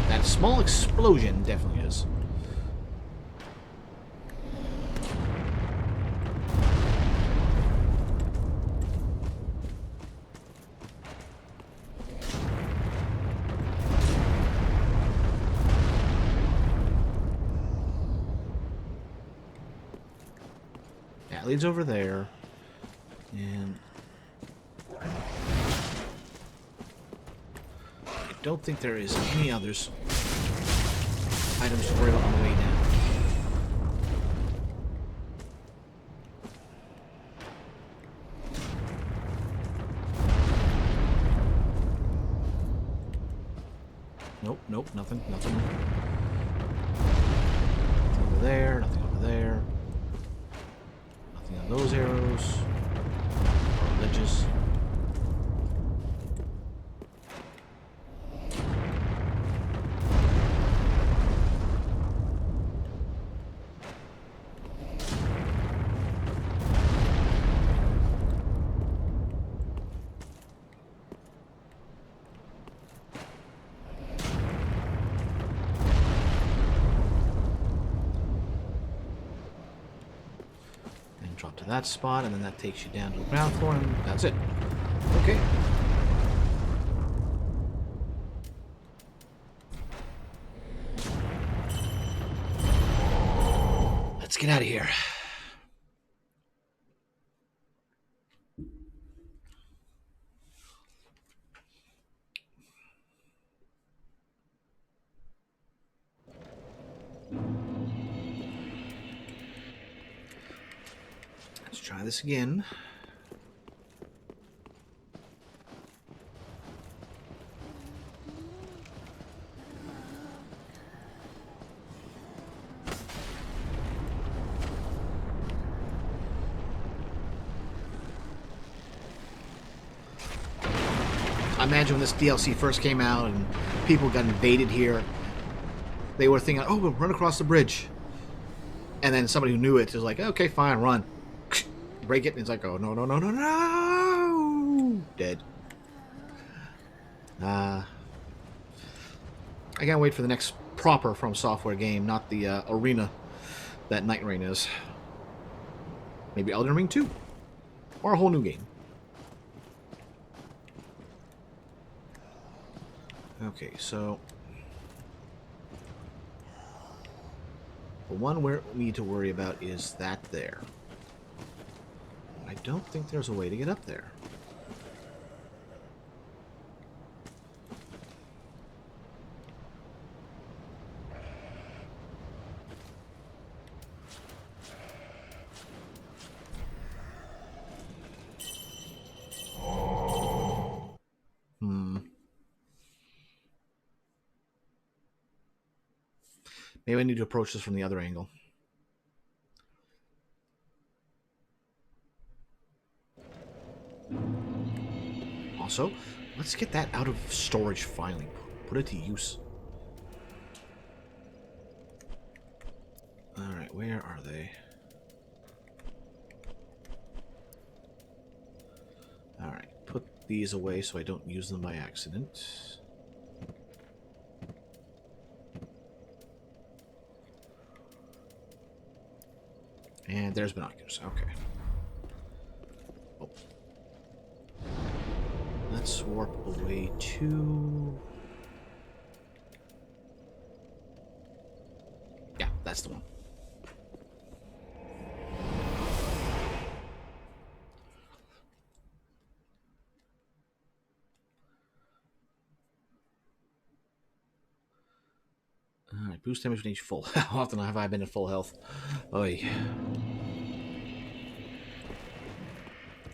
that small explosion definitely is. That leads over there. And I don't think there is any others items to worry about on the way down. Nope, nothing. Nothing over there, nothing over there. Nothing on those arrows. Or ledges. Drop to that spot, and then that takes you down to the ground floor, and that's it. Okay. Let's get out of here. Let's try this again. I imagine when this DLC first came out and people got invaded here, they were thinking, oh, we'll run across the bridge. And then somebody who knew it is like, okay, fine, run. Break it, and it's like, oh, no, no, no, no, no! Dead. I can't wait for the next proper From Software game, not the arena that Night Rain is. Maybe Elden Ring 2. Or a whole new game. Okay, so the one we need to worry about is that there. I don't think there's a way to get up there. Maybe I need to approach this from the other angle. Also, let's get that out of storage finally. Put it to use. Alright, where are they? Alright, put these away so I don't use them by accident. And there's binoculars. Okay. Oh. Let's warp away to... Yeah, that's the one. Alright, boost damage when each full. How often have I been at full health? Oy.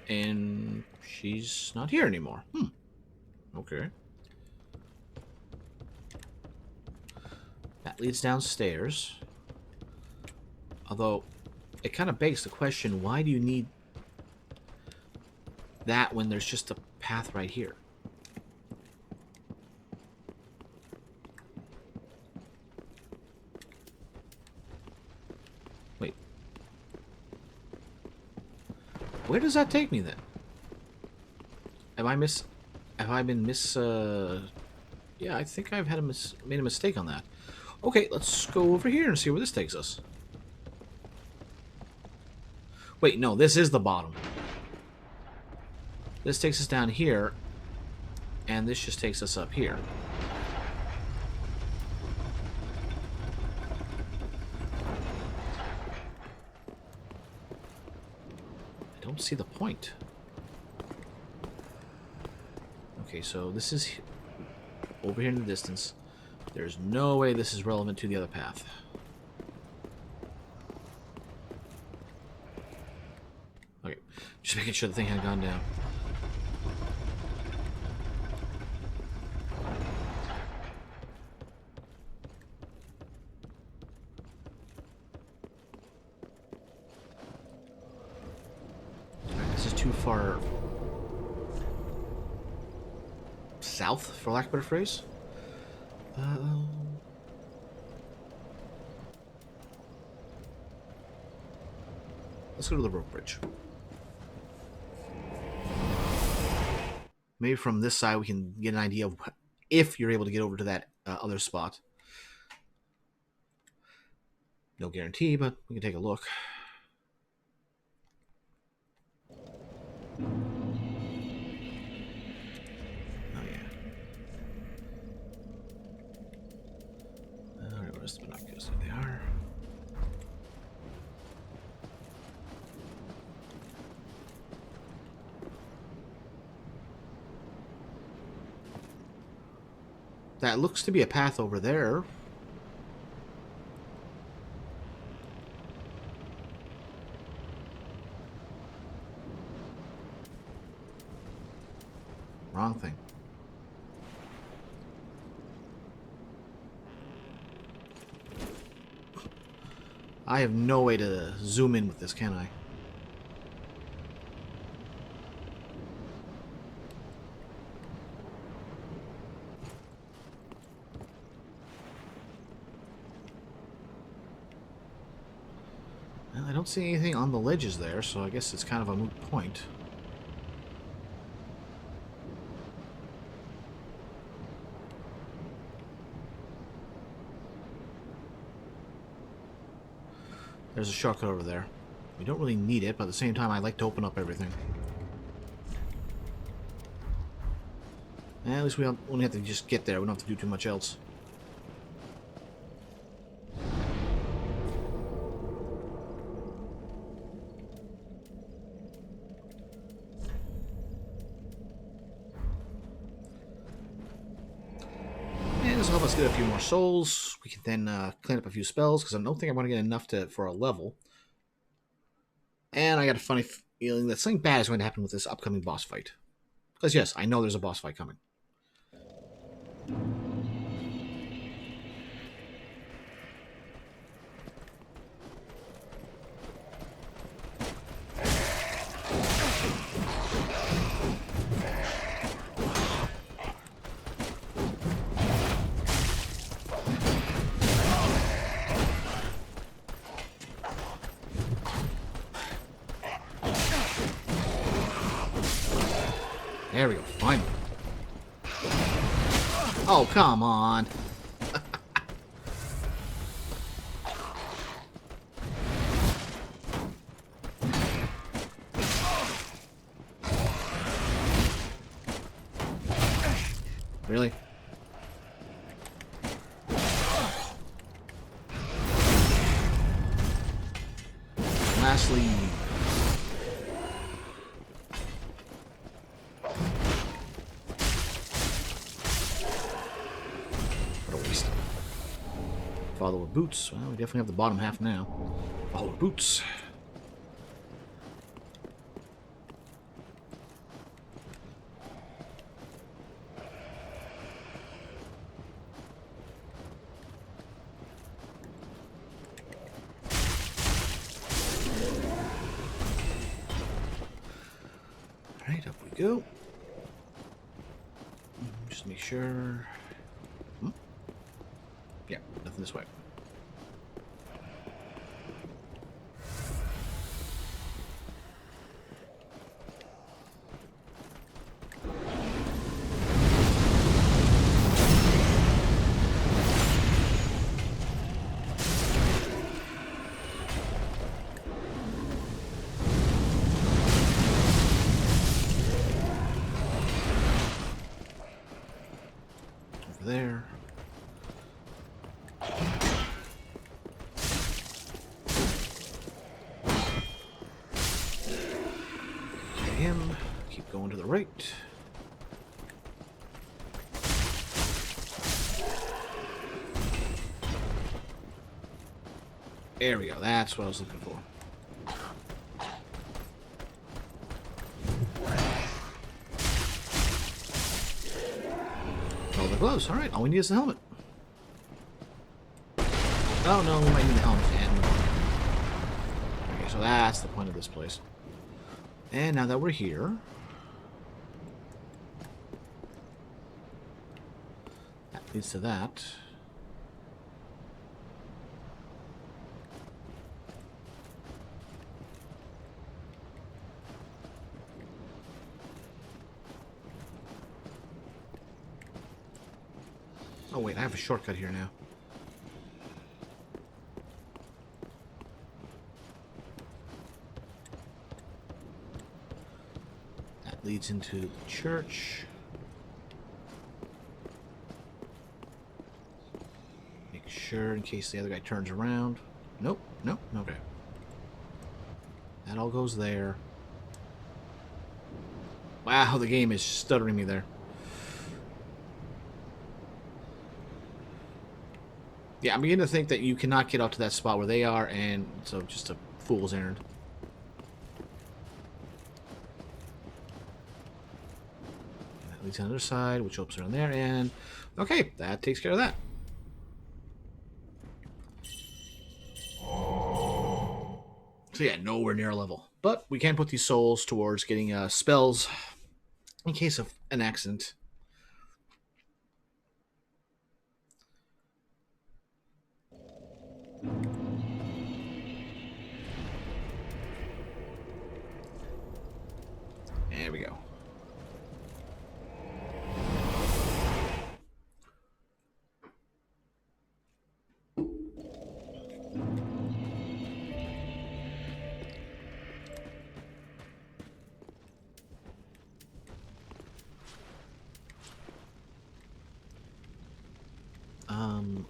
And she's not here anymore. Okay. That leads downstairs. Although, it kind of begs the question, why do you need that when there's just a path right here? Wait. Where does that take me then? Have I been yeah, I think I've had made a mistake on that. Okay, let's go over here and see where this takes us. Wait, no, this is the bottom. This takes us down here, and this just takes us up here. don't see the point. Okay, so this is over here in the distance. There's no way this is relevant to the other path. Okay, just making sure the thing hadn't gone down. Alright, this is too far south, for lack of a better phrase. Let's go to the rope bridge. Maybe from this side we can get an idea of if you're able to get over to that other spot. No guarantee, but we can take a look. Oh yeah. Alright, where's the binoculars? There they are. That looks to be a path over there. Wrong thing. I have no way to zoom in with this, can I? Well, I don't see anything on the ledges there, so I guess it's kind of a moot point. There's a shortcut over there. We don't really need it, but at the same time, I'd like to open up everything. At least we don't only have to just get there. We don't have to do too much else. And this will help us get a few more souls. We can then clean up a few spells, because I don't think I'm going to get enough for a level. And I got a funny feeling that something bad is going to happen with this upcoming boss fight. Because yes, I know there's a boss fight coming. There we go, finally. Oh, come on. Really? Lastly... Follow with boots. Well, we definitely have the bottom half now. Follow with boots. Alright, up we go. Just make sure... Yeah, nothing this way. Over there. keep going to the right. There we go. That's what I was looking for. Oh, the gloves. All right. All we need is the helmet. Oh, no. We might need the helmet and the body. Okay, so that's the point of this place. And now that we're here... that leads to that. Oh wait, I have a shortcut here now. That leads into the church. Make sure in case the other guy turns around. Nope, nope, okay. That all goes there. Wow, the game is stuttering me there. Yeah, I'm beginning to think that you cannot get up to that spot where they are, and so just a fool's errand. And that leads to the other side, which opens around there, and okay, that takes care of that. So yeah, nowhere near a level. But we can put these souls towards getting spells in case of an accident. There we go.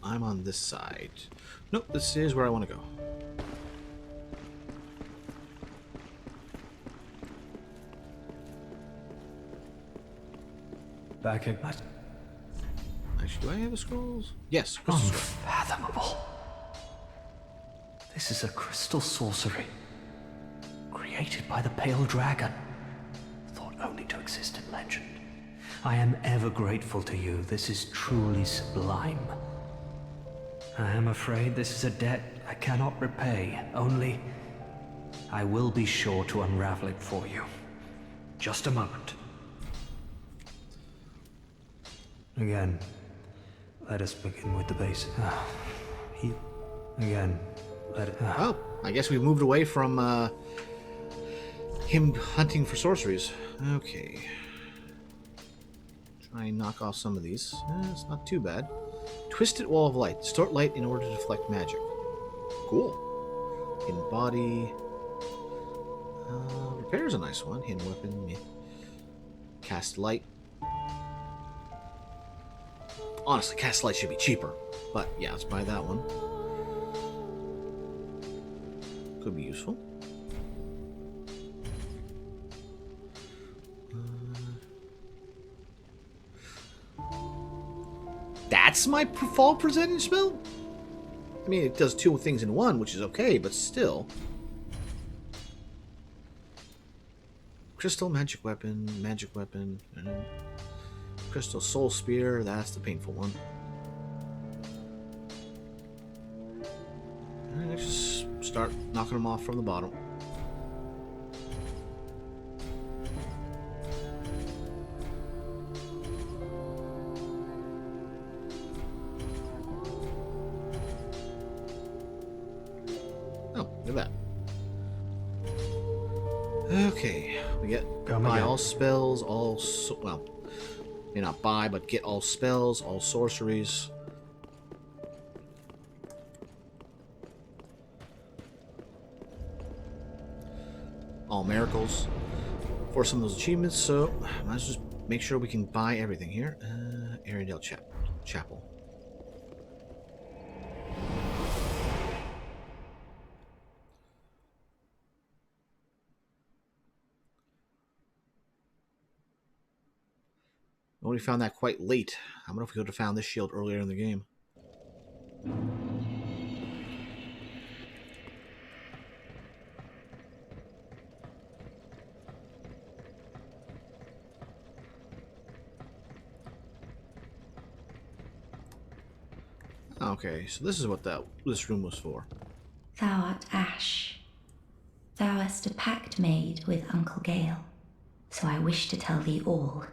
I'm on this side. Nope, this is where I want to go. Back at Actually, do I have the scrolls? Yes, crystal scroll. unfathomable. This is a crystal sorcery. Created by the Pale Dragon. Thought only to exist in legend. I am ever grateful to you. This is truly sublime. I am afraid this is a debt I cannot repay. Only, I will be sure to unravel it for you. Just a moment. Again, let us begin with the basics. Again, let it... Well, I guess we moved away from him hunting for sorceries. Okay. Try and knock off some of these. It's not too bad. Twisted Wall of Light. Distort light in order to deflect magic. Cool. Hidden body. Repair is a nice one. Hidden weapon. Cast light. Honestly, cast light should be cheaper. But yeah, let's buy that one. Could be useful. That's my fall presenting spell? I mean, it does two things in one, which is okay, but still. Crystal magic weapon, and crystal soul spear, that's the painful one. Alright, let's just start knocking them off from the bottom. Oh, look at that. Okay, we get buy all spells, well, may not buy, but get all spells, all sorceries. All miracles for some of those achievements, so let's just make sure we can buy everything here. Arendelle Chapel. only found that quite late. I don't know if we could have found this shield earlier in the game. Okay, so this is what this room was for. Thou art Ash. Thou hast a pact made with Uncle Gale, so I wish to tell thee all.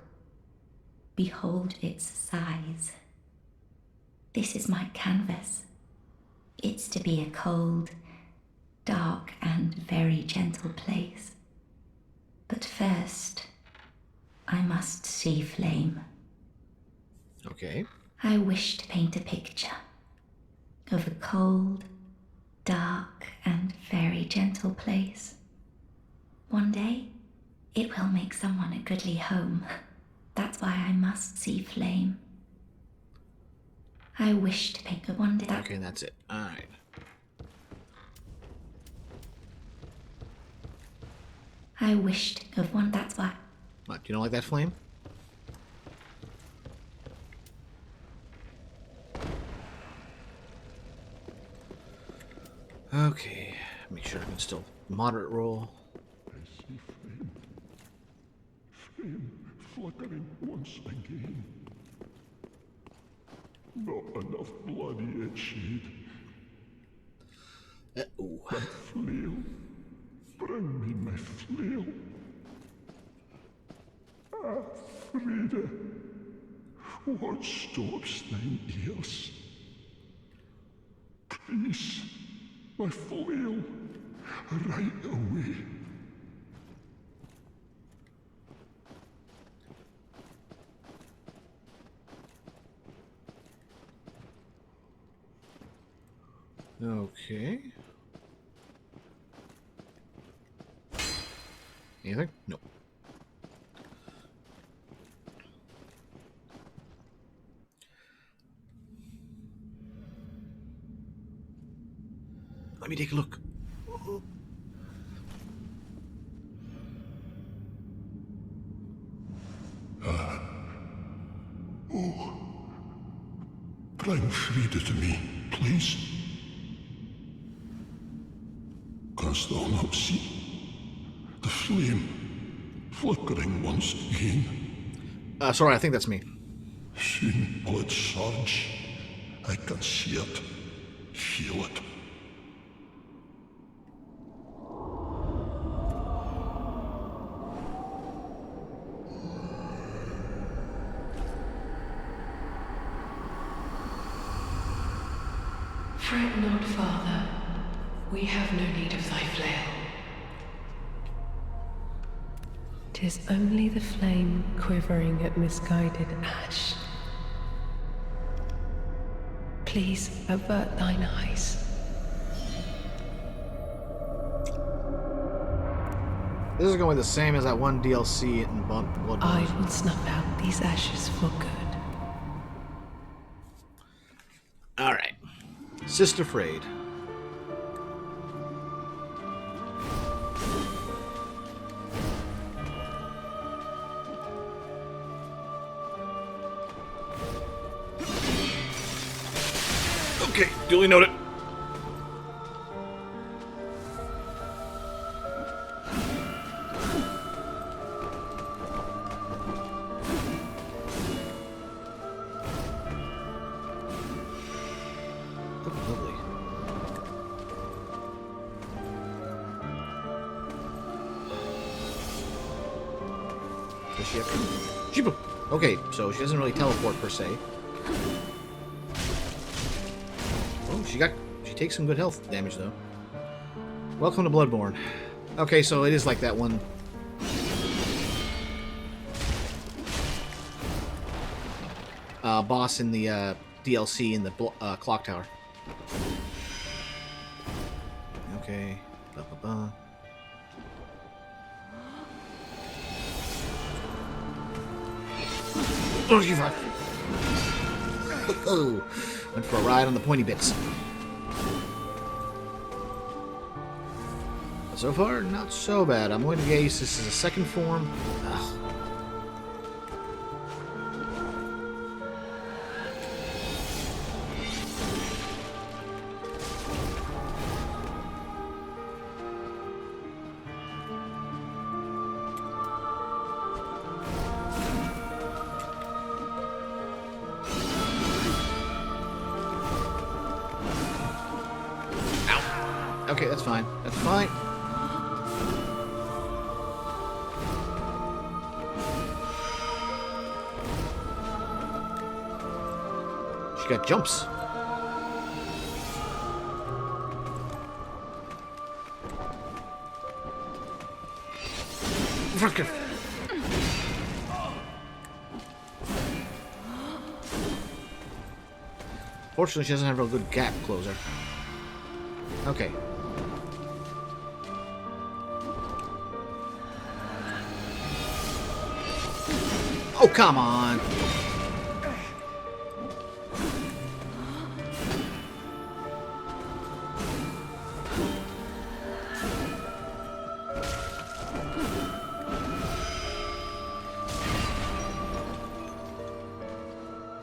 Behold its size. This is my canvas. It's to be a cold, dark, and very gentle place. But first, I must see flame. Okay. I wish to paint a picture of a cold, dark, and very gentle place. One day, it will make someone a goodly home. That's why I must see flame. I wish to paint one day. Okay, that's it. Alright. I wished of one, that's why. What, you don't like that flame? Okay, make sure I can still moderate roll. I see flame. Flame flickering once again. Not enough blood yet shed. Uh-oh. My flail. Bring me my flail. Ah, Frida. What stops thine ears? Please, my flail. Right away. Okay. Anything? No. Let me take a look. Bring Frida to me, please. Canst thou not see the flame flickering once again? Sorry, I think that's me. Soon will it surge. I can see it, feel it. Fret not, Father. We have no need of thy flail. 'Tis only the flame quivering at misguided ash. Please avert thine eyes. This is going the same as that one DLC in Blood. I will snuff out these ashes for good. Alright. Sister Frayed. Okay, duly noted. Oh, lovely. Does she have to... Sheepa! Okay, so she doesn't really teleport per se. Oh, she takes some good health damage though. Welcome to Bloodborne. Okay, so it is like that one. Boss in the DLC in the clock tower. Okay. Ba-ba-ba. Oh, you fuck. Oh, went for a ride on the pointy bits. But so far, not so bad. I'm going to guess this is a second form. Ugh. Okay, that's fine. That's fine. She got jumps. Fucker. Fortunately, she doesn't have a real good gap closer. Okay. Oh, come on.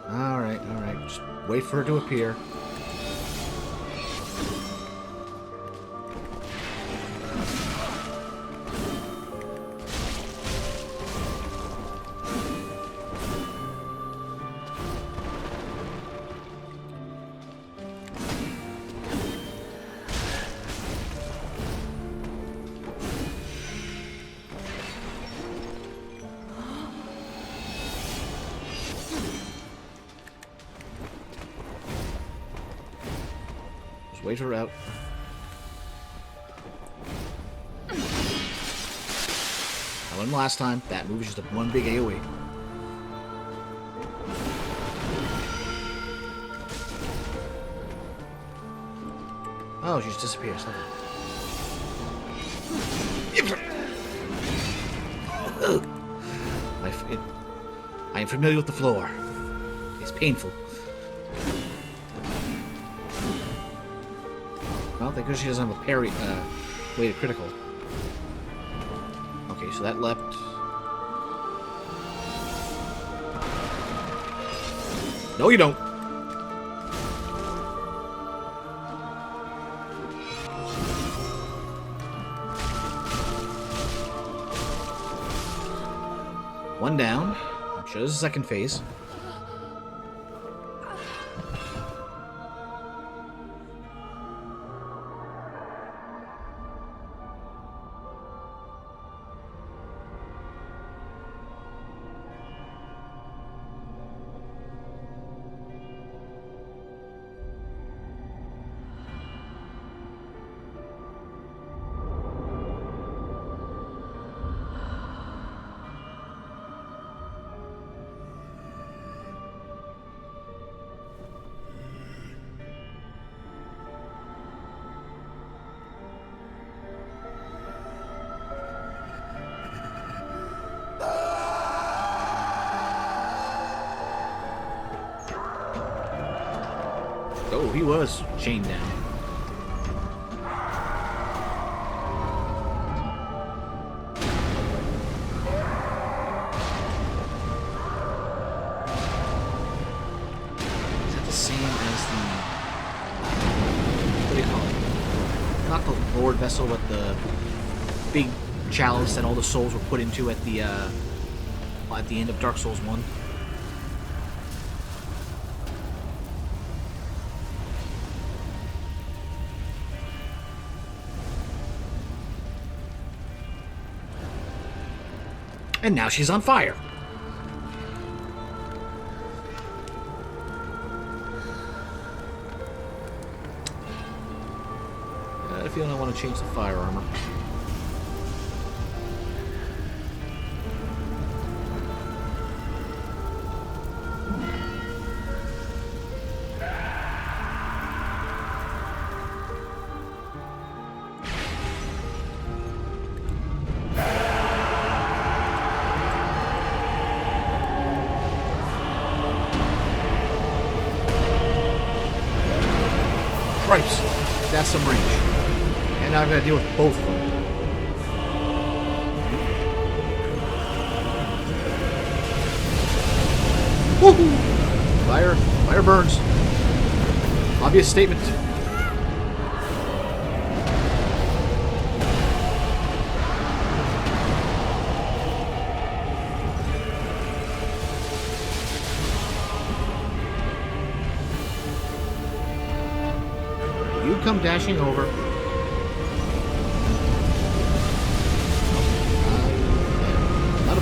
Alright. Just wait for her to appear. Wait her out. I learned last time, that move is just a one big AoE. Oh, she just disappears. I am familiar with the floor. It's painful. Well, thank goodness she doesn't have a parry way to critical. Okay, so that leapt. No, you don't. One down. I'm sure there's a second phase. Oh, he was chained down. Is that the same as the... what do you call it? Not the Lord Vessel, but the big chalice that all the souls were put into at the end of Dark Souls 1? And now she's on fire. I have a feeling I want to change the fire armor. Cripes, that's some range. And now I've got to deal with both of them. Woohoo! Fire burns. Obvious statement. You come dashing over.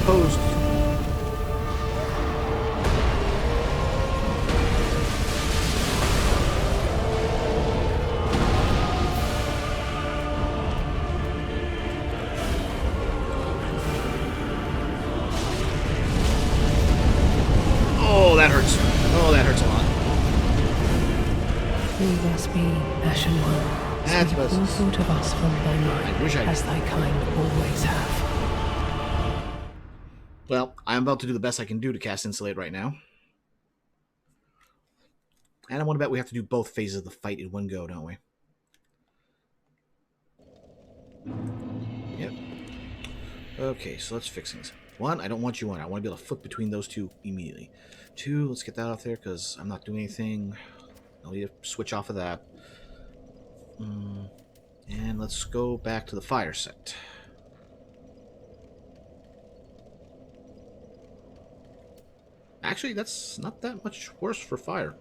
opposed. Oh, that hurts. Oh, that hurts a lot. Leave us be, Ashen One. That's Sweep all business. thought of us from thy mind, I wish I as thy kind always have. Well, I'm about to do the best I can do to cast Insulate right now. And I want to bet we have to do both phases of the fight in one go, don't we? Yep. Okay, so let's fix things. 1, I don't want you on. I want to be able to flip between those two immediately. 2, let's get that off there because I'm not doing anything. I'll need to switch off of that. And let's go back to the fire set. Actually, that's not that much worse for fire.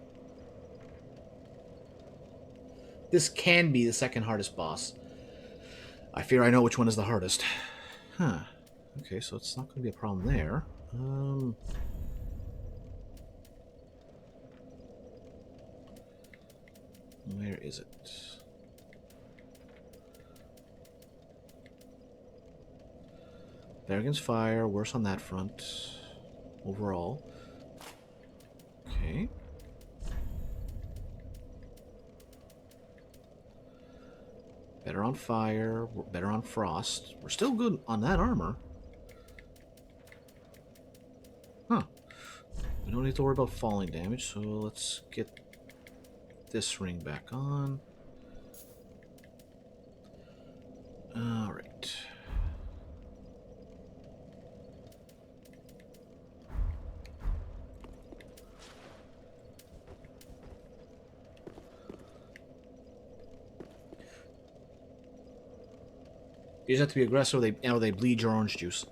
This can be the second hardest boss. I fear I know which one is the hardest. Huh. Okay, so it's not going to be a problem there. Where is it? Bear against fire, worse on that front. Overall. Okay. Better on fire, better on frost. We're still good on that armor. Huh. We don't need to worry about falling damage, so let's get this ring back on. Alright. You just have to be aggressive or they bleed your orange juice.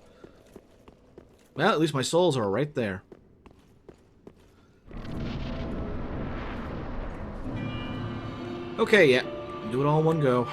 Well, at least my souls are right there. Okay, yeah. Do it all in one go.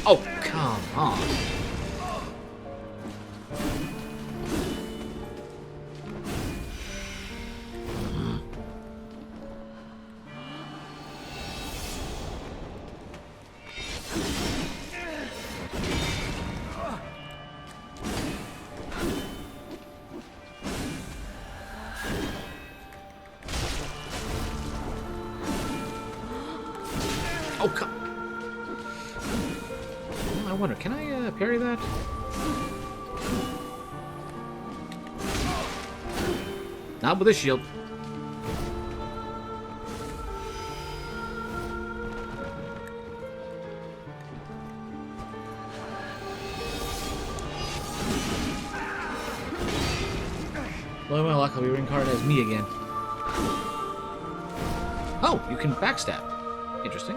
Oh, come on. Oh, come. I wonder, can I parry that? Not with this shield. Well, my luck, I'll be reincarnated as me again. Oh, you can backstab. Interesting.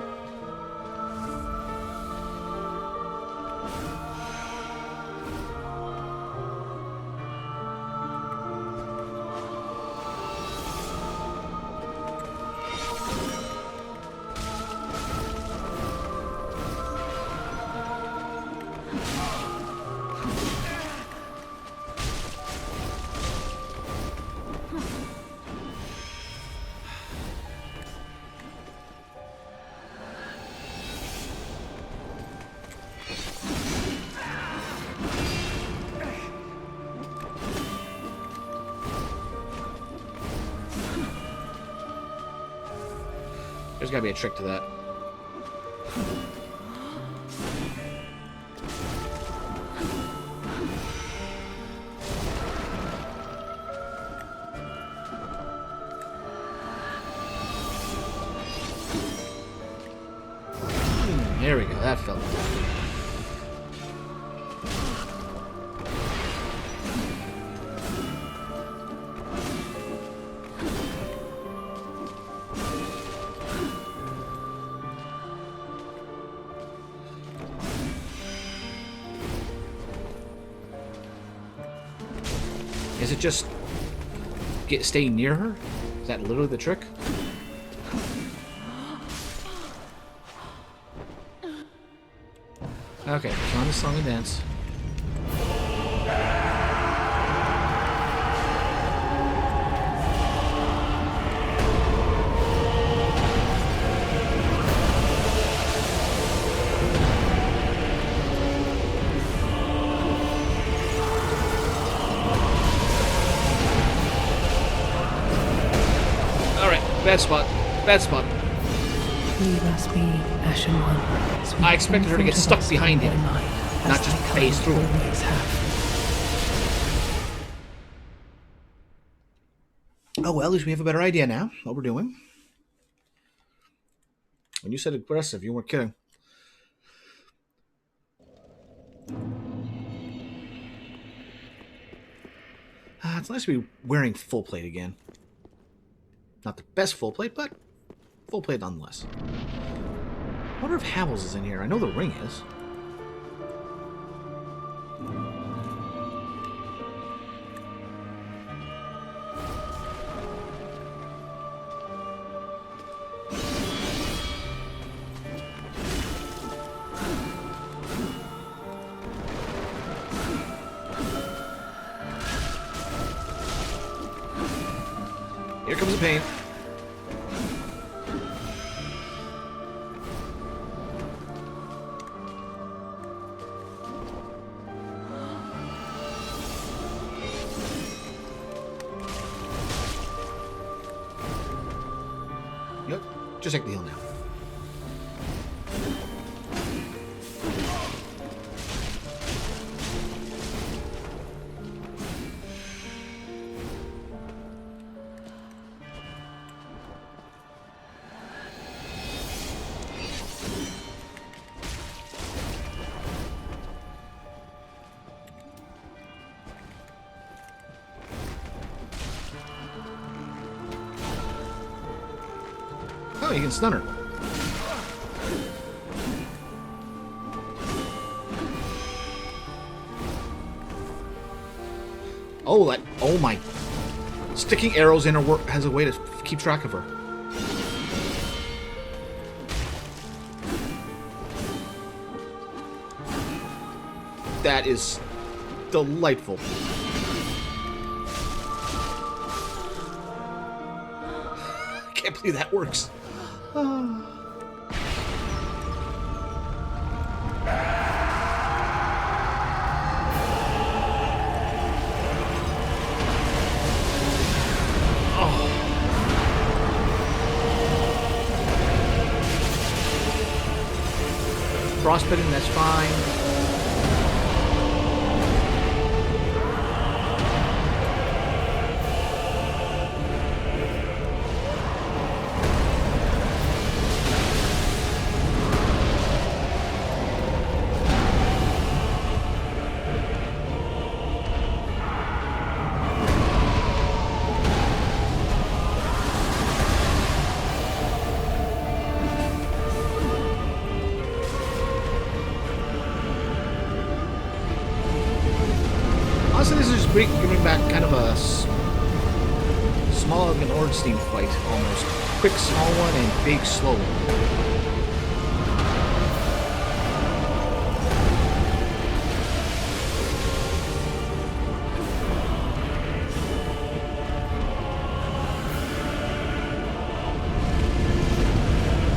There's gotta be a trick to that. That felt good. Is it just stay near her? Is that literally the trick? Okay, on the song and dance. Bad spot. Bad spot. Leave us be, Ashen One. Sweet I expected her to get comfort stuck of us behind by him, night, not as just thy phase kind through it. always have. Oh well, at least we have a better idea now what we're doing. When you said aggressive, you weren't kidding. It's nice to be wearing full plate again. Not the best full plate, but full plate nonetheless. I wonder if Havels is in here. I know the ring is. Here comes the pain. Yep, just take the hill now. Oh, you can stun her. Oh, that! Oh my! Sticking arrows in her work has a way to keep track of her. That is delightful. Can't believe that works. Frostbitten, that's fine. Honestly, this is just giving back kind of a small of an Ornstein fight, almost. Quick, small one, and big, slow one.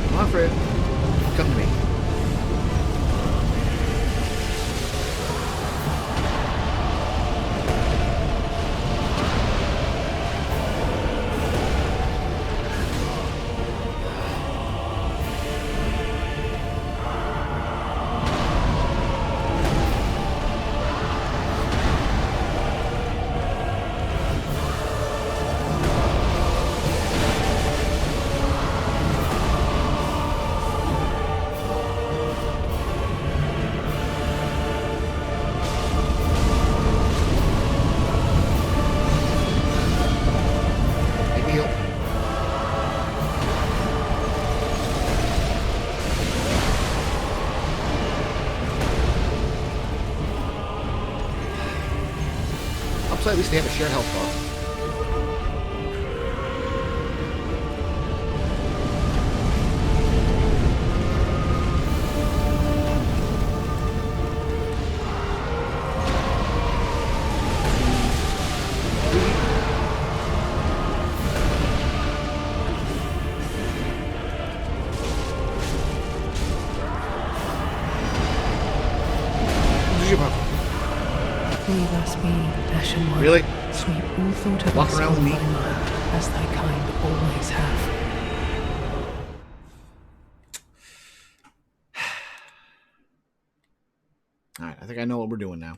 Come on, Fred. Come to me. Upside, at least they have a shared health bar. Leave us be, Ashen One. Really? Sweep all thought of Walk us around with from me? thy mind, as thy kind always have. Alright, I think I know what we're doing now.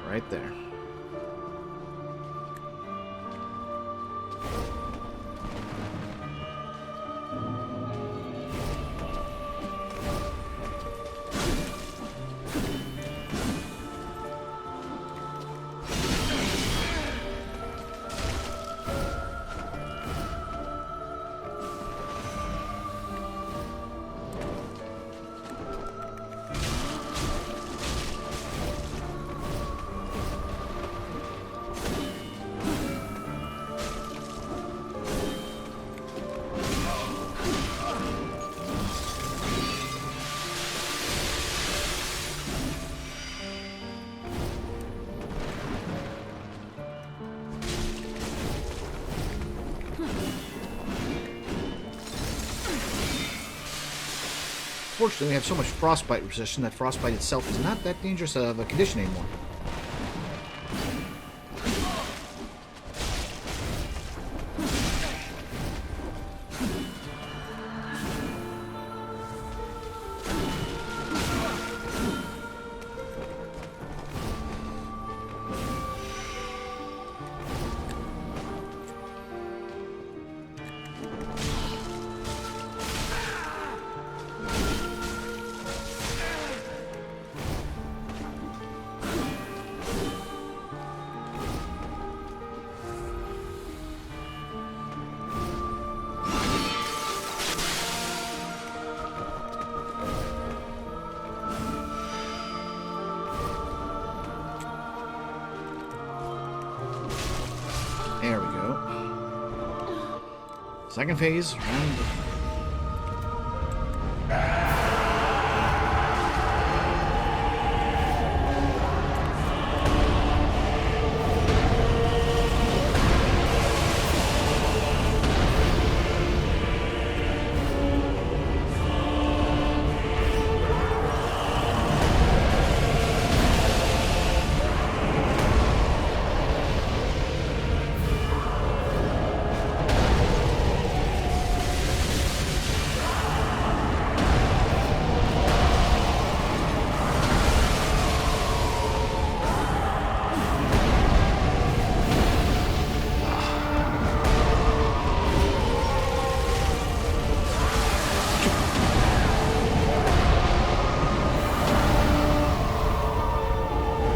Right there. Fortunately, we have so much frostbite resistance that frostbite itself is not that dangerous of a condition anymore. There we go. Second phase, round.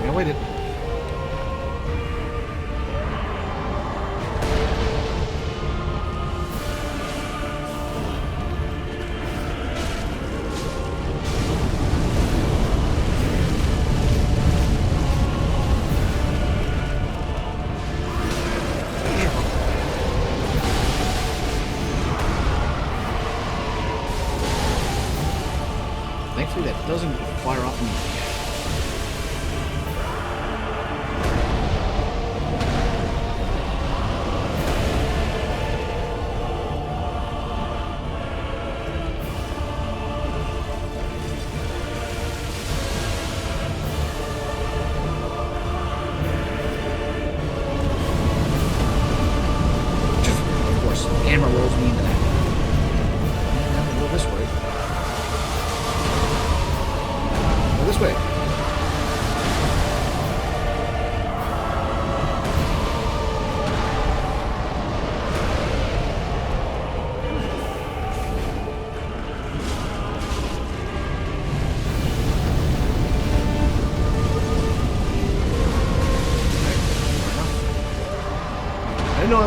I waited. Thankfully, that doesn't fire off me. Of course, the camera rolls me into that. And I'm gonna go this way. Go this way.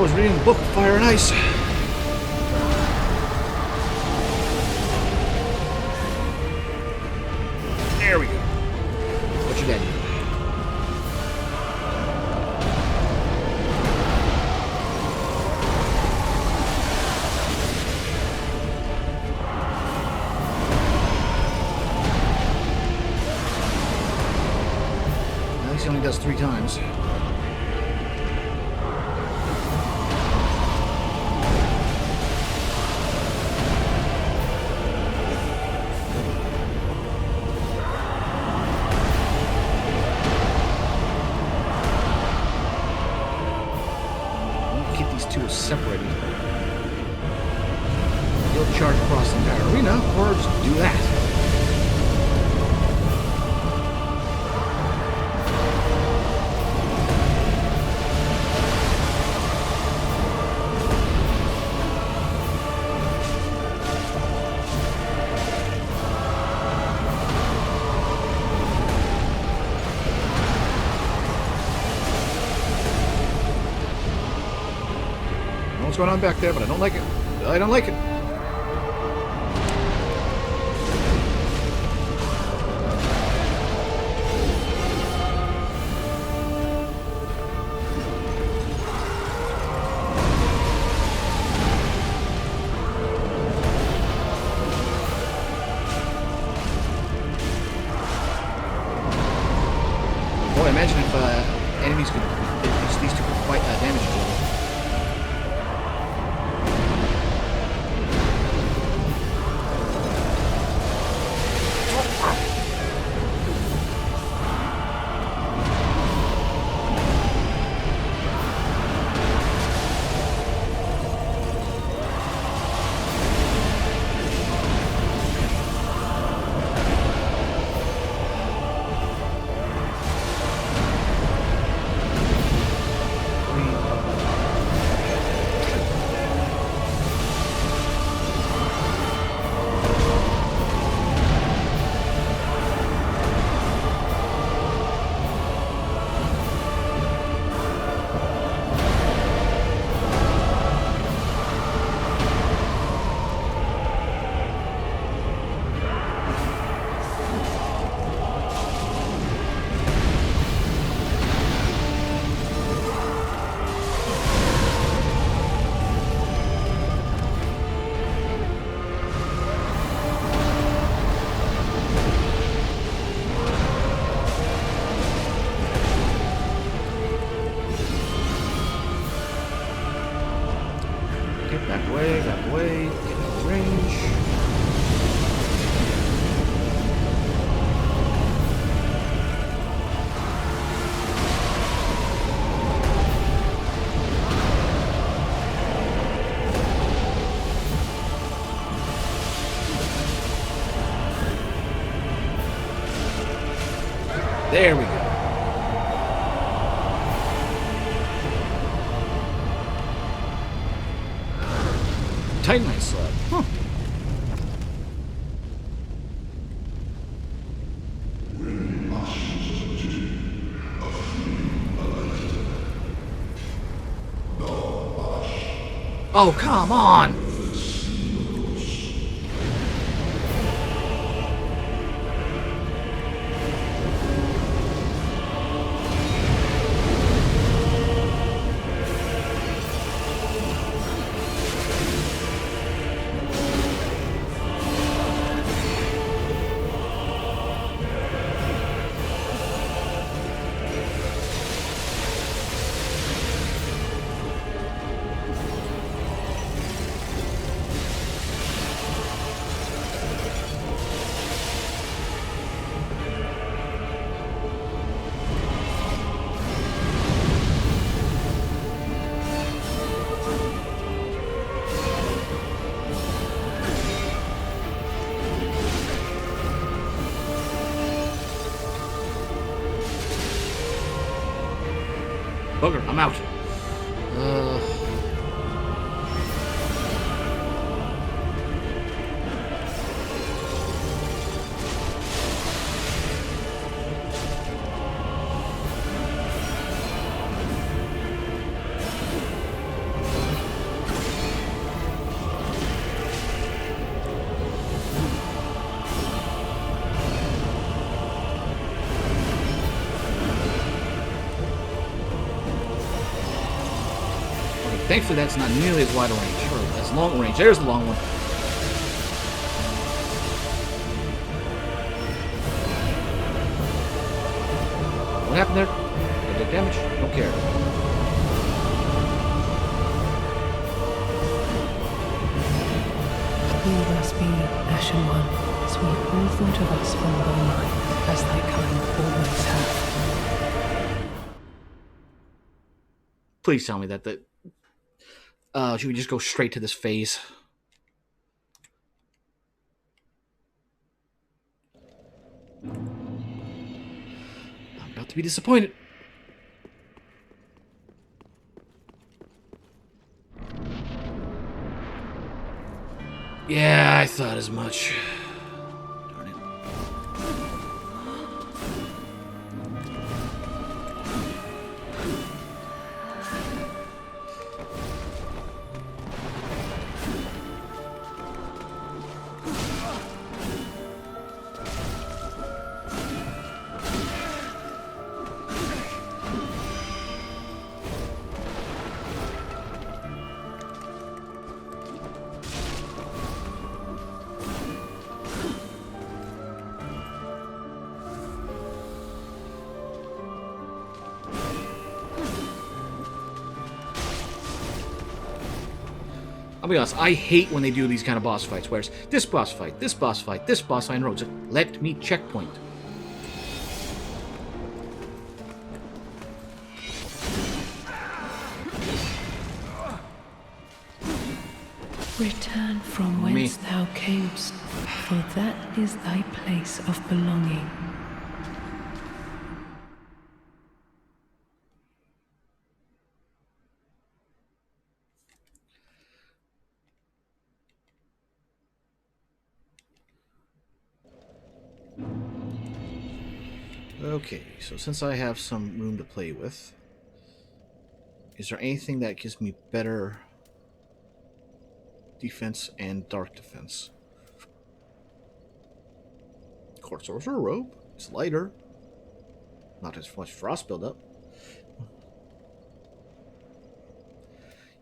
was reading the book of Fire and Ice. There we go. What's your daddy? At least he only does 3 times. Keep these two separated. You'll charge across the entire arena, or just do that. What's going on back there, but I don't like it. I don't like it. Boy, imagine if enemies could, if these two could fight damage each other. Back away, get out of range. There we go. Titanite slab. Huh. Oh, come on! Bugger, I'm out. Thankfully, that's not nearly as wide a range, or as long a range. There's the long one. What happened there? Did I take damage? Don't care. Leave us be, Ashen One. Sweep all thought of us from thy mind, as thy kind always have. Please tell me that should we just go straight to this phase? I'm about to be disappointed. Yeah, I thought as much. Darn it. I'll be honest, I hate when they do these kind of boss fights, where it's this boss fight, this boss fight, this boss fight in a row. Just let me checkpoint. Return from whence thou camest, for that is thy place of belonging. Okay, so since I have some room to play with, is there anything that gives me better defense and dark defense? Court Sorcerer Robe. It's lighter. Not as much frost buildup.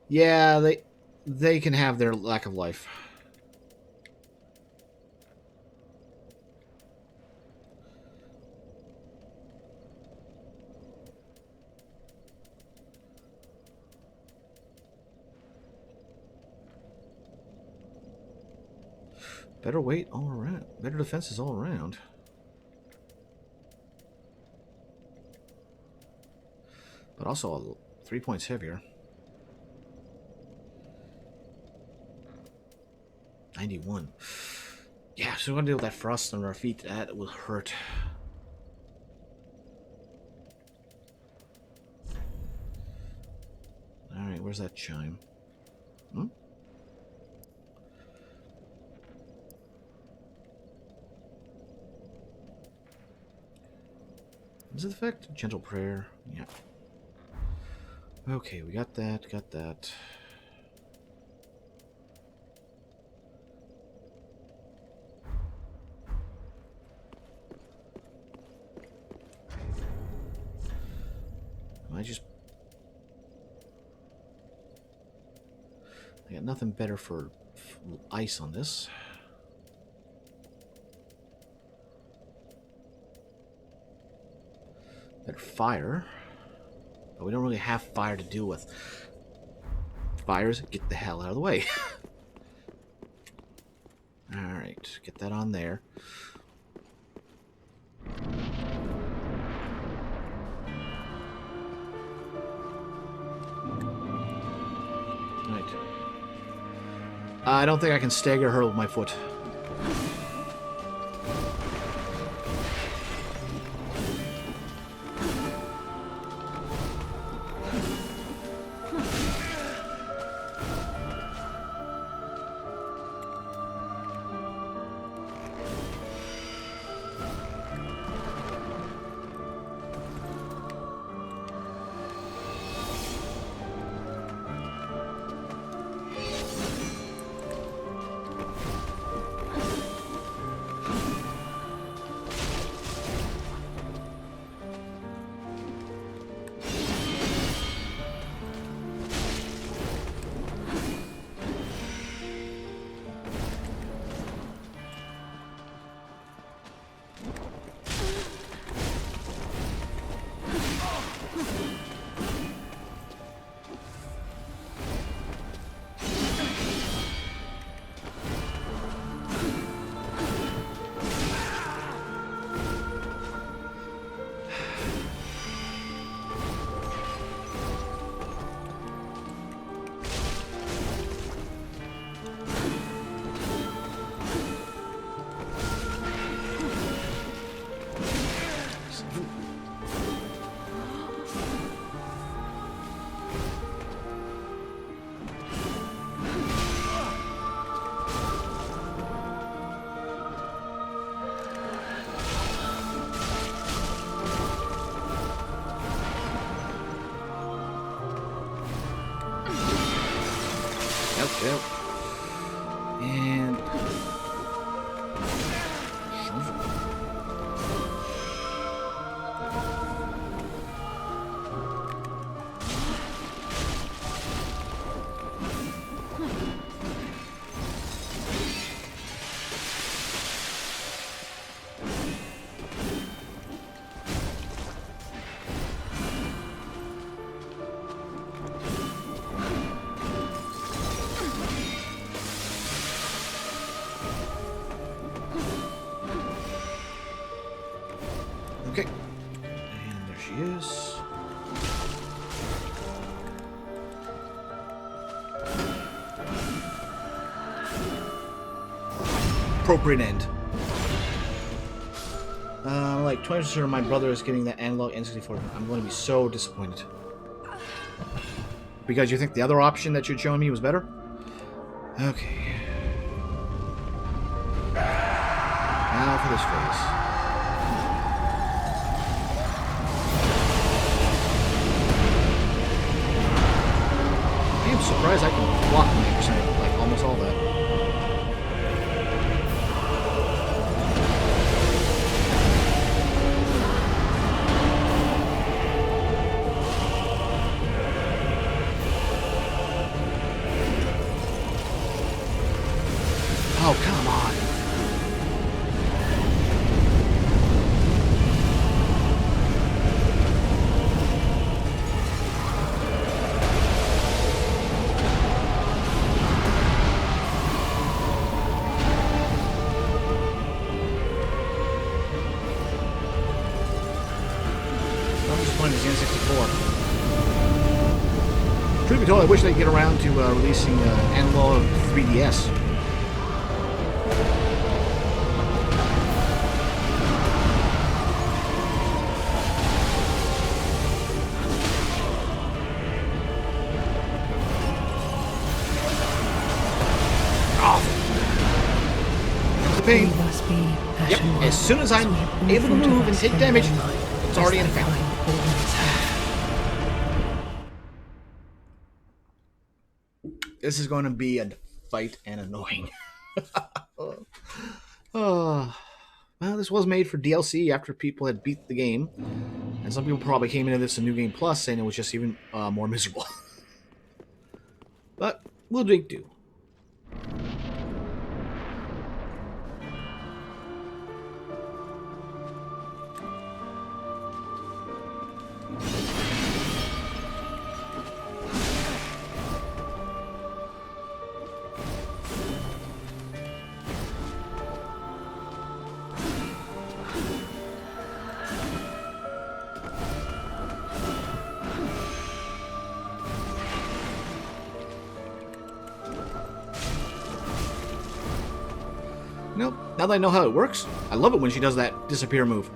Yeah, they can have their lack of life. Better weight all around. Better defenses all around. But also 3 points heavier. 91. Yeah, so we're gonna deal with that frost on our feet. That will hurt. Alright, where's that chime? Hmm? Does it affect? Gentle prayer. Yeah. Okay, we got that, got that. I got nothing better for ice on this. Better fire. But we don't really have fire to deal with. Fires, get the hell out of the way. Alright, get that on there. Right. I don't think I can stagger her with my foot. Okay. And there she is. Appropriate end. Like 20% of my brother is getting that analog N64. I'm going to be so disappointed. Because you think the other option that you're showing me was better? Okay. Now for this phase. I am surprised I can block 90%, like almost all that. Oh, come on. I'm disappointed in the N64. Truth be told, I wish they'd get around to releasing analog 3DS. Pain. Yep. As soon as I'm able to move and take damage, it's already in effect. This is going to be a fight and annoying. Well, this was made for DLC after people had beat the game, and some people probably came into this a New Game Plus saying it was just even more miserable. But we'll make do. Nope. Now that I know how it works, I love it when she does that disappear move.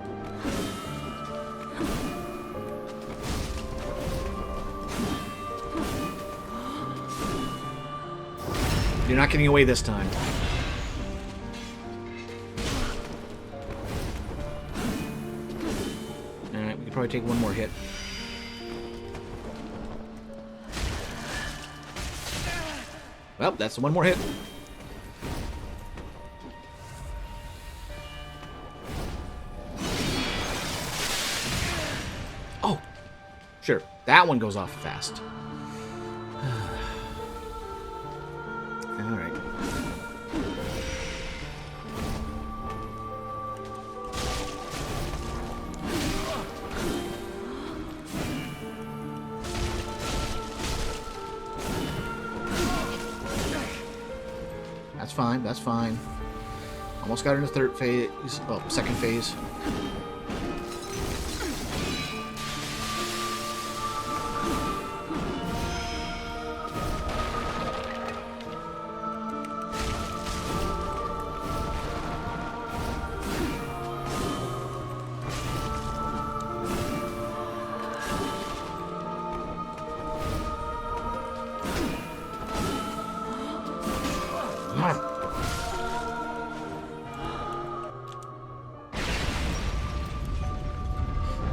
You're not getting away this time. Alright, we can probably take one more hit. Well, that's one more hit. Oh! Sure, that one goes off fast. Alright. That's fine, that's fine. Almost got her in the third phase. Oh, second phase.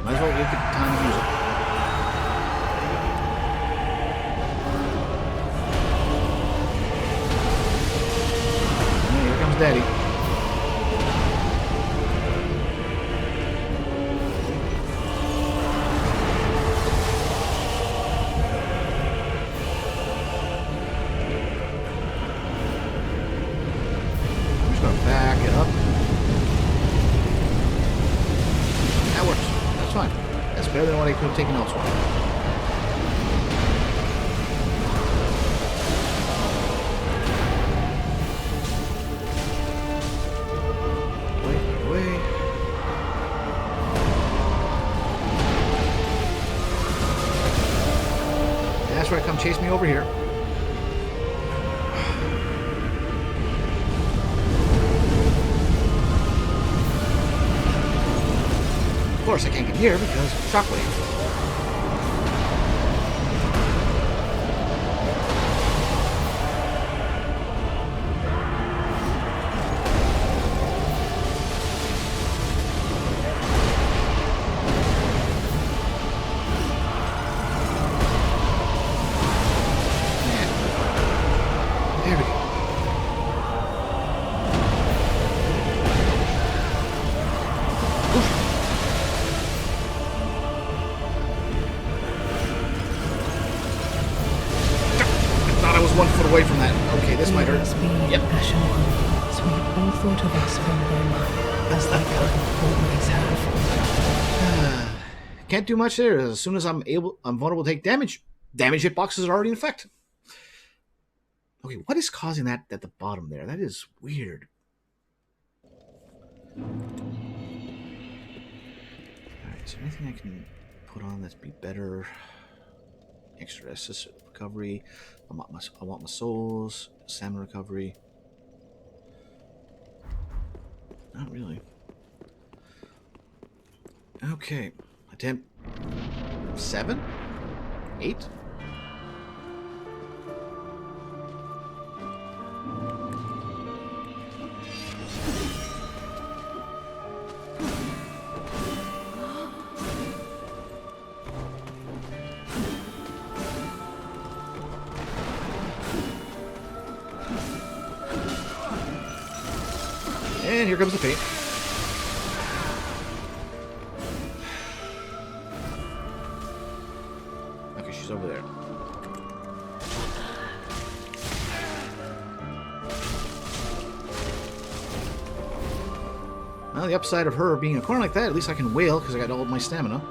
Might as well get the time to use it. Hey, here comes Daddy. I'm just gonna back it up. That works. That's fine. That's better than what I could have taken elsewhere. Wait, wait. try to come chase me over here. Of course, I can't get here because of shockwave. There we go. I was 1 foot away from that. Okay, this might hurt. Leave us be, Yep. Ashen One. Sweep all thought of us from thy mind, as thy kind always have. Can't do much there. As soon as I'm vulnerable to take damage. Damage hitboxes are already in effect. Okay, what is causing that at the bottom there? That is weird. Alright, is there anything I can put on that's be better? Extra SS recovery. I want my souls. Salmon recovery. Not really. Okay. Attempt 7? 8? And here comes the paint. Okay, she's over there. Well, the upside of her being a corner like that, at least I can wail because I got all of my stamina.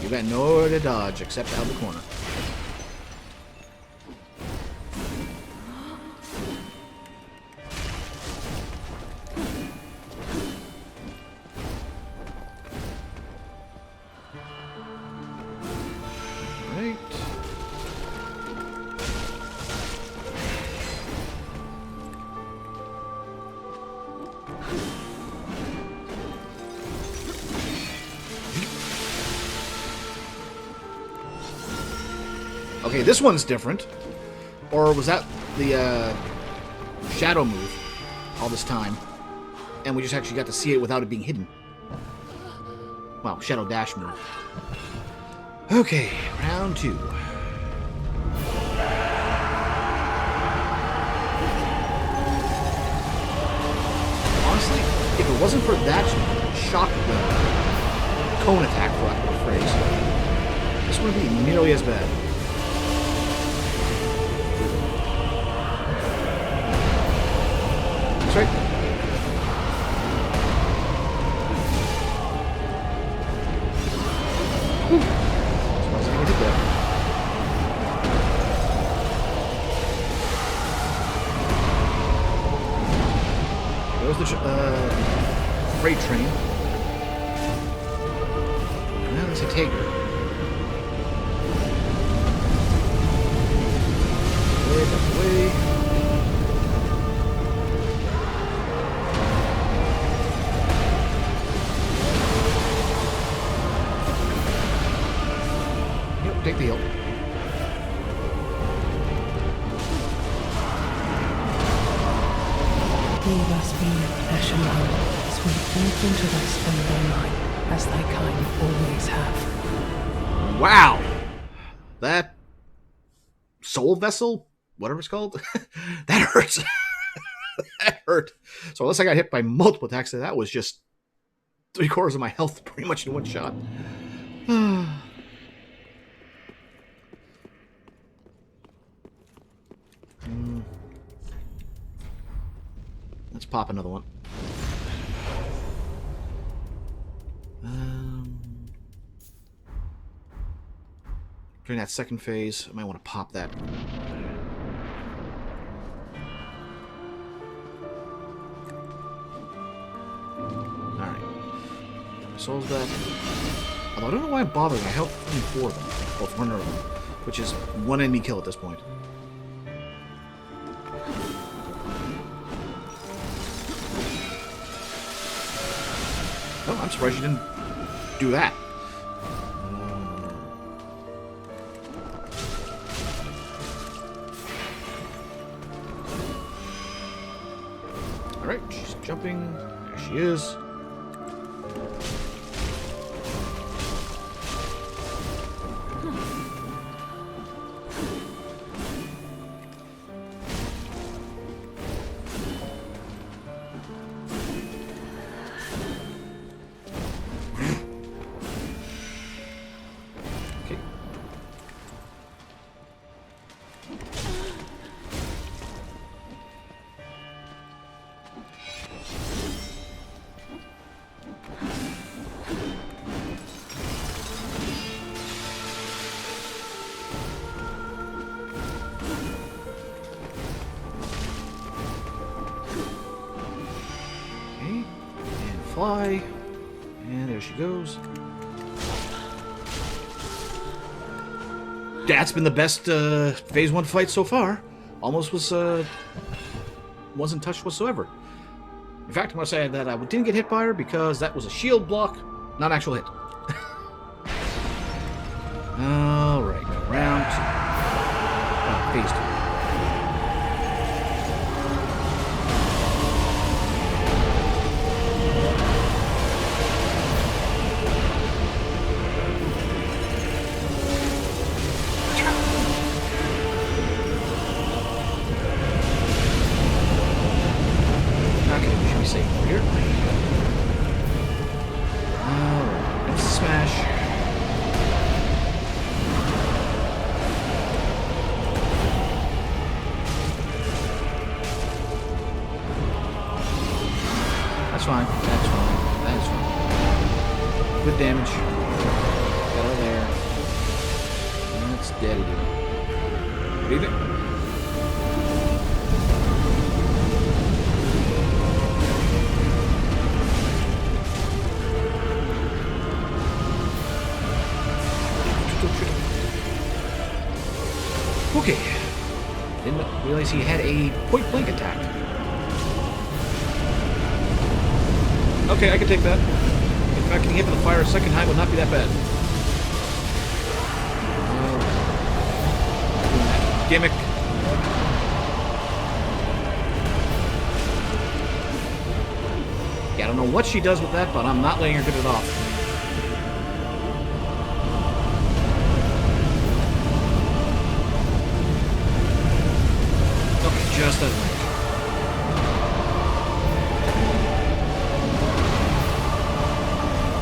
You got nowhere to dodge except out the corner. Right. Okay, this one's different. Or was that the shadow move all this time? And we just actually got to see it without it being hidden. Well, shadow dash move. Okay, round 2. Honestly, if it wasn't for that shock cone attack, for lack of a phrase, this wouldn't be nearly as bad. That's right. Surprised I didn't hit that. There's the freight train. Now there's a Tiger. Way. Yep, take the hill. Leave us be, Ashen One. Sweep all into us from thy mind, as thy kind always have. Wow! That soul vessel, whatever it's called, that hurts. That hurt. So unless I got hit by multiple attacks, that was just 3/4 of my health pretty much in one shot. Let's pop another one. During that second phase, I might want to pop that. Souls back. Although I don't know why I'm bothering. I held 4 of them. Well, 400 of them. Which is 1 enemy kill at this point. Oh, I'm surprised you didn't do that. Alright, she's jumping. There she is. Okay. Okay, and fly, and there she goes. That's been the best Phase 1 fight so far. Almost wasn't touched whatsoever. In fact, I want to say that I didn't get hit by her because that was a shield block, not an actual hit. Alright, round 2. Phase 2. Here. Alright, there's the smash. That's fine. That's fine. That's fine. Good damage. Got her there. That's dead again. Leave it. Okay. Didn't realize he had a point-blank attack. Okay, I can take that. In fact, getting hit with the fire a second time would not be that bad. Doing that gimmick. Yeah, I don't know what she does with that, but I'm not letting her get it off. Just as much.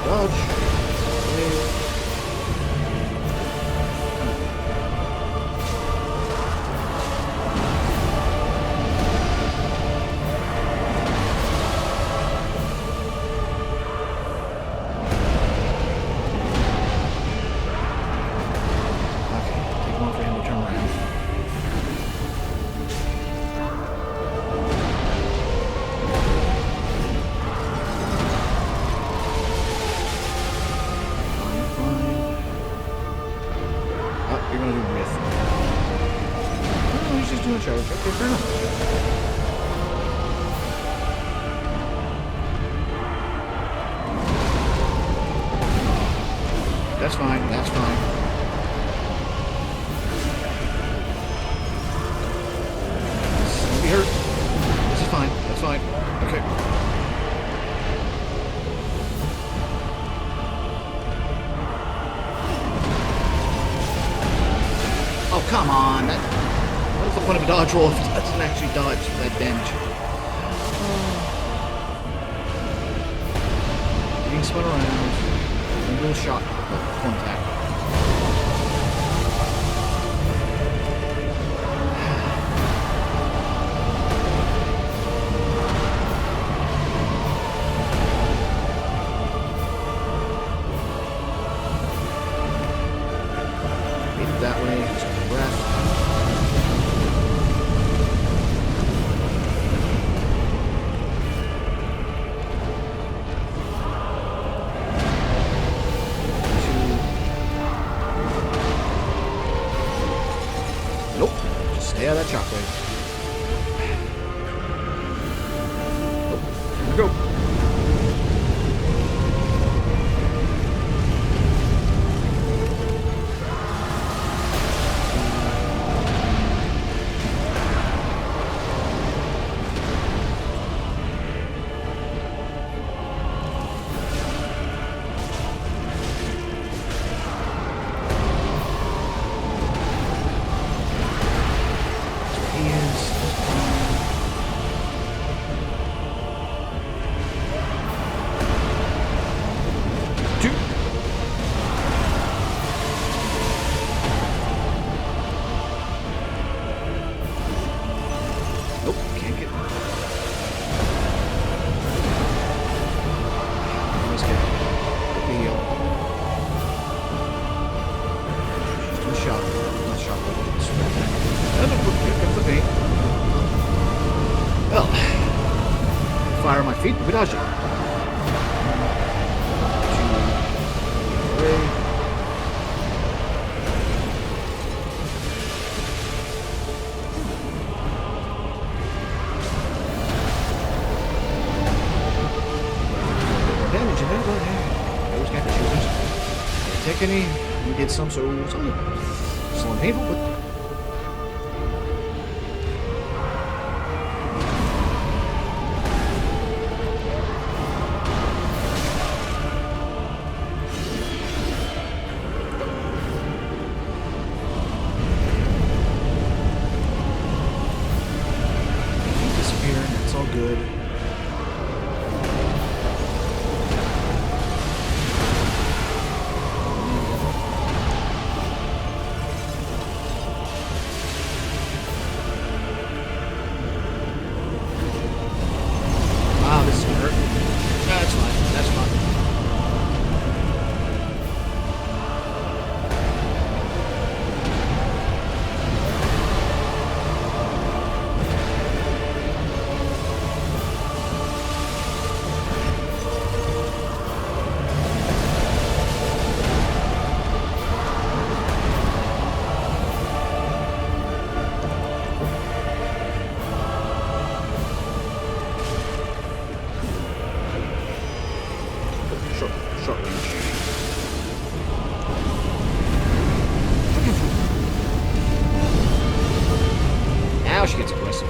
Dodge. Okay, take one for him to turn around. Doing a charge. Okay, fair enough. That's fine. That's fine. This won't be hurt. This is fine. That's fine. Okay. Oh, come on. What's the point of a dodge roll if it doesn't actually dodge for that damage? Being spun around. A little shot. One attack. Made it that way. Just a breath. Stay out of that shockwave. Oh, here we go. Fire on my feet, Vidaja. 2, 3. Damage in there, but those got the shooters. Didn't take any. We did some, so it's only slow and painful, but. Good. Wow, this is gonna hurt. That's fine. That's fine. Short range. Now she gets aggressive.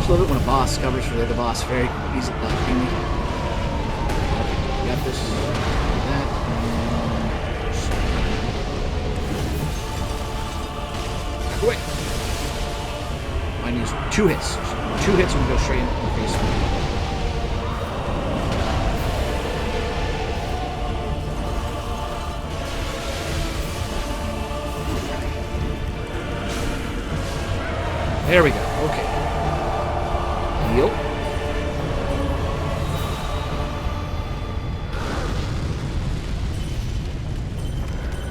Love it when a boss covers for the other boss very easily. Cleanly. Got this. That. Back away. Mine use 2 hits. 2 hits and we go straight in the face. There we go. Okay. Heal.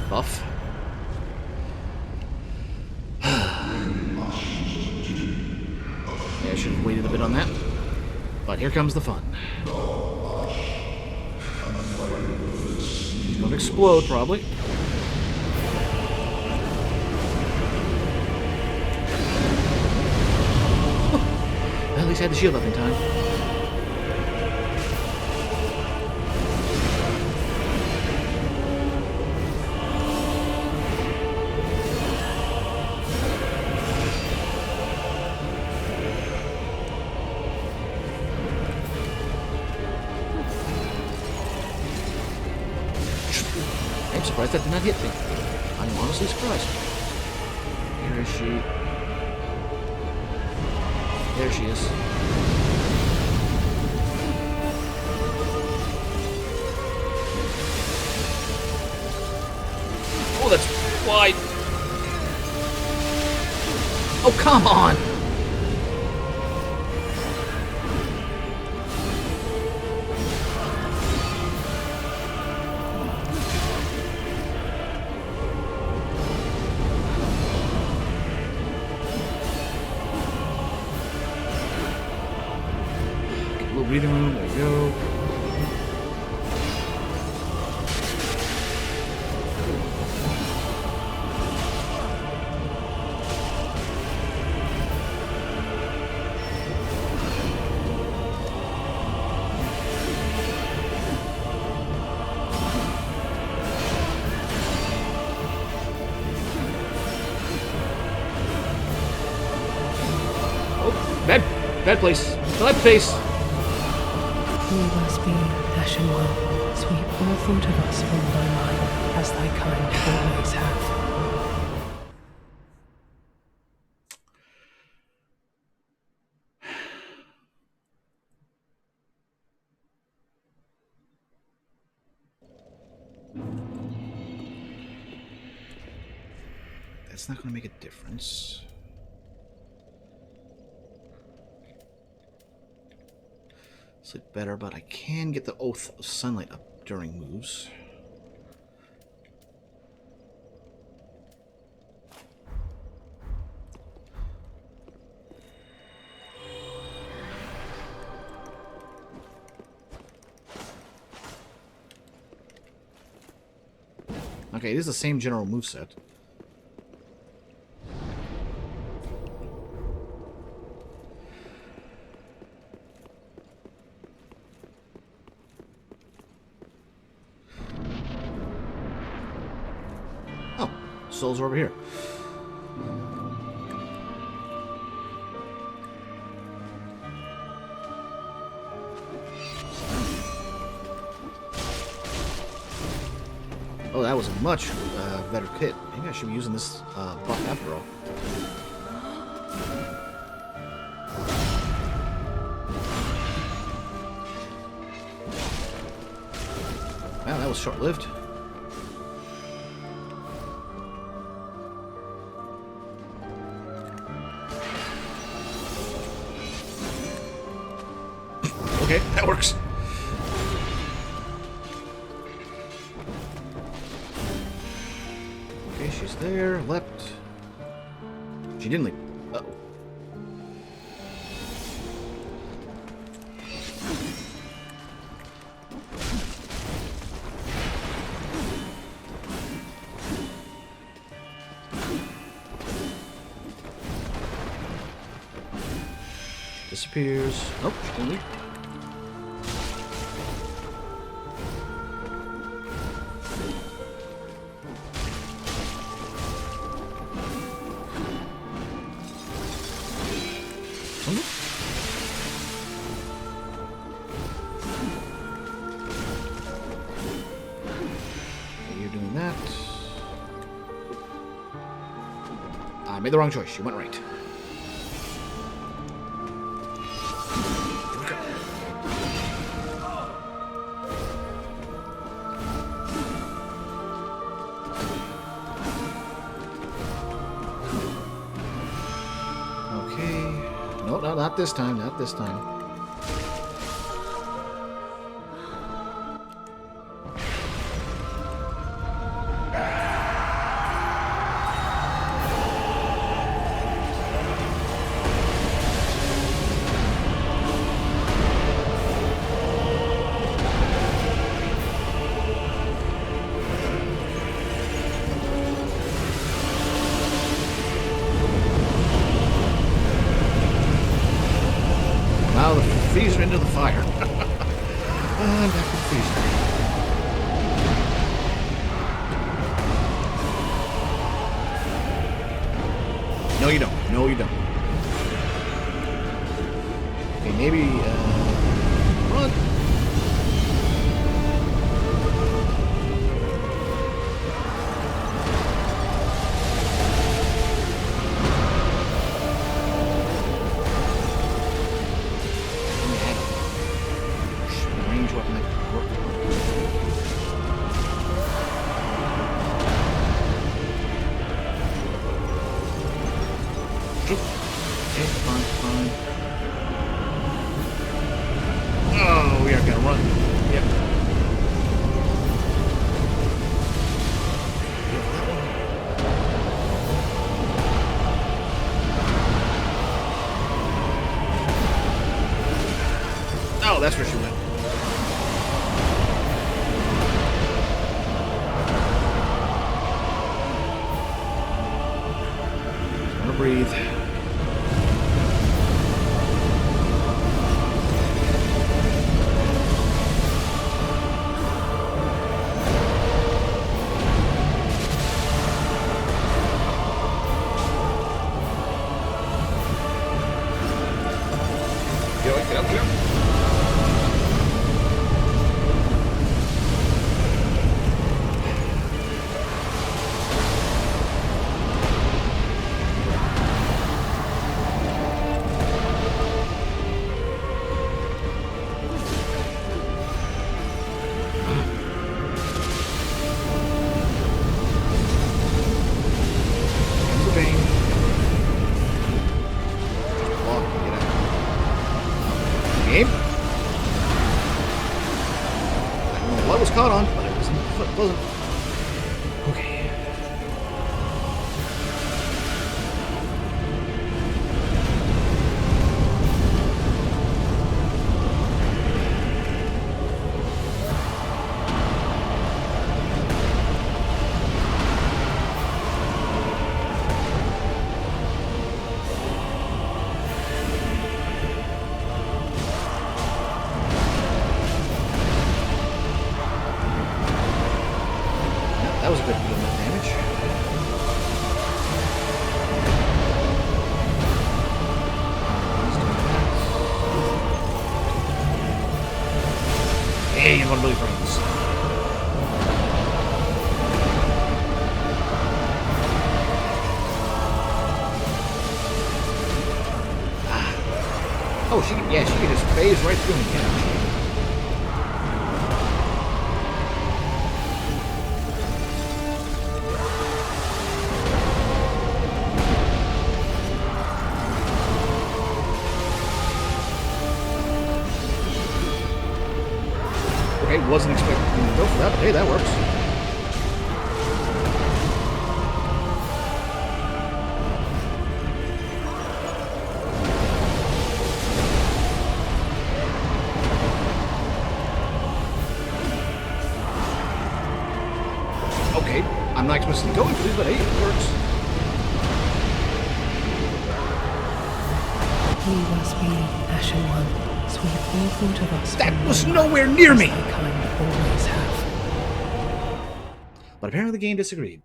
Buff. Yeah, I should have waited a bit on that. But here comes the fun. He's going to explode, probably. At least I had the shield up in time. I'm surprised that did not hit me. I'm honestly surprised. Where is she? There she is. Oh, that's wide. Oh, come on. little breathing room. There you go. Bad place. Bad place. Leave us be, Ashen One. Sweep all thought of us from thy mind, as thy kind always have. That's not going to make a difference. Sleep better, but I can get the Oath of Sunlight up during moves. Okay, it is the same general moveset. Souls are over here. Oh, that was a much better kit. Maybe I should be using this buff after all. Wow, that was short-lived. Okay, that works. Okay, she's there. Leapt. She didn't leap. Uh-oh. Disappears. Oh, she didn't leap. I made the wrong choice. She went right. Okay. No, not this time. Not this time. Freezer into the fire. I'm back to the freezer. No, you don't. No, you don't. Okay, maybe, run. Oh, we are gonna run. Yep. Oh, that's where she went. Just want to breathe. Get up, get up. Game. I don't know what was caught on, but it wasn't. Okay. That was a good bit of damage. Hey, I'm gonna really brains. Oh, she can just phase right through him, can't she? Okay, wasn't expecting him to go for that, but hey, that works. Okay, I'm not expecting to go into this, but hey, it works. Leave us be, Ashen One, so we've all thought of us. That was nowhere near me! As thy kind always have. But apparently the game disagreed.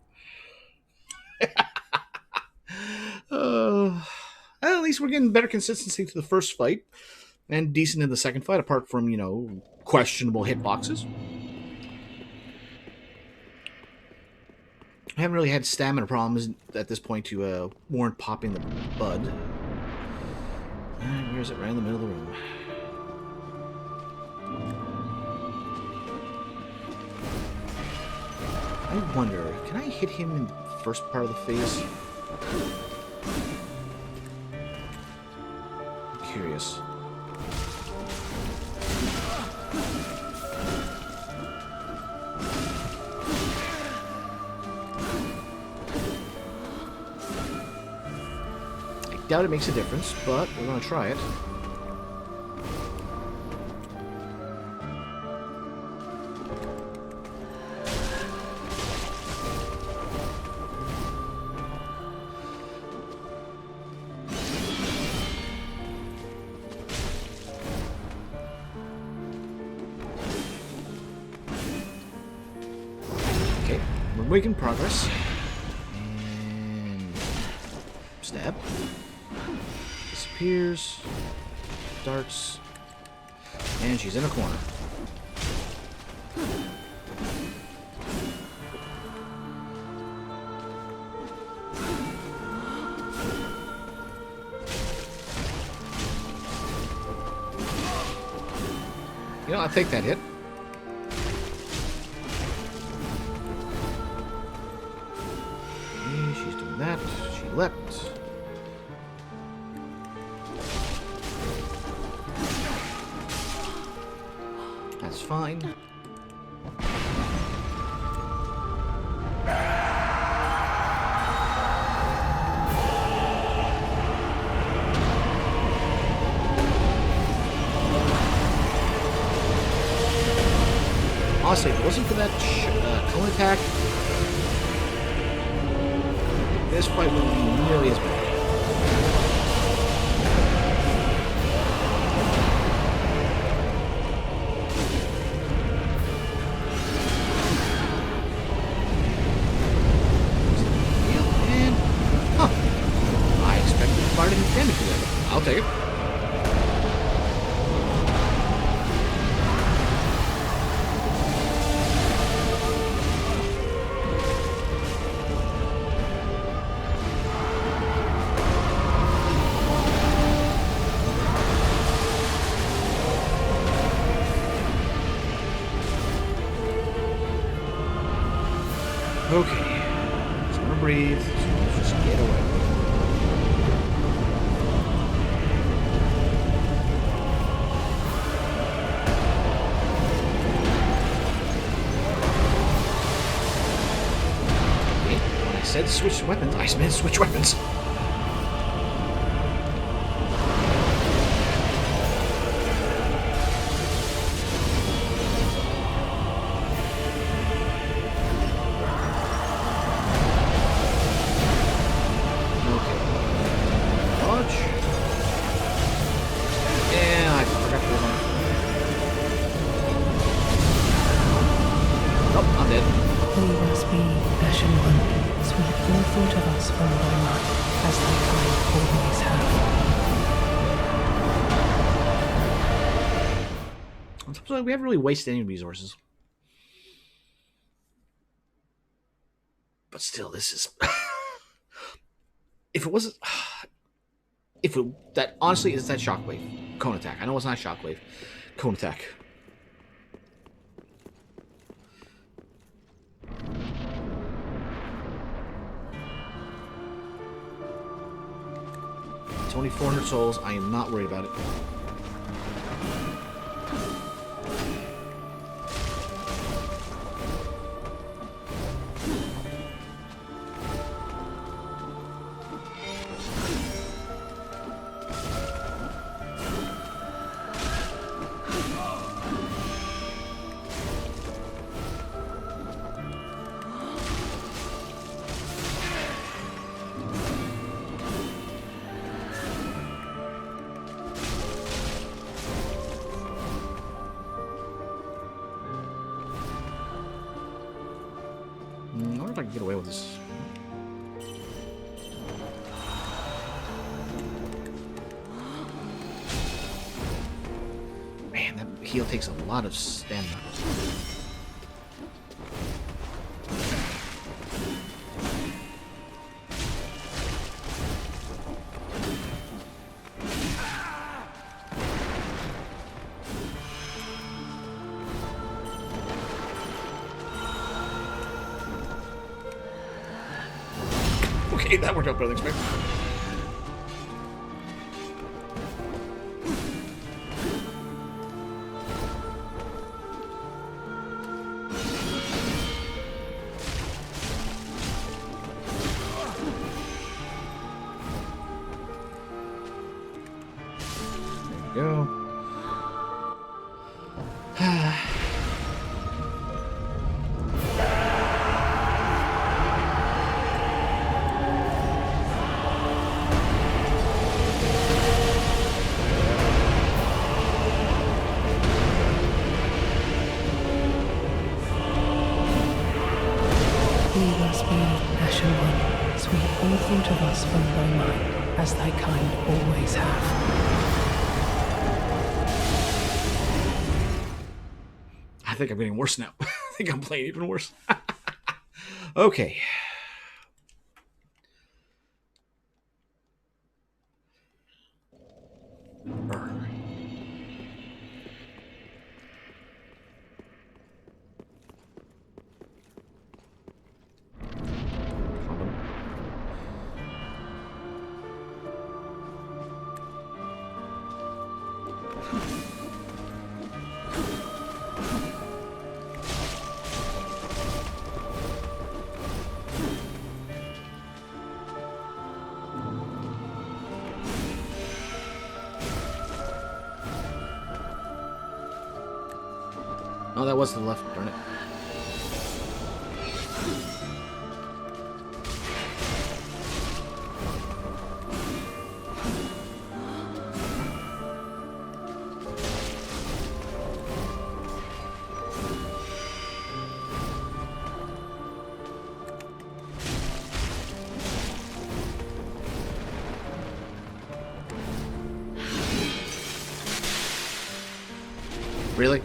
At least we're getting better consistency to the first fight, and decent in the second fight, apart from, you know, questionable hitboxes. I haven't really had stamina problems at this point to warrant popping the bud. Where is it? Right in the middle of the room. I wonder, can I hit him in the first part of the face? I'm curious. I doubt it makes a difference, but we're going to try it. Okay, we're making progress. And stab. Disappears. Darts. And she's in a corner. You know, I'll take that hit. Okay, she's doing that. She leapt. That's fine. honestly, if it wasn't for that cone attack, this fight wouldn't be nearly as bad. And, huh. I expected the fire to do damage to that. I'll take it. Okay, just gonna breathe. Just get away. Okay, when I said switch weapons, I meant switch weapons. We haven't really wasted any resources. But still, this is... if it wasn't... That honestly is that shockwave. Cone attack. I know it's not shockwave. Cone attack. It's only 400 souls. I am not worried about it. I wonder if I can get away with this. Man, that heal takes a lot of stamina. Okay, that worked out better than expected. There we go. Leave us be, Ashen One, sweet all thought of us from thy mind, as thy kind always have. I think I'm getting worse now. I think I'm playing even worse. Okay. Burn. Oh, that was to the left. Darn it. Really?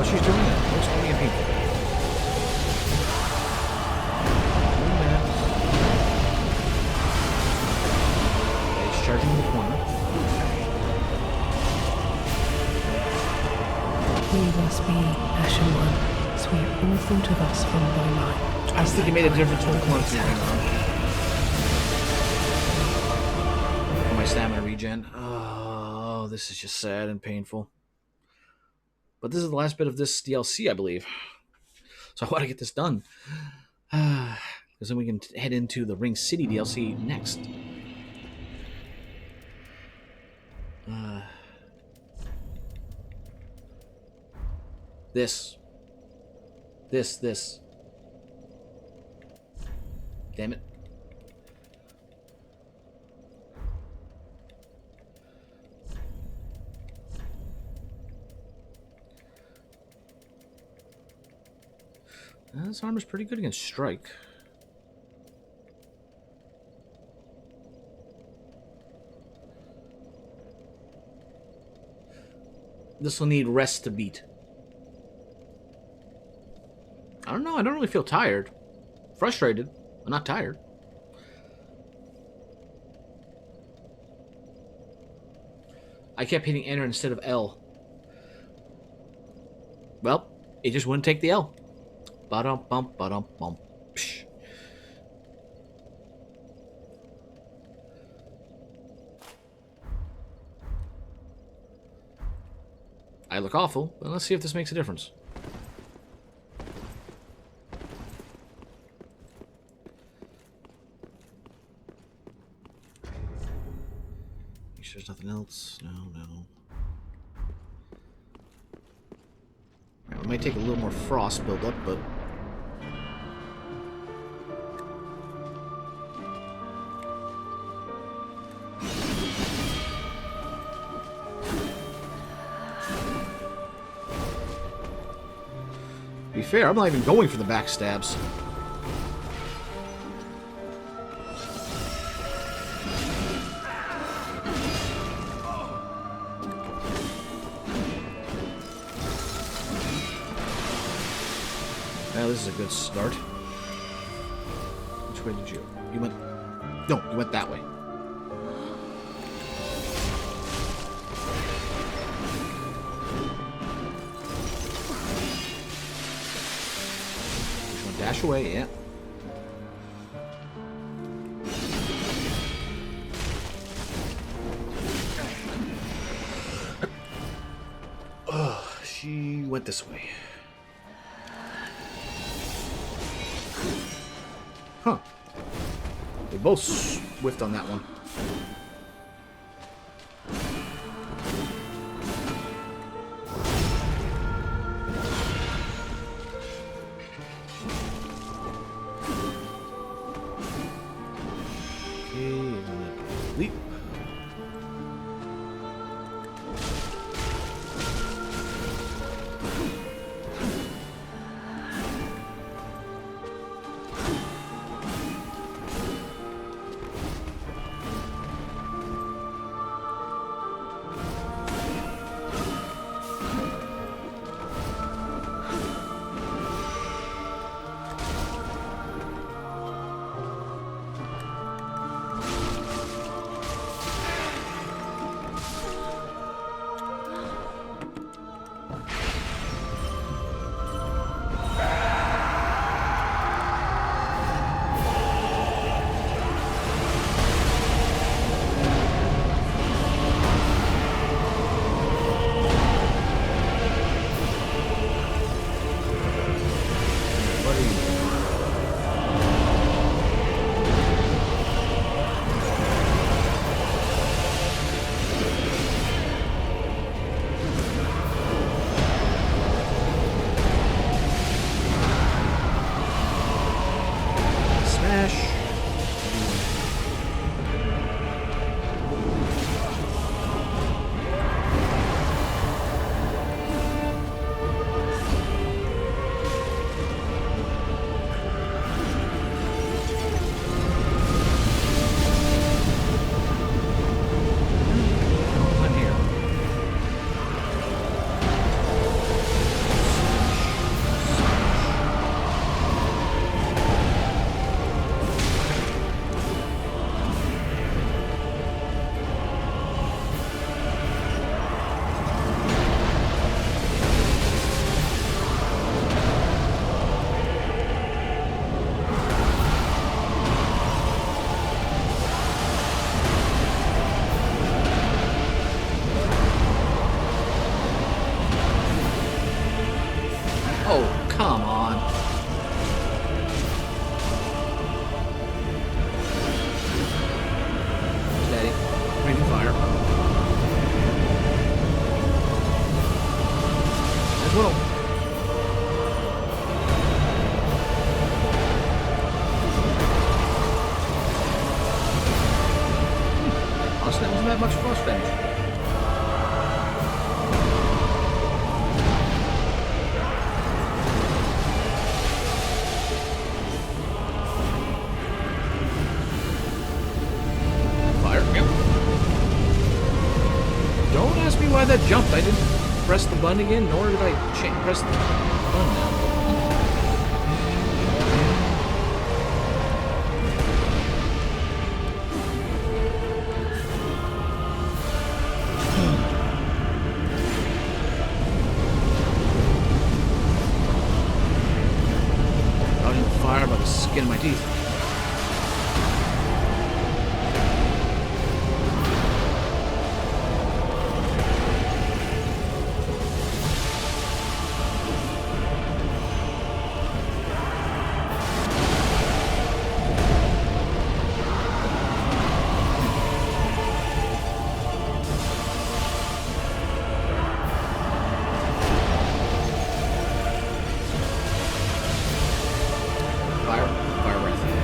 She's doing it. Looks only a people. He's charging in the corner. Leave us be, Ashen One. Sweep all thought of us from thy mind. I was thinking it made a difference when clumsy my stamina regen. Oh, this is just sad and painful. But this is the last bit of this DLC, I believe. So I want to get this done. Because then we can head into the Ring City DLC next. This. Damn it. This armor's pretty good against strike. This will need rest to beat. I don't know. I don't really feel tired. Frustrated, but not tired. I kept hitting enter instead of L. Well, it just wouldn't take the L. Ba-dum bump, ba-dum bump. Psh. I look awful, but let's see if this makes a difference. Make sure there's nothing else. No. Right, we might take a little more frost build-up, but to be fair, I'm not even going for the backstabs. Well, this is a good start. Which way did you? You went... No, you went that way. Dash away, yeah. She went this way. Huh. They both whiffed on that one. Okay, leap. What are you doing? Smash. I'm here. Oh, come on. Steady. Breathing fire. There's one. Honestly, that wasn't that much frost damage. Fire. Yep. Don't ask me why that jumped. I didn't press the button again, nor did I press the button now. I don't even fire by the skin of my teeth. Fire breath.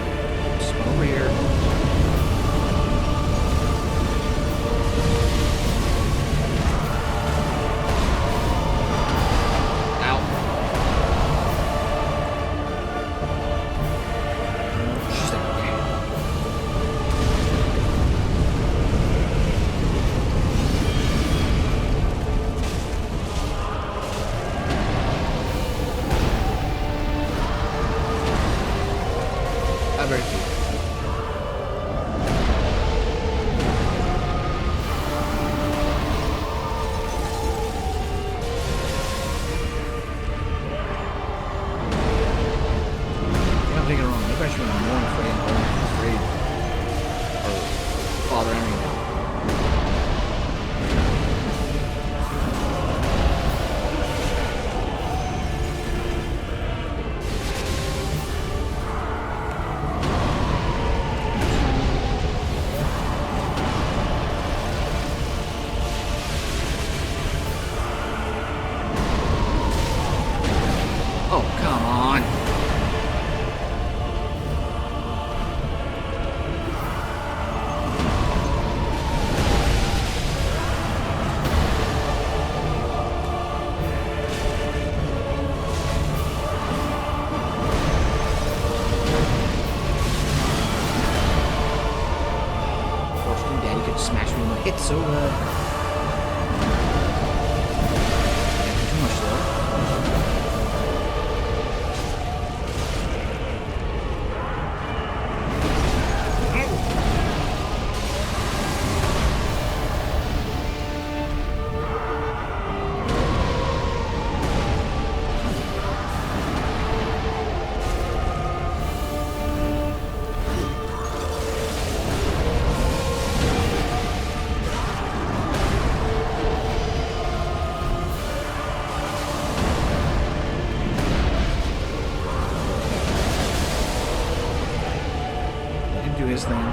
his thing.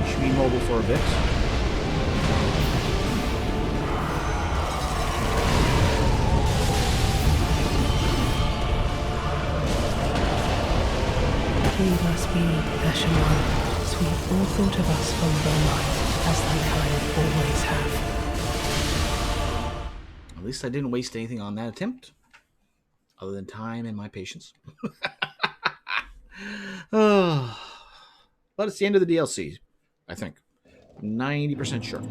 He should be mobile for a bit. Leave us be, Ashen One. Sweep all thought of us from thy mind, as thy kind always have. At least I didn't waste anything on that attempt, other than time and my patience. Oh, but it's the end of the DLC, I think. 90% sure.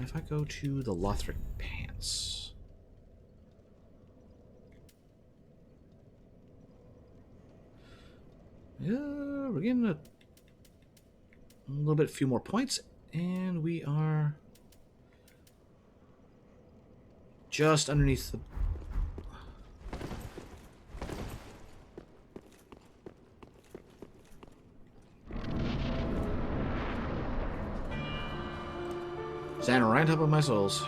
If I go to the Lothric Pants. Yeah, we're getting a little bit, few more points, and we are just underneath the... Standing right up on my souls.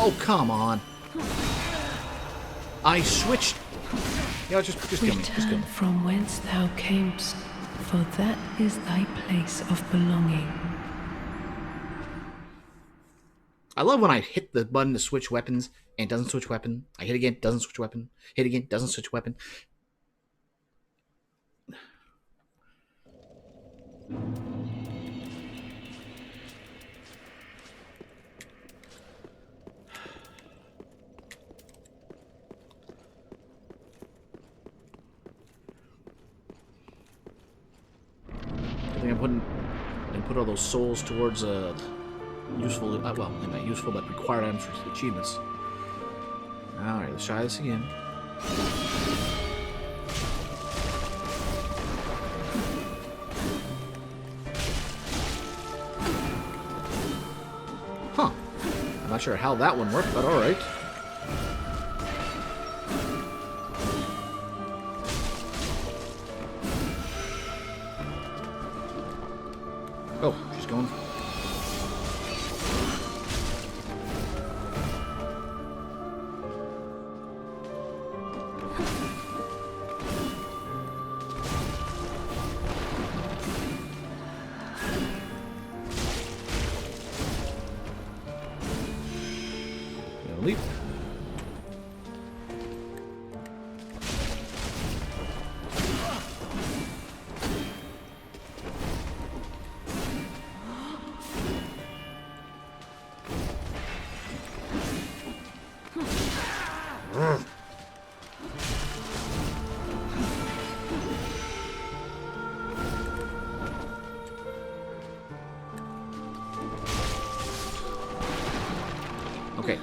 Oh, come on. I switched. Yeah, just kill me. Just kill Return me. from whence thou camest, for that is thy place of belonging. I love when I hit the button to switch weapons and it doesn't switch weapon. I hit again, doesn't switch weapon. Hit again, doesn't switch weapon. I think I'm put all those souls towards useful, well, not useful, but required items for achievements. All right, let's try this again. Huh. I'm not sure how that one worked, but all right. Oh, she's going. Gonna leap. Okay.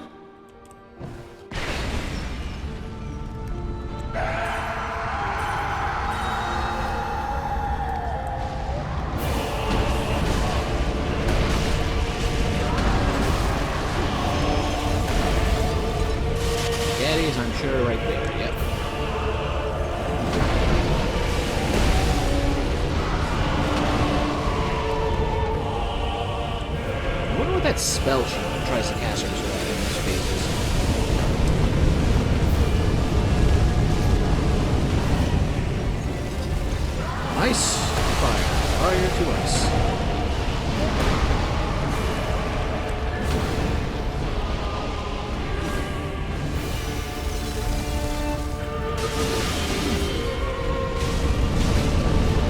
Daddy's, I'm sure, right there. Yep. I wonder what that spell she tries to cast her in this phase is. Ice, fire, fire to ice.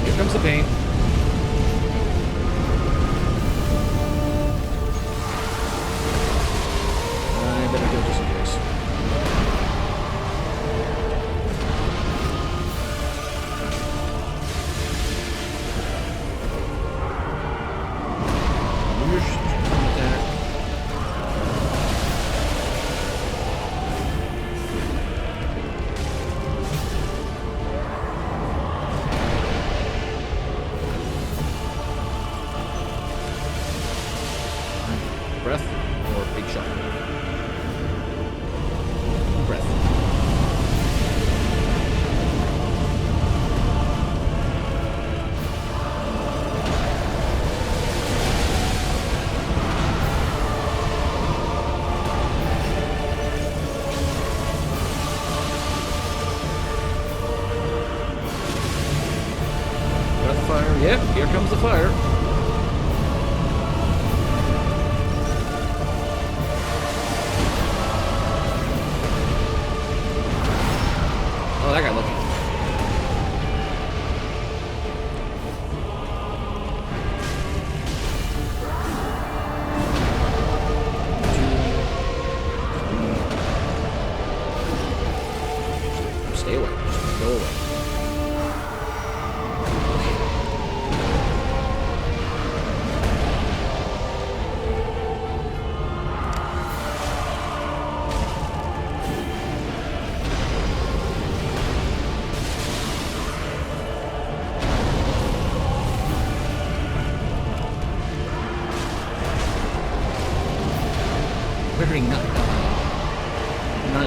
Here comes the pain. Yep, here comes the fire. Oh, that got lucky. Stay away. Just go away. Wearing nut. I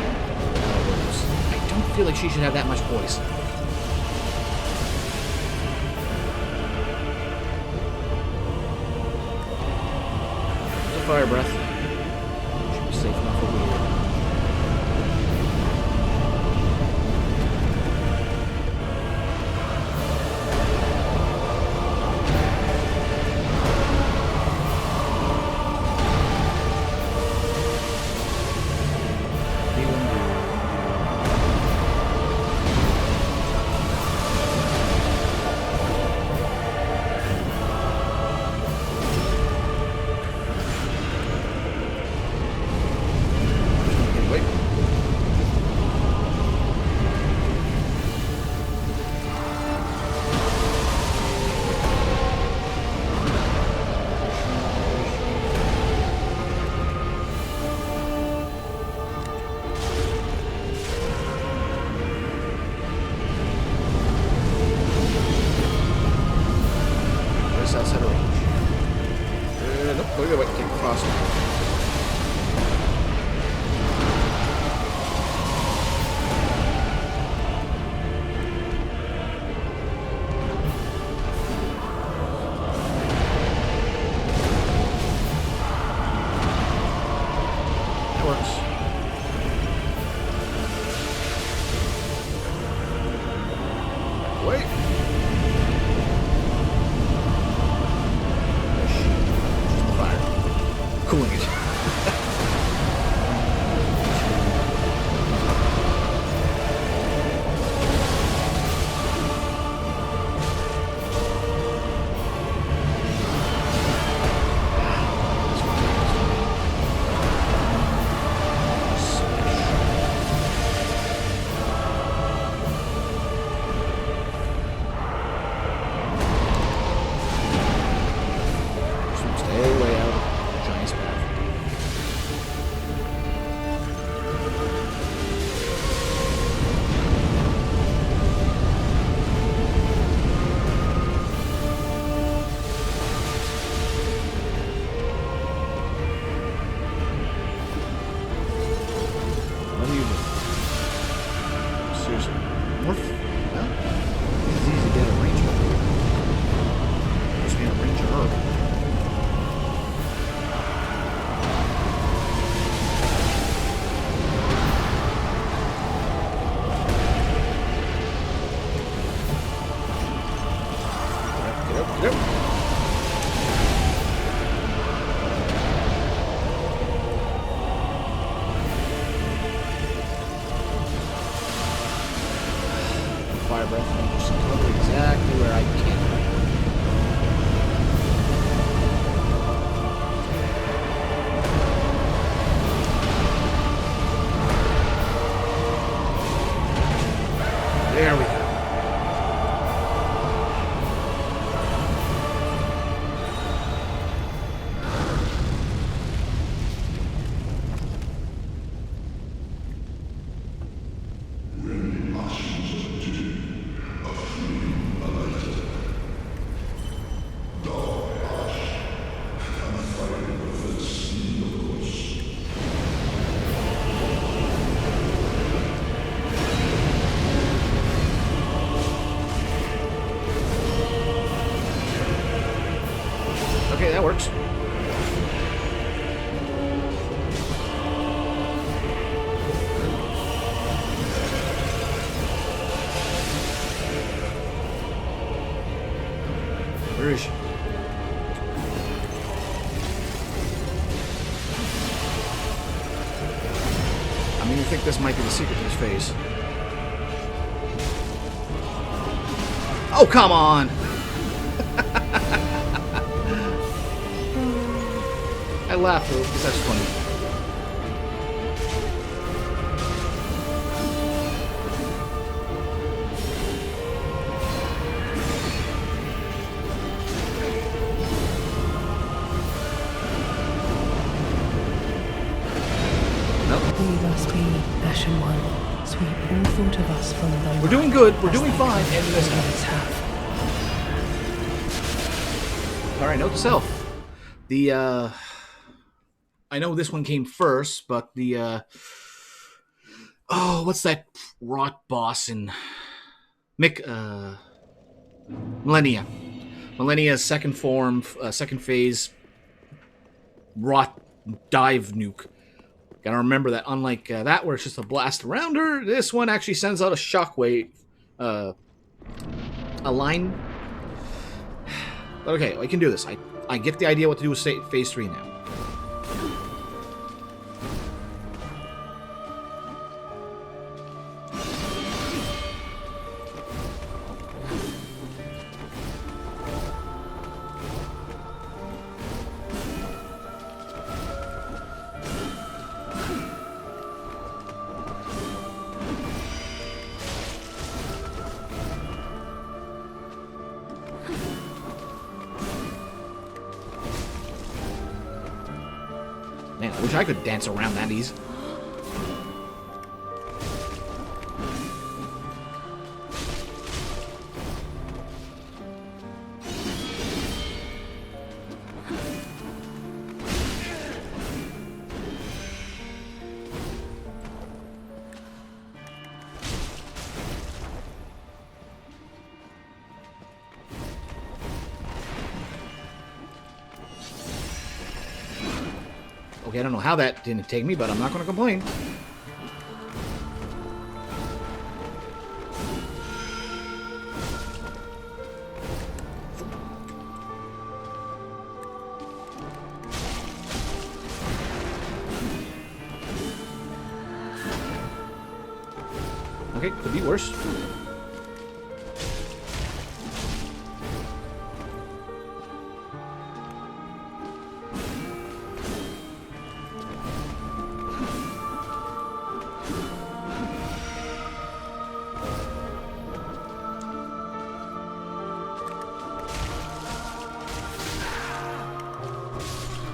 don't feel like she should have that much voice. There's a fire breath. Should be safe enough over here. Wait. Just outside of range. Nope, wait, take the crossbow. That works. Wait. Fire. Cooling it. Stay way out of the giant's path. What are you doing? Seriously. Well, it's easy to get a range of her. Just need a range of her. Get up. Fire breath. Just cover exactly where I can. There we go. There is. I mean, you think this might be the secret to this phase. Oh, come on! I laugh though, because that's funny. Leave us be, Ashen One. Sweep all thought of us from thy We're doing good. We're doing fine. And this have. All right, note to self. The I know this one came first, but the what's that rot boss in Millennia? Millennia's second form, second phase rot dive nuke. Gotta remember that unlike that where it's just a blast around her, this one actually sends out a shockwave, a line. But okay, I can do this. I get the idea what to do with phase 3 now. Man, I wish I could dance around that easy. Okay, I don't know how that didn't take me, but I'm not going to complain. Okay, could be worse.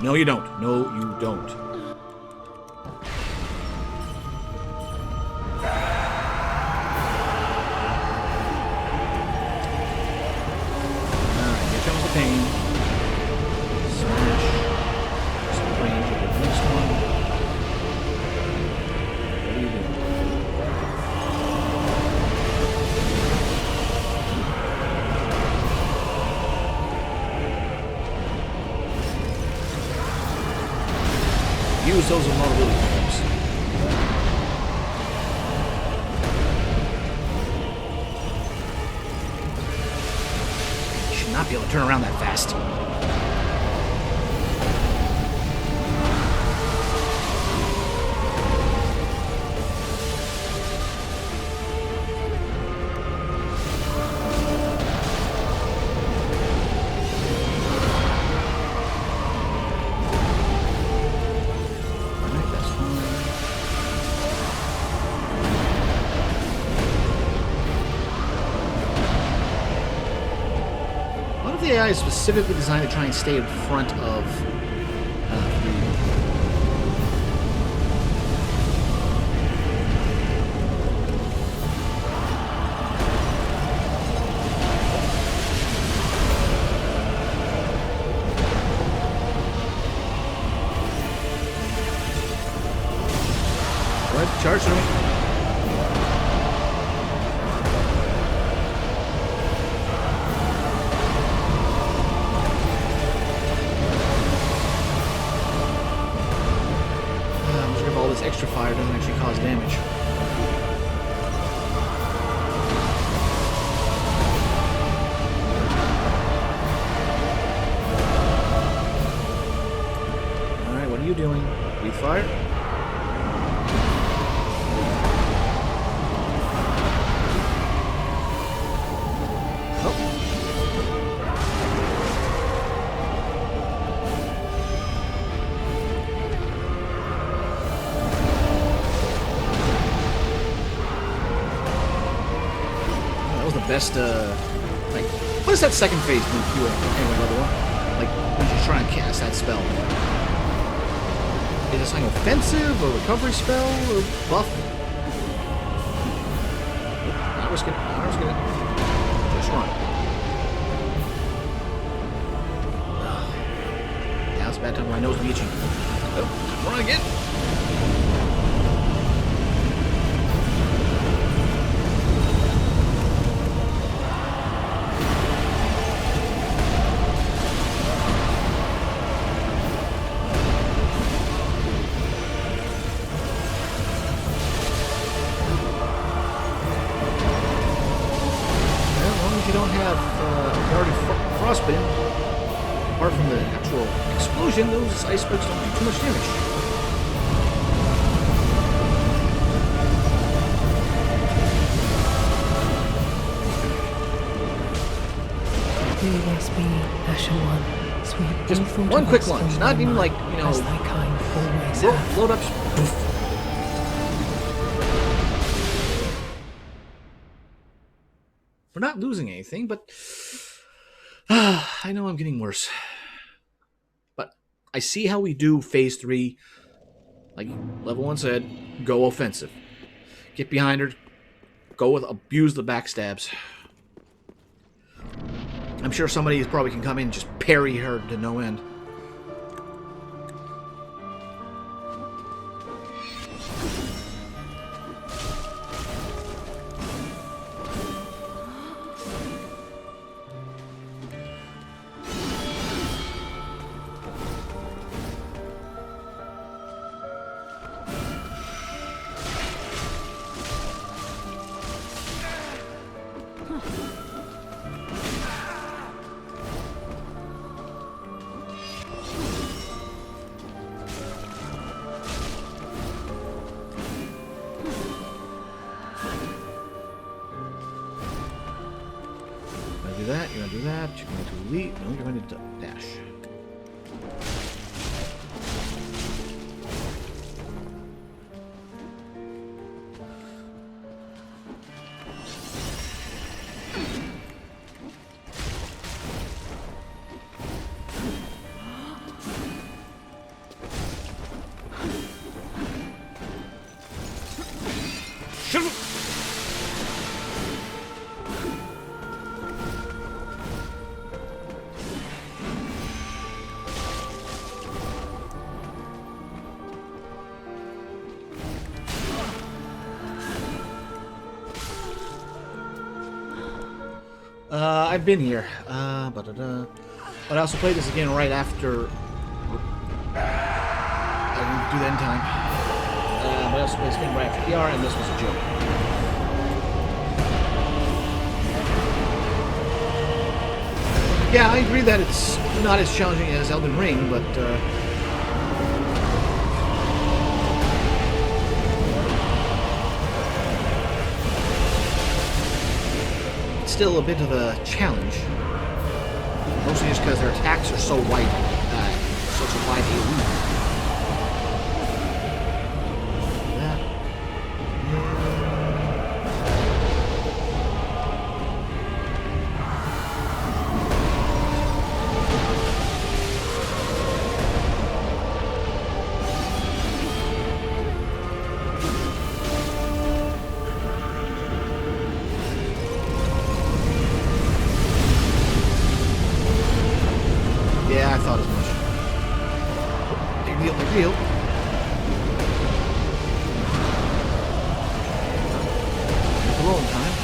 No, you don't. No, you don't. Alright, here comes the pain. Smash. Some range of the next one. What are you doing? Use those vulnerability frames. You should not be able to turn around that fast. The AI is specifically designed to try and stay in front of Go ahead, charge through me. fire. Best, like, what is that second phase move you anyway, level 1? Like, when you try and cast that spell. Is it something offensive, or recovery spell, or buff? Not risking it, not risking it. Just run. Now it's a bad time when my nose is itching. Oh, run again. Apart from the actual explosion, those ice spikes don't do too much damage. Leave us be, Ashen One. Sweep Just one quick lunge, not even like, you know, as thy kind always have. load up. We're not losing anything, but I know I'm getting worse. But I see how we do phase 3. Like level 1 said, go offensive. Get behind her. Go with abuse the backstabs. I'm sure somebody probably can come in and just parry her to no end. That, you're gonna do that, you're going to leap, no, you're going to dash. I've been here. But I also played this again right after. I didn't do that in time. But I also played this again right after PR, and this was a joke. Yeah, I agree that it's not as challenging as Elden Ring, but still a bit of a challenge. Mostly just because their attacks are so wide, such a wide AoE. Yeah, I thought as much. Big deal, big deal. Rolling time.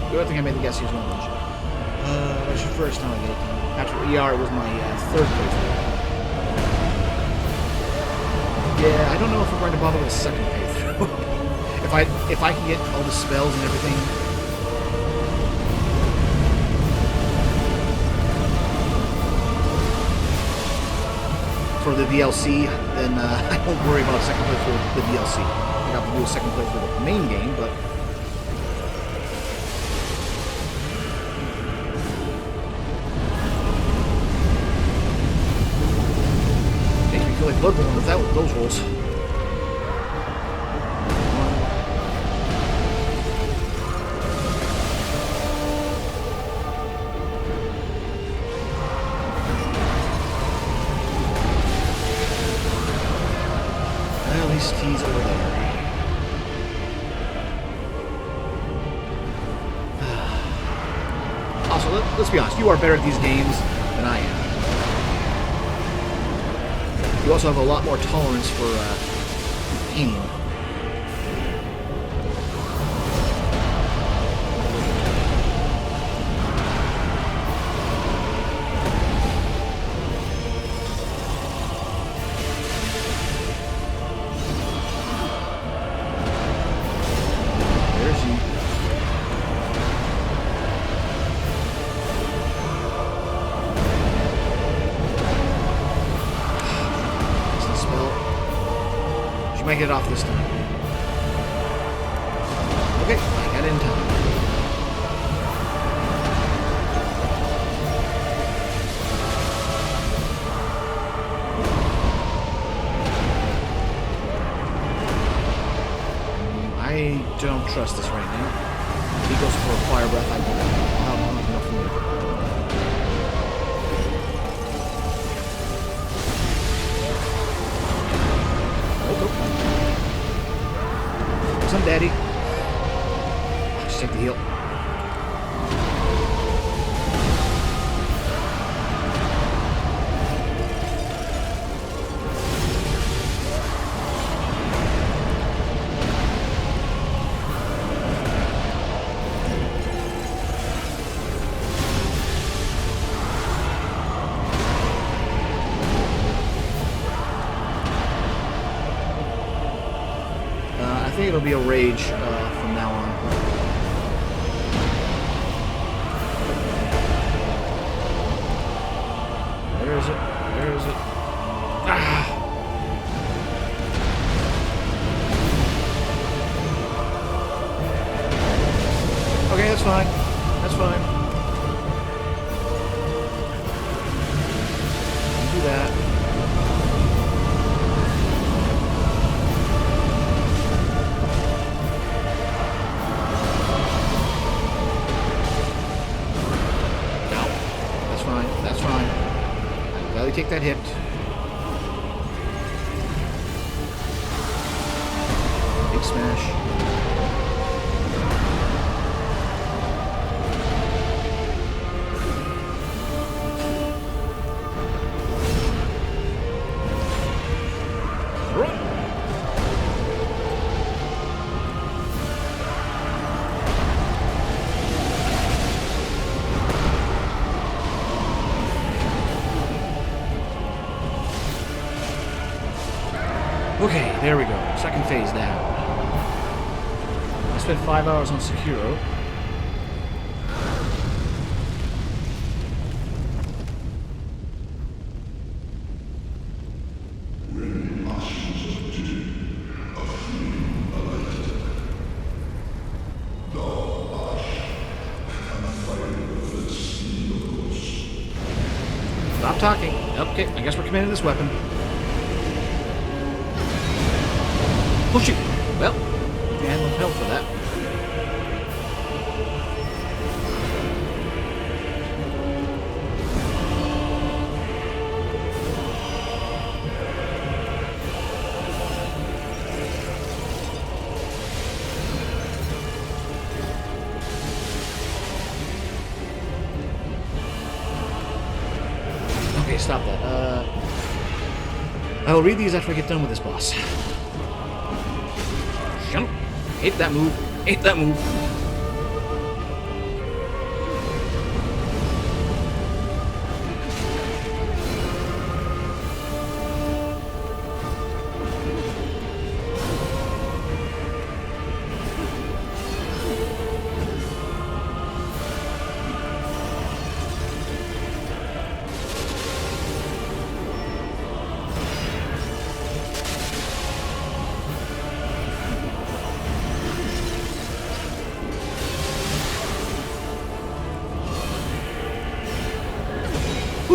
I think I made the guess he was going to lunch. was the first time I get it done. After ER, it was my third playthrough. Yeah, I don't know if we're going to bother with a second playthrough. if I can get all the spells and everything. For the DLC, then I won't worry about a second playthrough of the DLC. I have to do a second playthrough of the main game, but makes me feel like Bloodborne without those rules. Well, at least he's over there. Also, let's be honest, you are better at these games than I am. You also have a lot more tolerance for pain. There's you. Might get it off this time. Okay, I got it in time. I don't trust this right now. If he goes for a fire breath, I won't have enough room. What's up, Daddy? Just take the heal. I think it'll be a rage from now on. Where is it? Where is it? Ah! Okay, that's fine. That's fine. Do that. That's fine. Gotta take that hit. Big smash. Run. Okay, there we go. Second phase down. I spent 5 hours on Sekiro. Stop talking. Okay, I guess we're committing this weapon. Oh shoot! Well, you had no help for that. Okay, stop that. I'll read these after I get done with this boss. Hate that move. Hate that move.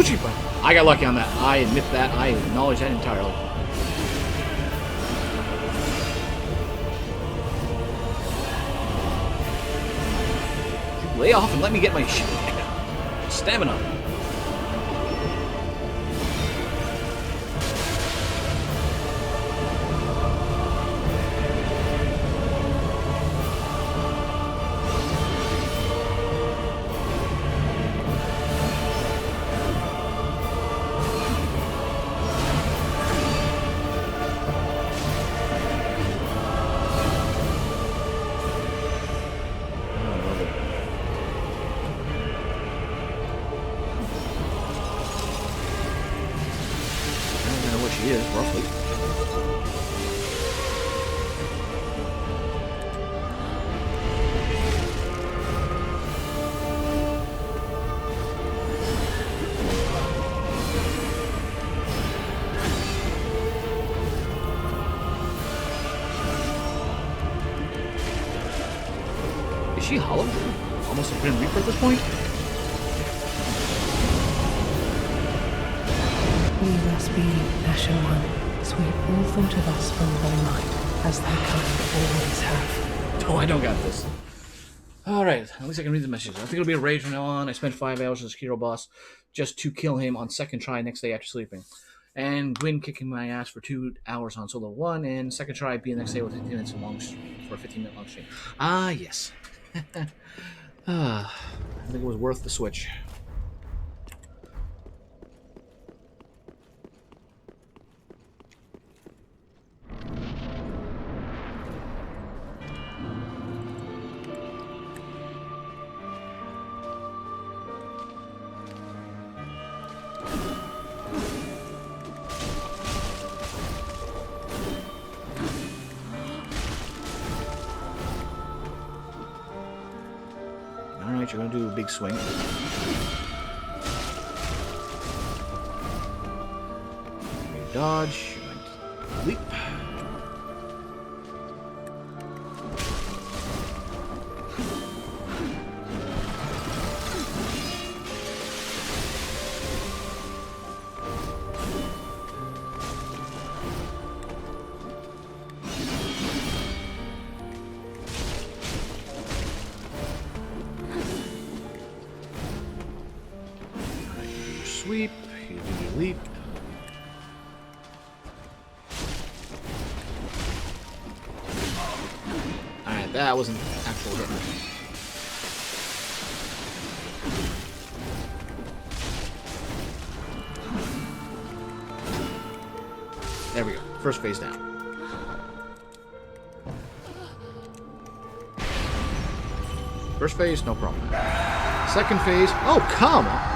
Gucci, but I got lucky on that. I admit that. I acknowledge that entirely. Lay off and let me get my stamina. She is, roughly. Is she hollow? Almost a Grim Reaper at this point? Leave us be, Ashen One. Sweep all thought of us from thy mind, as thy kind always have. Oh, I don't got this. Alright, at least I can read the message. I think it'll be a rage from now on. I spent 5 hours as a Sekiro boss just to kill him on second try next day after sleeping. And Gwyn kicking my ass for 2 hours on Solo 1, and second try being the next day with 15 minutes long for a 15-minute long stream. Ah, yes. I think it was worth the switch. Alright, you're gonna do a big swing. You dodge, you're going to leap. Sweep, you do your leap. Alright, that was an actual hit. There we go. First phase down. First phase, no problem. Second phase, oh come on!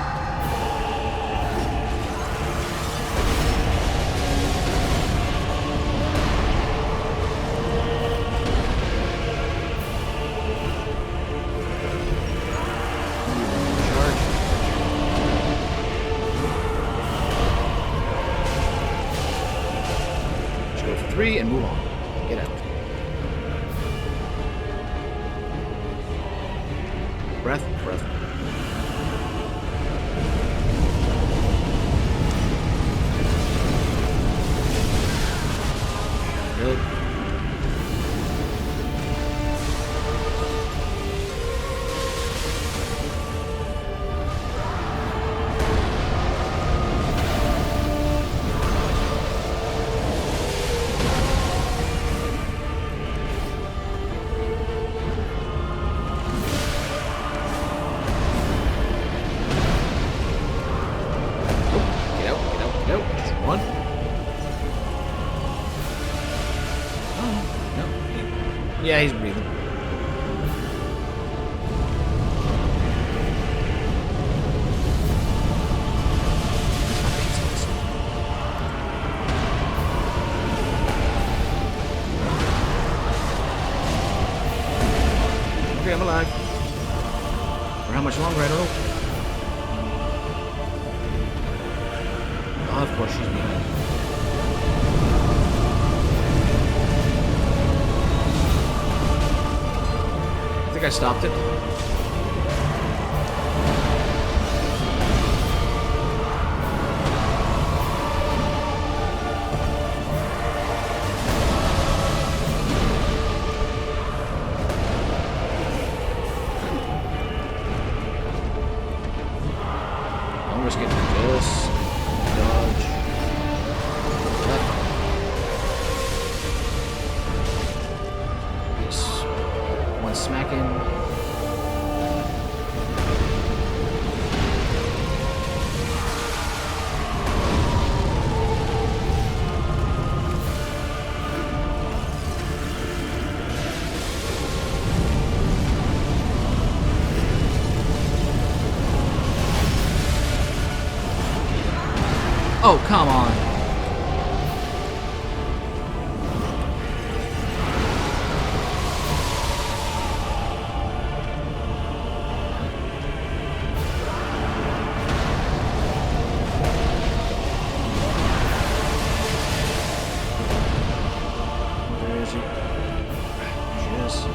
Three and move on. Get out. Breath, breath. Good. Yeah, he's breathing. Okay, I'm alive. For how much longer, I don't know. Oh, of course she's behind. I think I stopped it. smacking. Oh, come on. Where is he? There she is.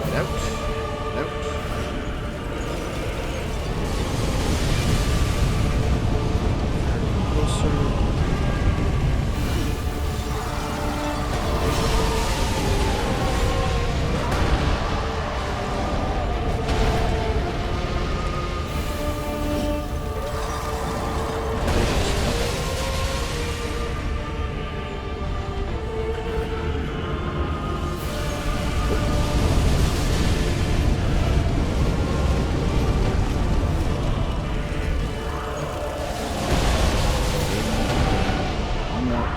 Get out. Get out. Closer. One more.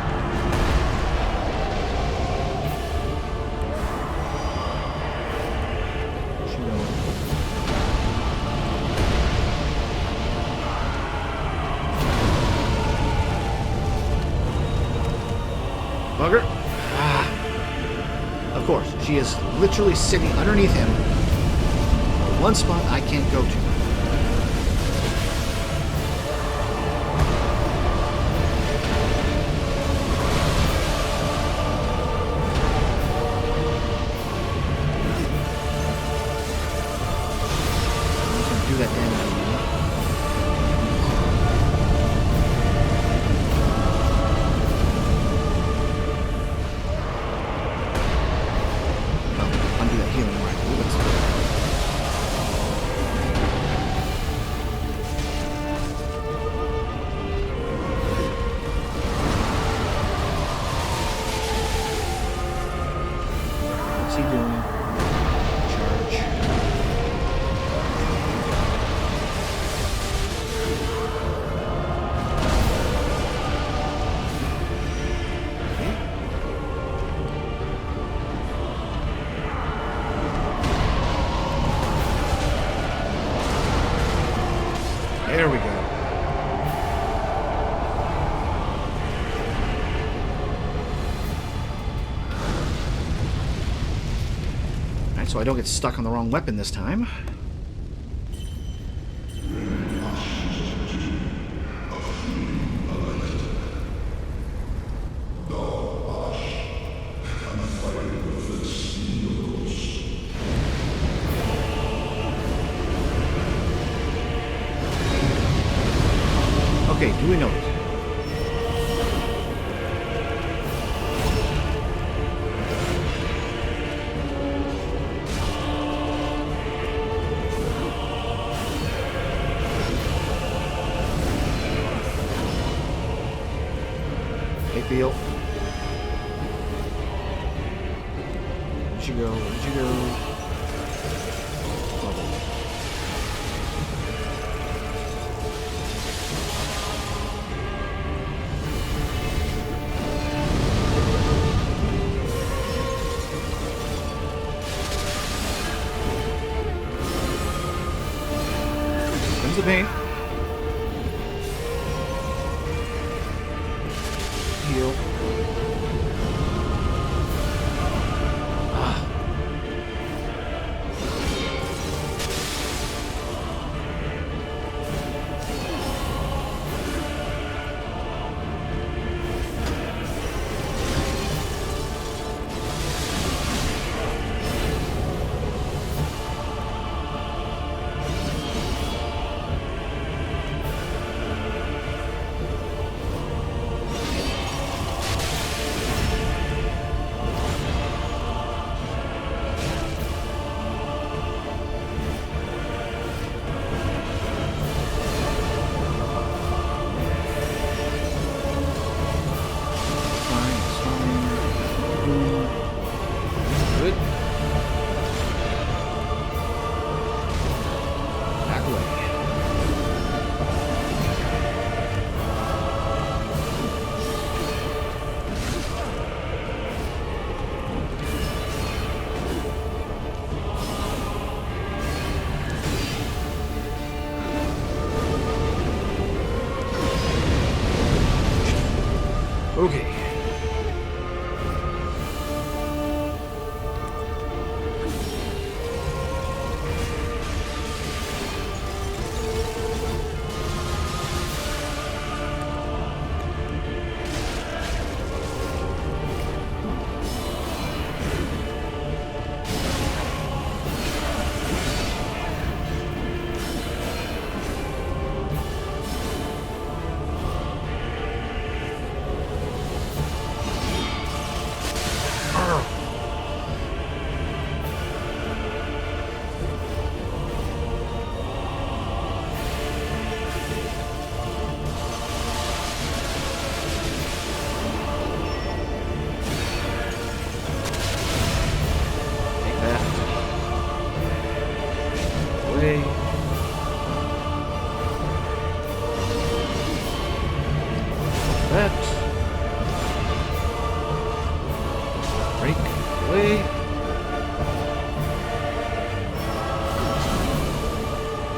Where's she going? Bugger. Ah. Of course, she is literally sitting underneath him. One spot I can't go to. I'm gonna do that damage anymore. Well, undo that healing right. What's he doing? Charge. There we go. Alright, so I don't get stuck on the wrong weapon this time. Okay, do we know it? Hey, Beal. Where'd you go? Where'd you go? Oh, there. Comes the pain. Heal. Ah. Okay.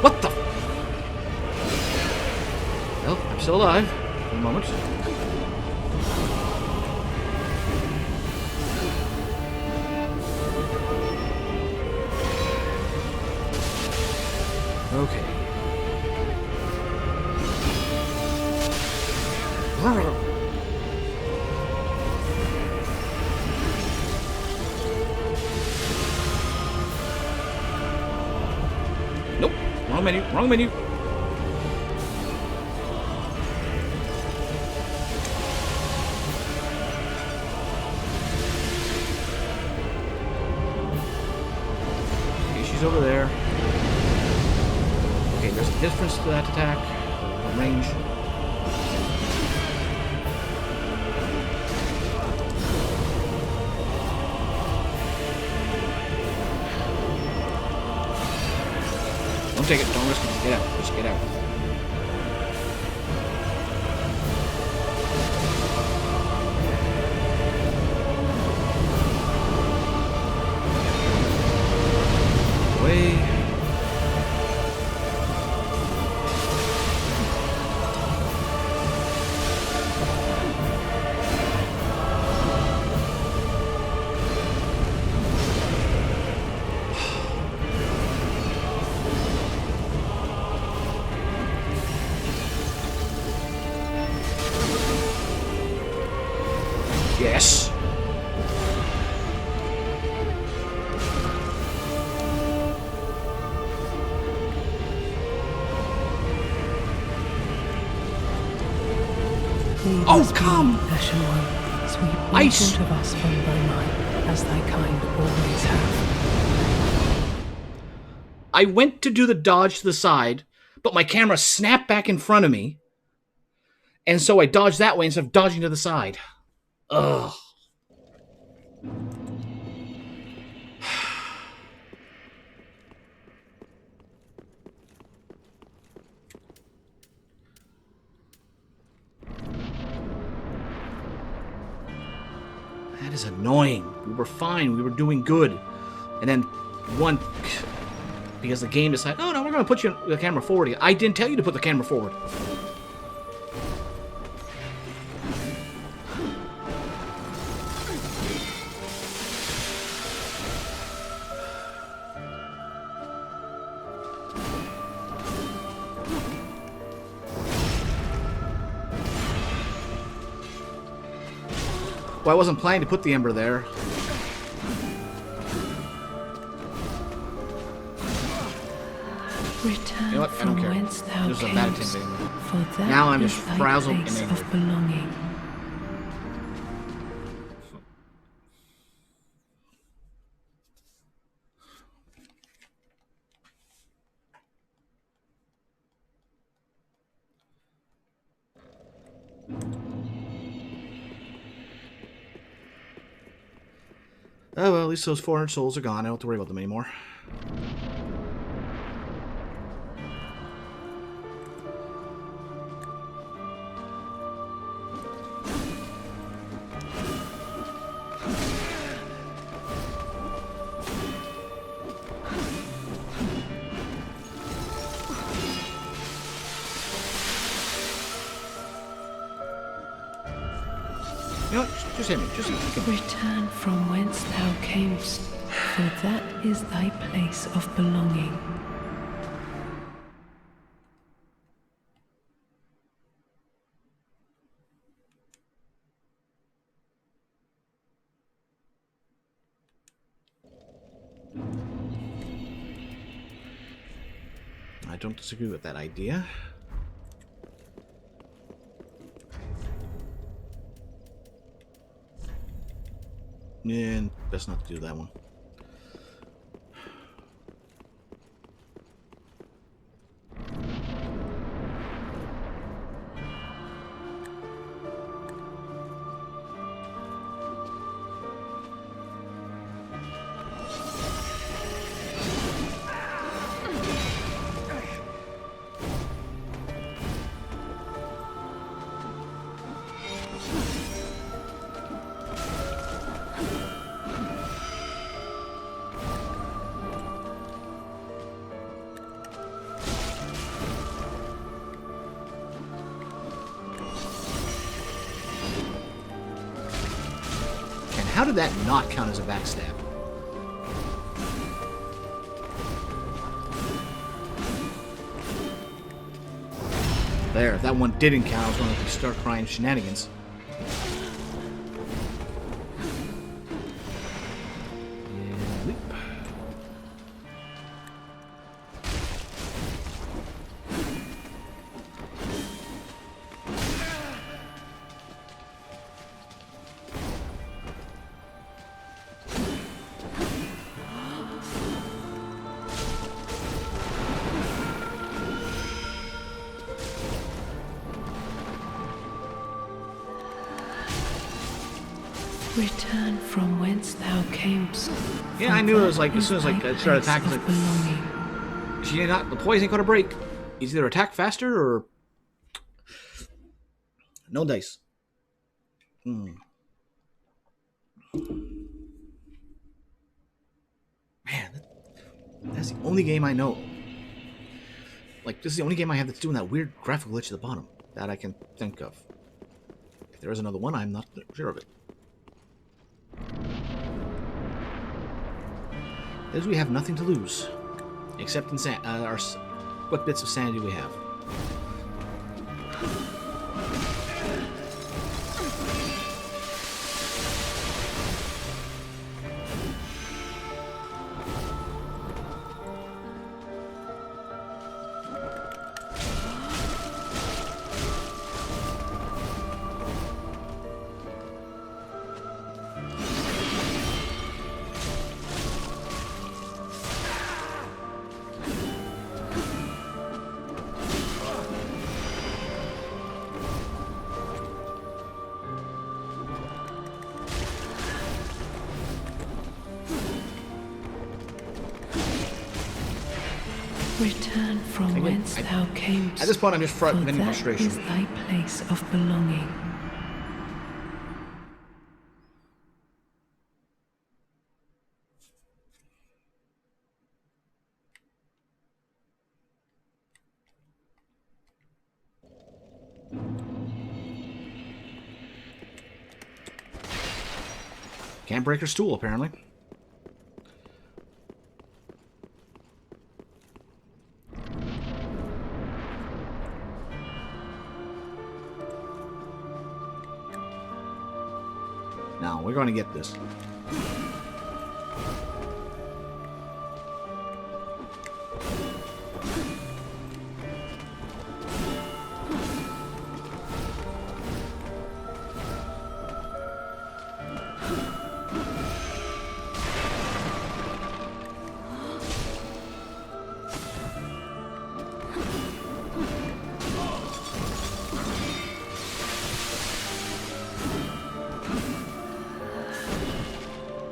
What the? Well, I'm still alive. For a moment. Okay. Nope. Wrong menu. Wrong menu. Okay, she's over there. Okay, there's a difference to that attack. Range. Don't take it. Don't risk it. Just get out. Just get out. Away. Yes. Oh, come! Ashen One, sweep Ice! ancient of us from thy mind, as thy kind always have. I went to do the dodge to the side, but my camera snapped back in front of me. And so I dodged that way instead of dodging to the side. Ugh. That is annoying. We were fine. We were doing good. And then one... Because the game decided, oh no, we're going to put the camera forward. I didn't tell you to put the camera forward. Well, I wasn't planning to put the ember there. Return You know what? I don't from care. whence thou This is a bad camest, thing. for that Now I'm is just thy frazzled and place angry. of belonging. Oh well, at least those 400 souls are gone. I don't have to worry about them anymore. You know what? Just hit me. Just hit me. Return from whence thou camest, for that is thy place of belonging. I don't disagree with that idea. And best not to do that one. How did that not count as a backstab? There, that one didn't count. I was going to start crying shenanigans. And leap. Return from whence thou camest. Yeah, I knew it was like as soon as like I started attacking, like, she not the poison ain't gonna break. He's either attack faster or no dice. Man, that's the only game I know. Like, this is the only game I have that's doing that weird graphical glitch at the bottom that I can think of. If there is another one, I'm not sure of it. As we have nothing to lose, except in what bits of sanity we have. Return from whence thou camest. At this point, I'm just venting that frustration. is thy place of belonging. Can't break her stool, apparently. Now, we're going to get this.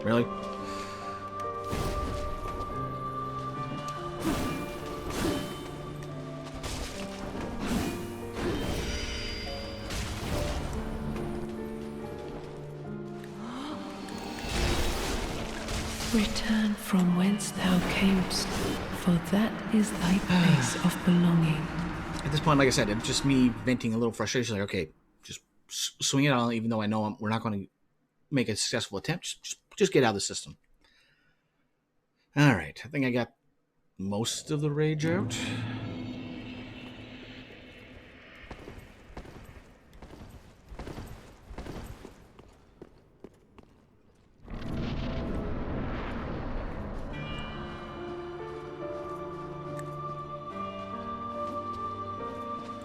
Really? Return from whence thou camest, for that is thy place of belonging. At this point, like I said, it's just me venting a little frustration. Like, okay, just swing it on, even though I know we're not going to make a successful attempt. Just get out of the system. All right, I think I got most of the rage out.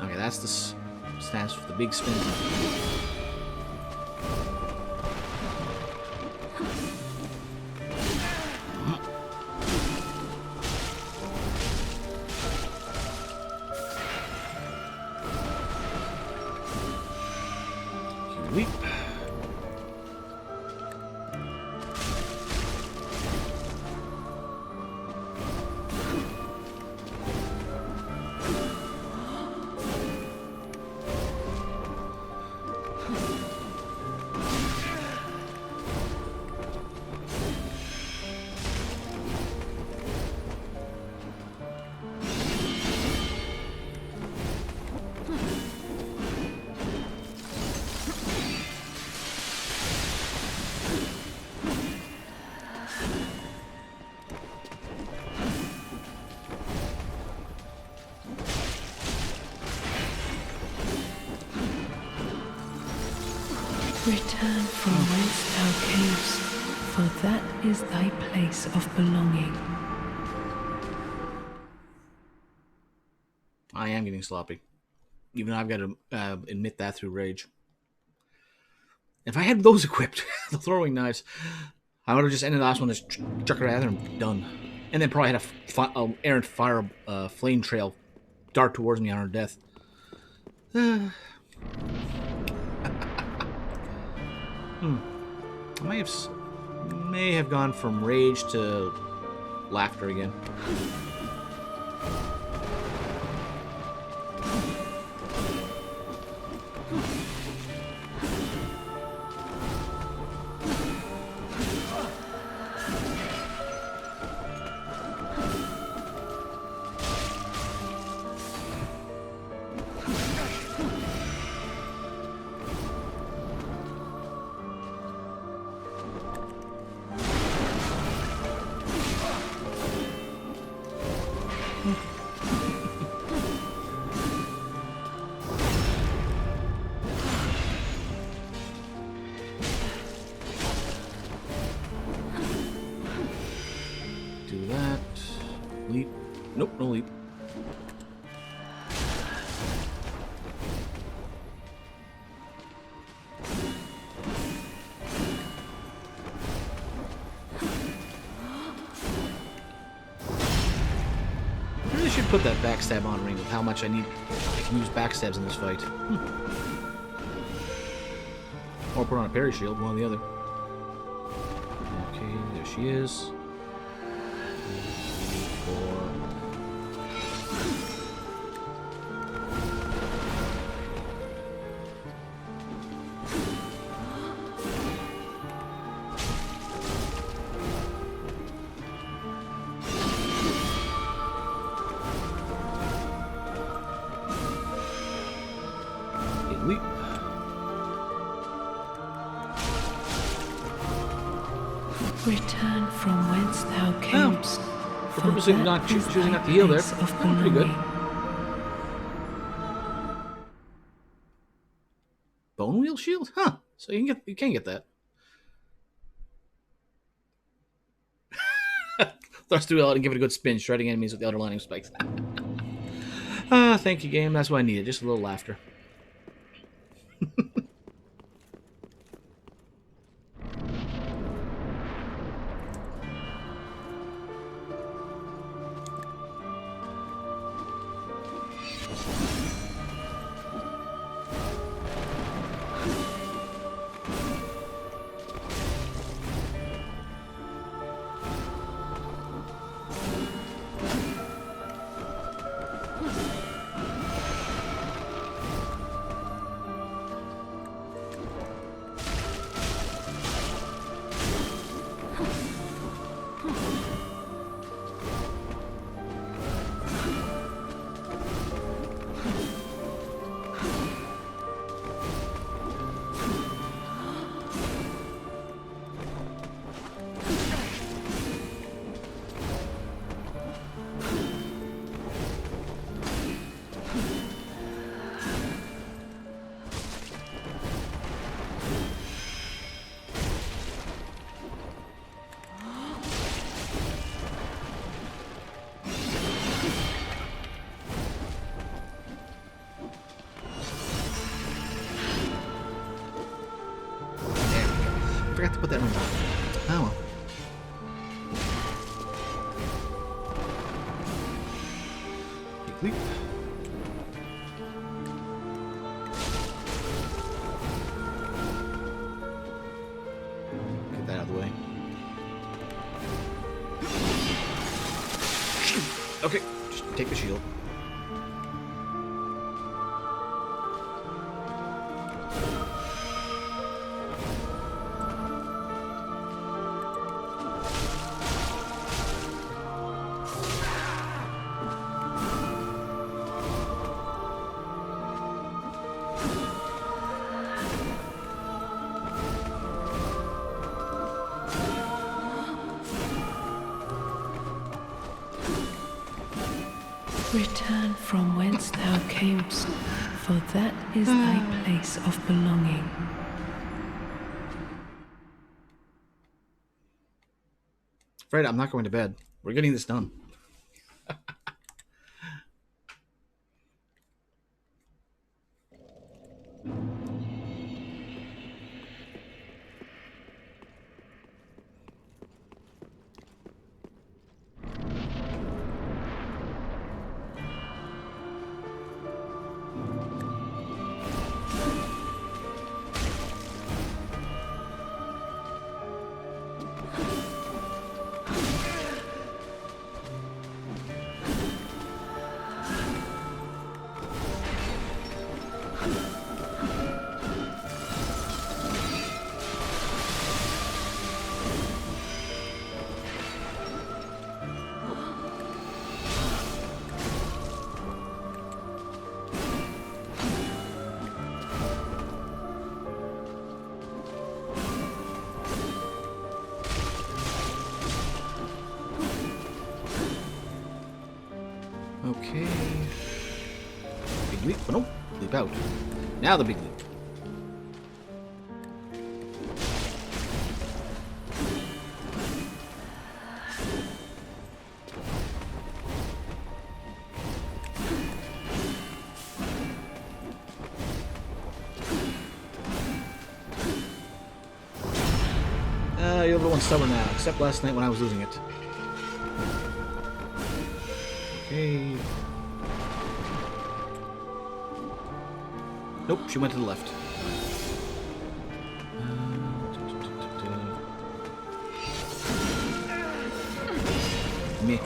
Okay, that's the stands for the big spin. Leap. Return from whence thou camest, for that is thy place of belonging. I am getting sloppy. Even I've got to admit that through rage. If I had those equipped, the throwing knives, I would have just ended the last one, just chuck it out there and done. And then probably had a errant fire flame trail dart towards me on her death. I may have gone from rage to laughter again. Do that. Leap. Nope, no leap. I really should put that backstab on ring with how much I can use backstabs in this fight. Or put on a parry shield, one or the other. Okay, there she is. 4. Leap. Return from whence thou camest. For purposely not choosing not to heal there. Pretty good. Bone wheel shield? Huh. So you can get that. Thrust through it and give it a good spin, shredding enemies with the outer lining spikes. Thank you, game. That's what I needed. Just a little laughter. forgot to put that in. Oh well. Big leap. Get that out of the way. Okay, just take the shield. Return from whence thou camest, for that is thy place of belonging. Fred, I'm not going to bed. We're getting this done. Okay. Big leap. Oh, no. Leap out. Now the big leap. You're a little stubborn now, except last night when I was losing it. Okay. Nope, she went to the left. Meh.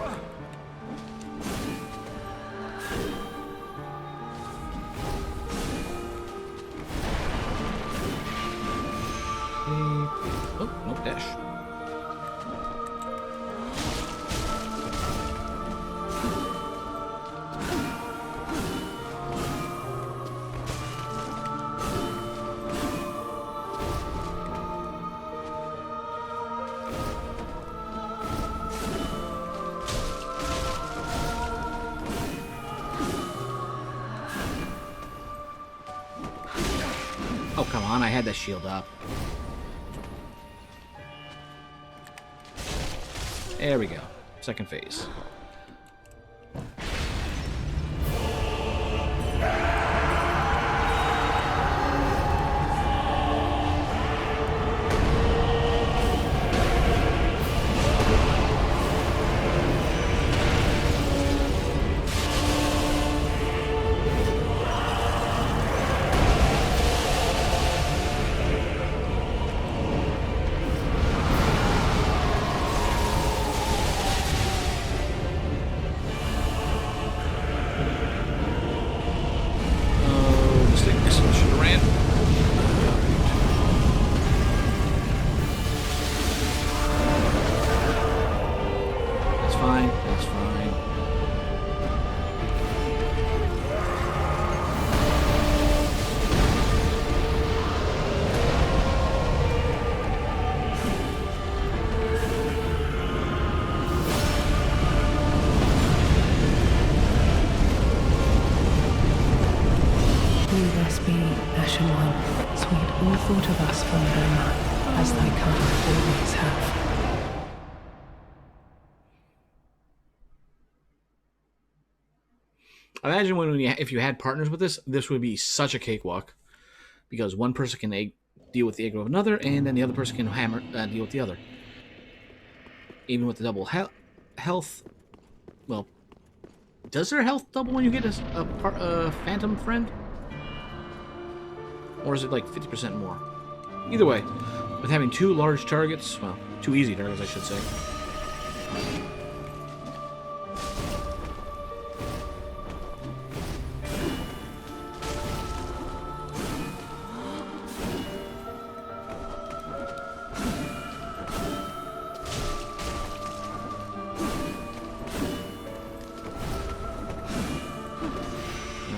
Oh, nope, dash. Oh, come on, I had that shield up. There we go. Second phase. thought of us from them, as thy kind always have. Imagine if you had partners with this, this would be such a cakewalk, because one person can deal with the aggro of another, and then the other person can hammer deal with the other. Even with the double health, well, does their health double when you get a phantom friend? Or is it like 50% more? Either way, with having two large targets, well, two easy targets, I should say.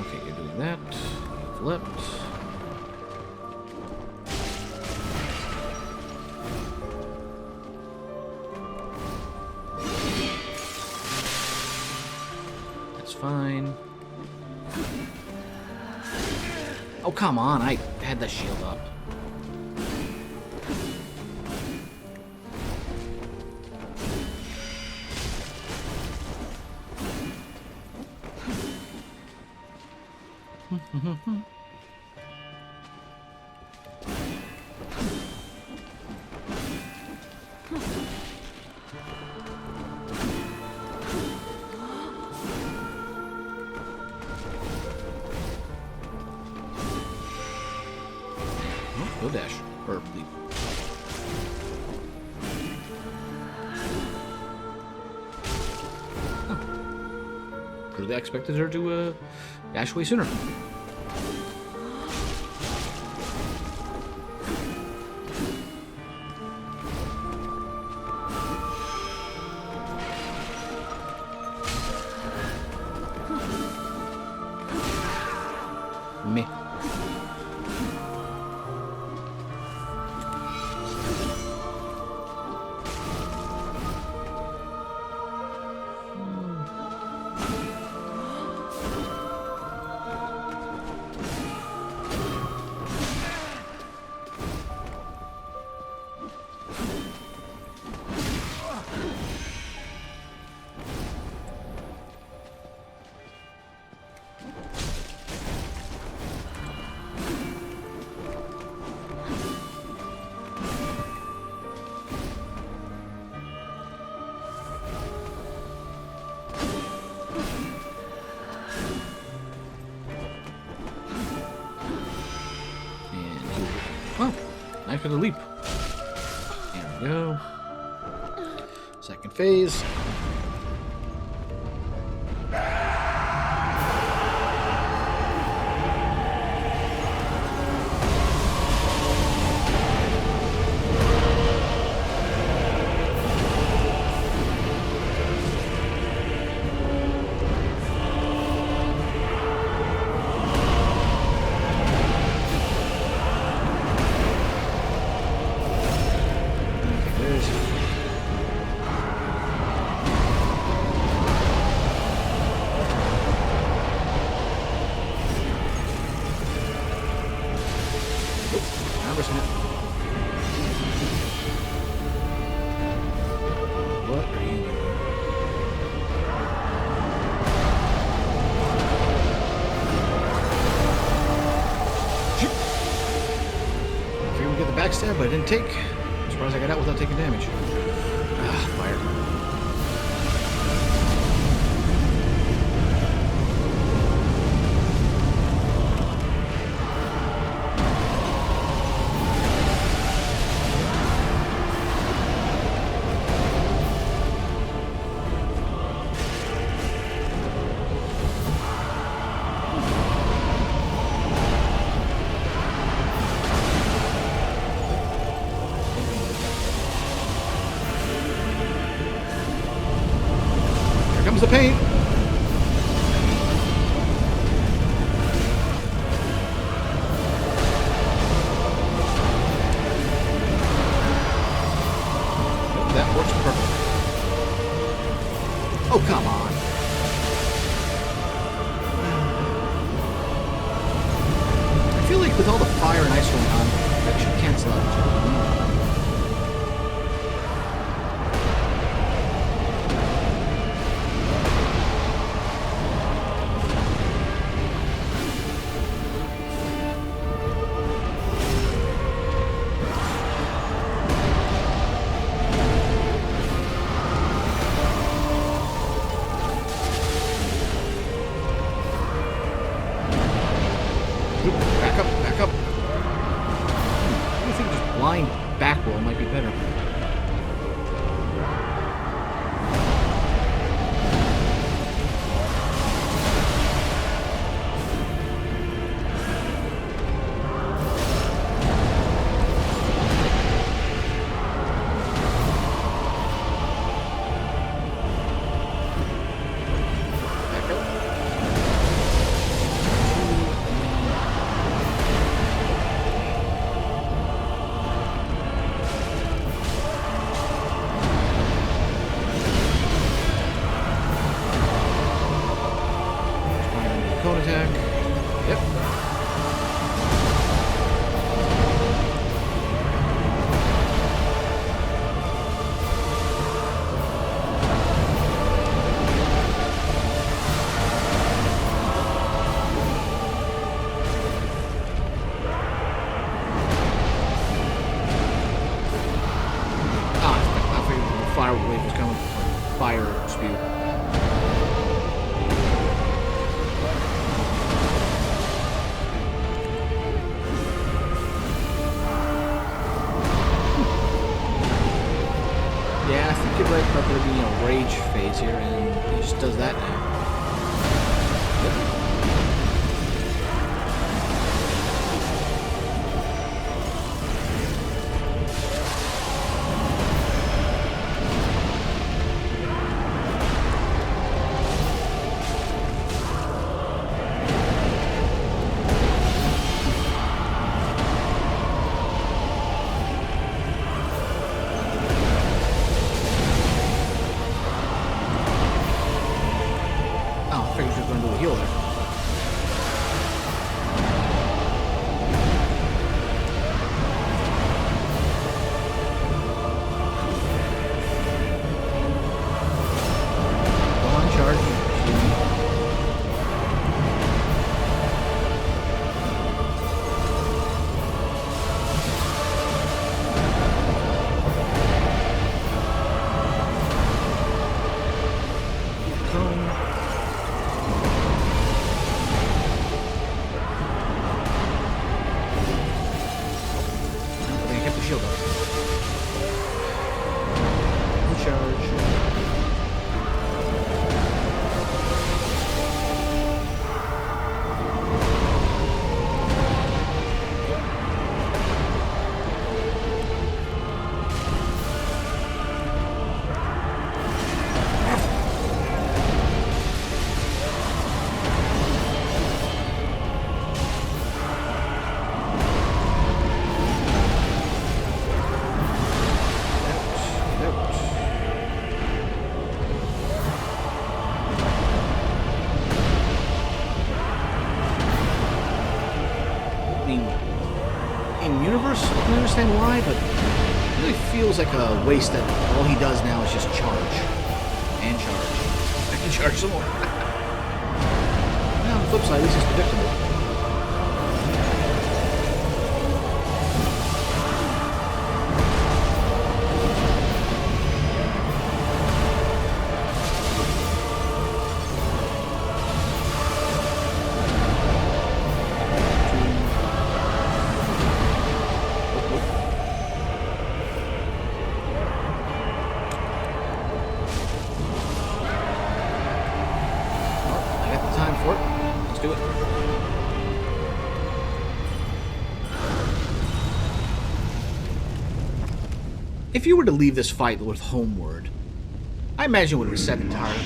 Okay, you're doing that. Flipped. Fine. Oh, come on. I had the shield up. Go dash. Or leap. Oh. Really expected her to dash away sooner. Meh. Oh, knife for the leap. There we go. Second phase. What are you doing? I figured we'd get the backstab, but I didn't take. I'm surprised I got out without taking damage. Ah, fire. The paint. That works perfect. Oh, come on. I feel like with all the fire and ice going on, that should cancel out each other. Back up, back up. I think just blind back roll might be better. Cone attack. Yep. I figured the fire wave was coming. Fire spew. Yeah, I think you're right about there being a rage phase here, and he just does that now. Oh, I figured you were going to do a heal there. Go on, charge. Cone. They kept the shield up. Full charge. I mean, in universe, I can understand why, but it really feels like a waste that all he does now is just charge. And charge. I can charge some more. Well, on the flip side, at least it's predictable. I got the time for it. Let's do it. If you were to leave this fight with Homeward, I imagine it would reset entirely.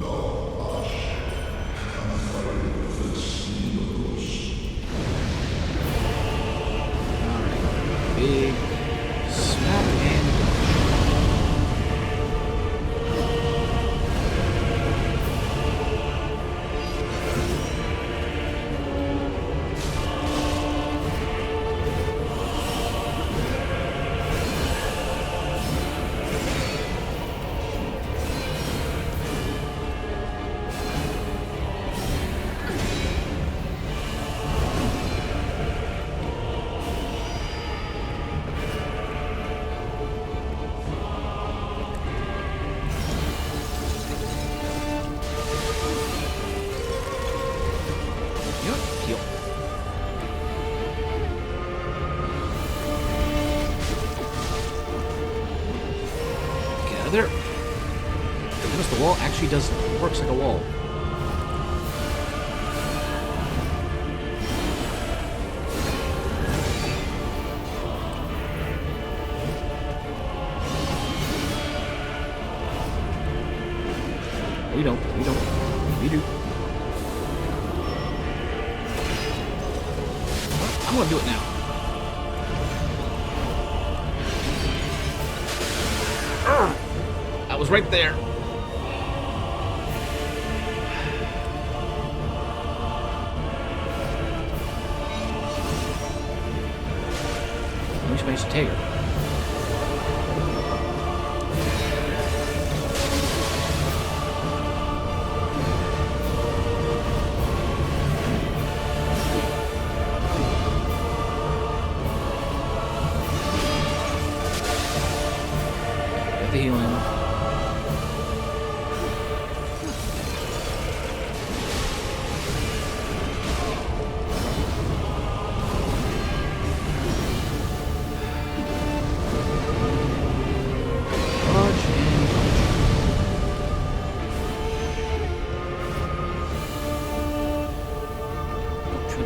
Alright. Big snap and actually works like a wall. We don't. We do. I'm gonna do it now. I was right there. At least managed to take her. Get the healing.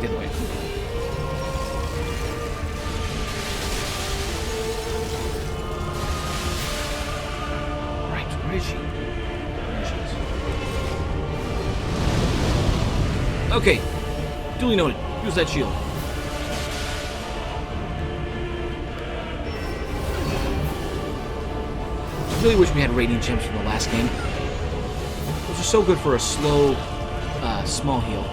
Get away. Right, where is she? There she is. Okay, duly noted. Use that shield. I really wish we had radiant gems from the last game. Those are so good for a slow, small heal.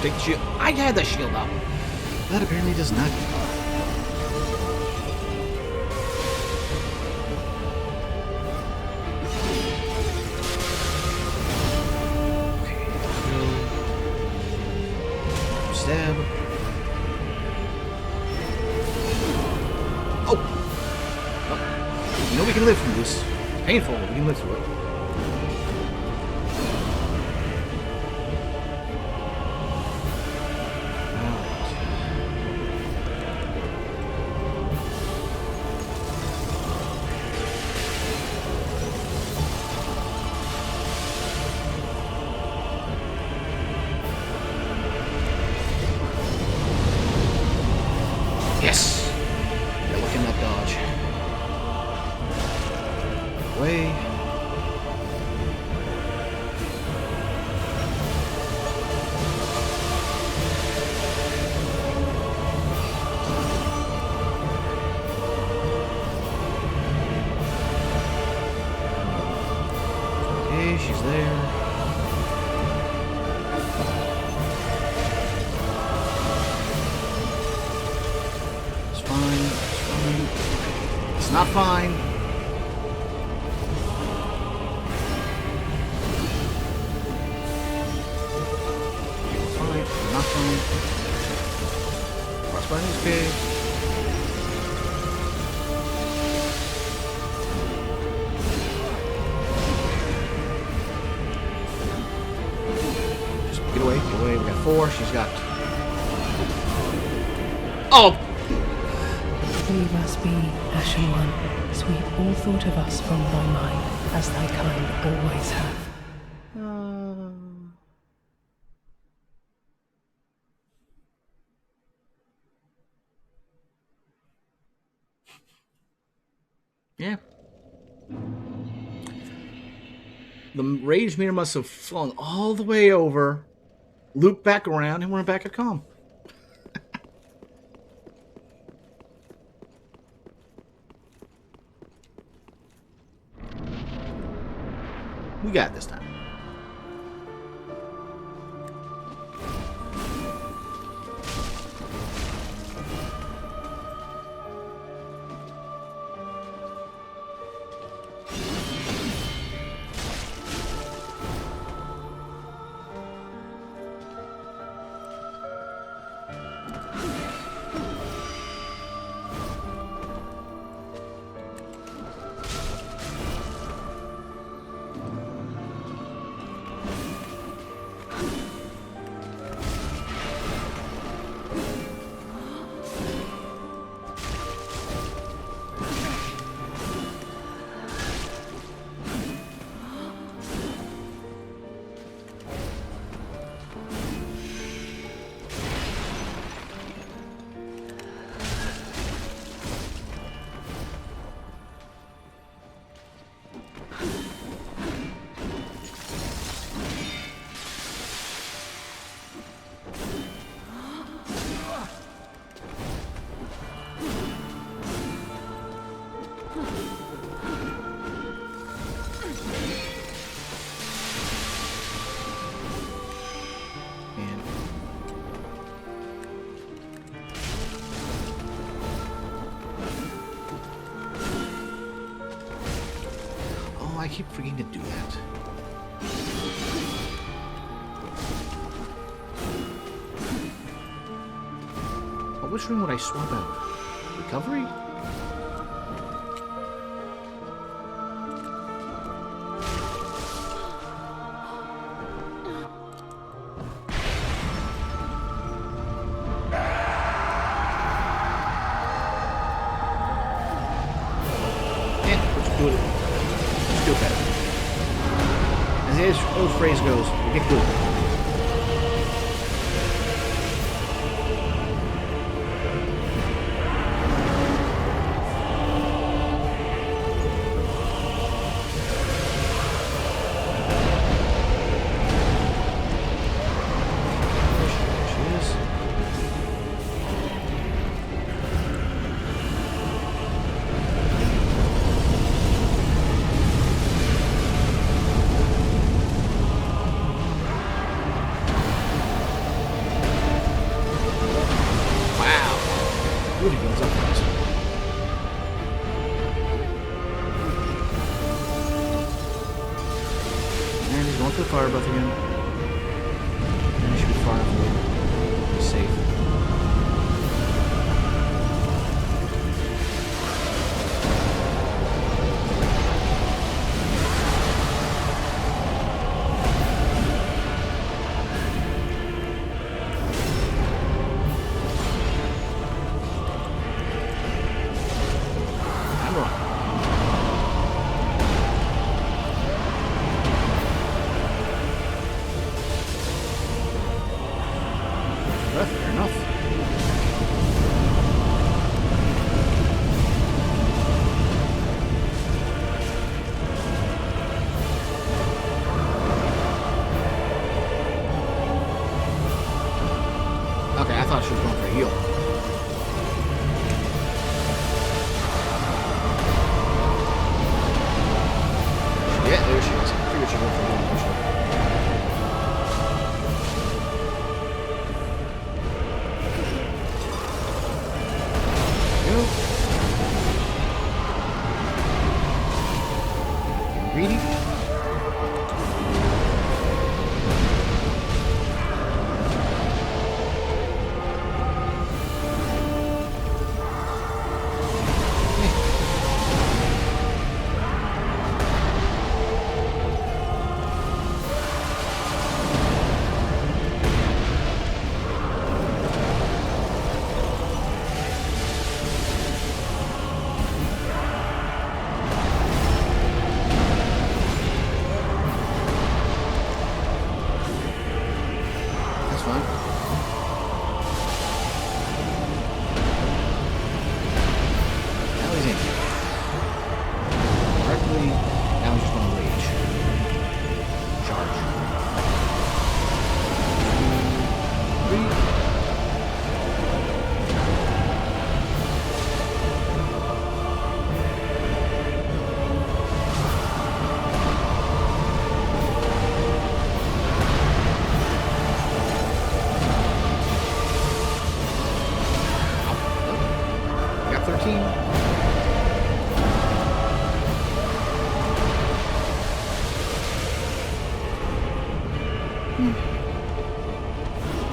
Take the shield. I had that shield up. That apparently does not. Okay. Stab. Oh! You know we can live through this. It's painful, but we can live through it. Yes! Yeah, look in that dodge. Away. Okay, she's there. It's not fine. Fine, not fine. Crossbone is big. Just get away, get away. We got 4. She's got. Oh! Leave us be, Ashen One. Sweep all thought of us from thy mind, as thy kind always have. Yeah. The rage meter must have flown all the way over, looped back around, and we're back at calm. We got it this time. I keep forgetting to do that. Oh, which room would I swap out? Recovery? As the old phrase goes, we get good. Fire buff again. And it should be far enough. Be safe. I'm wrong. Fair enough. Okay, I thought she was going for a heal. Yeah, there she is. I figured she was going for a heal. Greedy?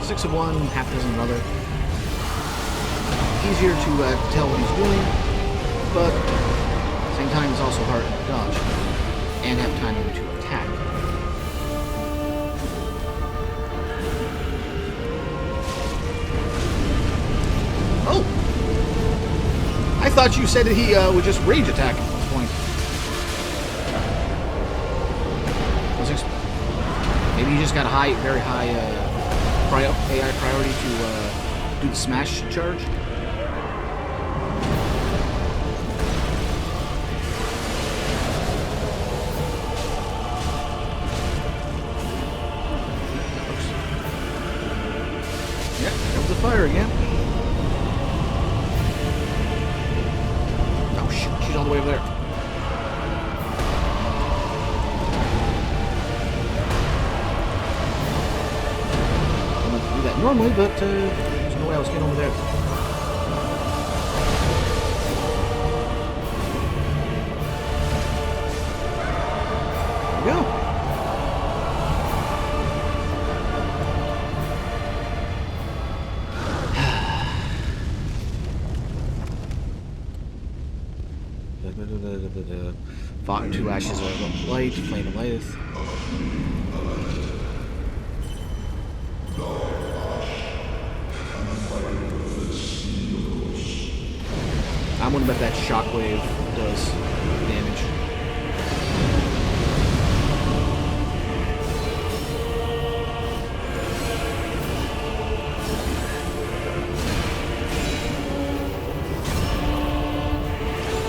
Six of one, half a dozen of another. Easier to tell what he's doing, but at the same time it's also hard to dodge and have time to attack. Oh! I thought you said that he would just rage attack at this point. Maybe you just got a high, very high AI priority to do the smash charge. Yeah, there comes the fire again. Oh shit, she's all the way over there. Normally, but there's no way I was getting over there. Fire, 2 ashes of light, flame of light. I'm gonna bet that shockwave does damage.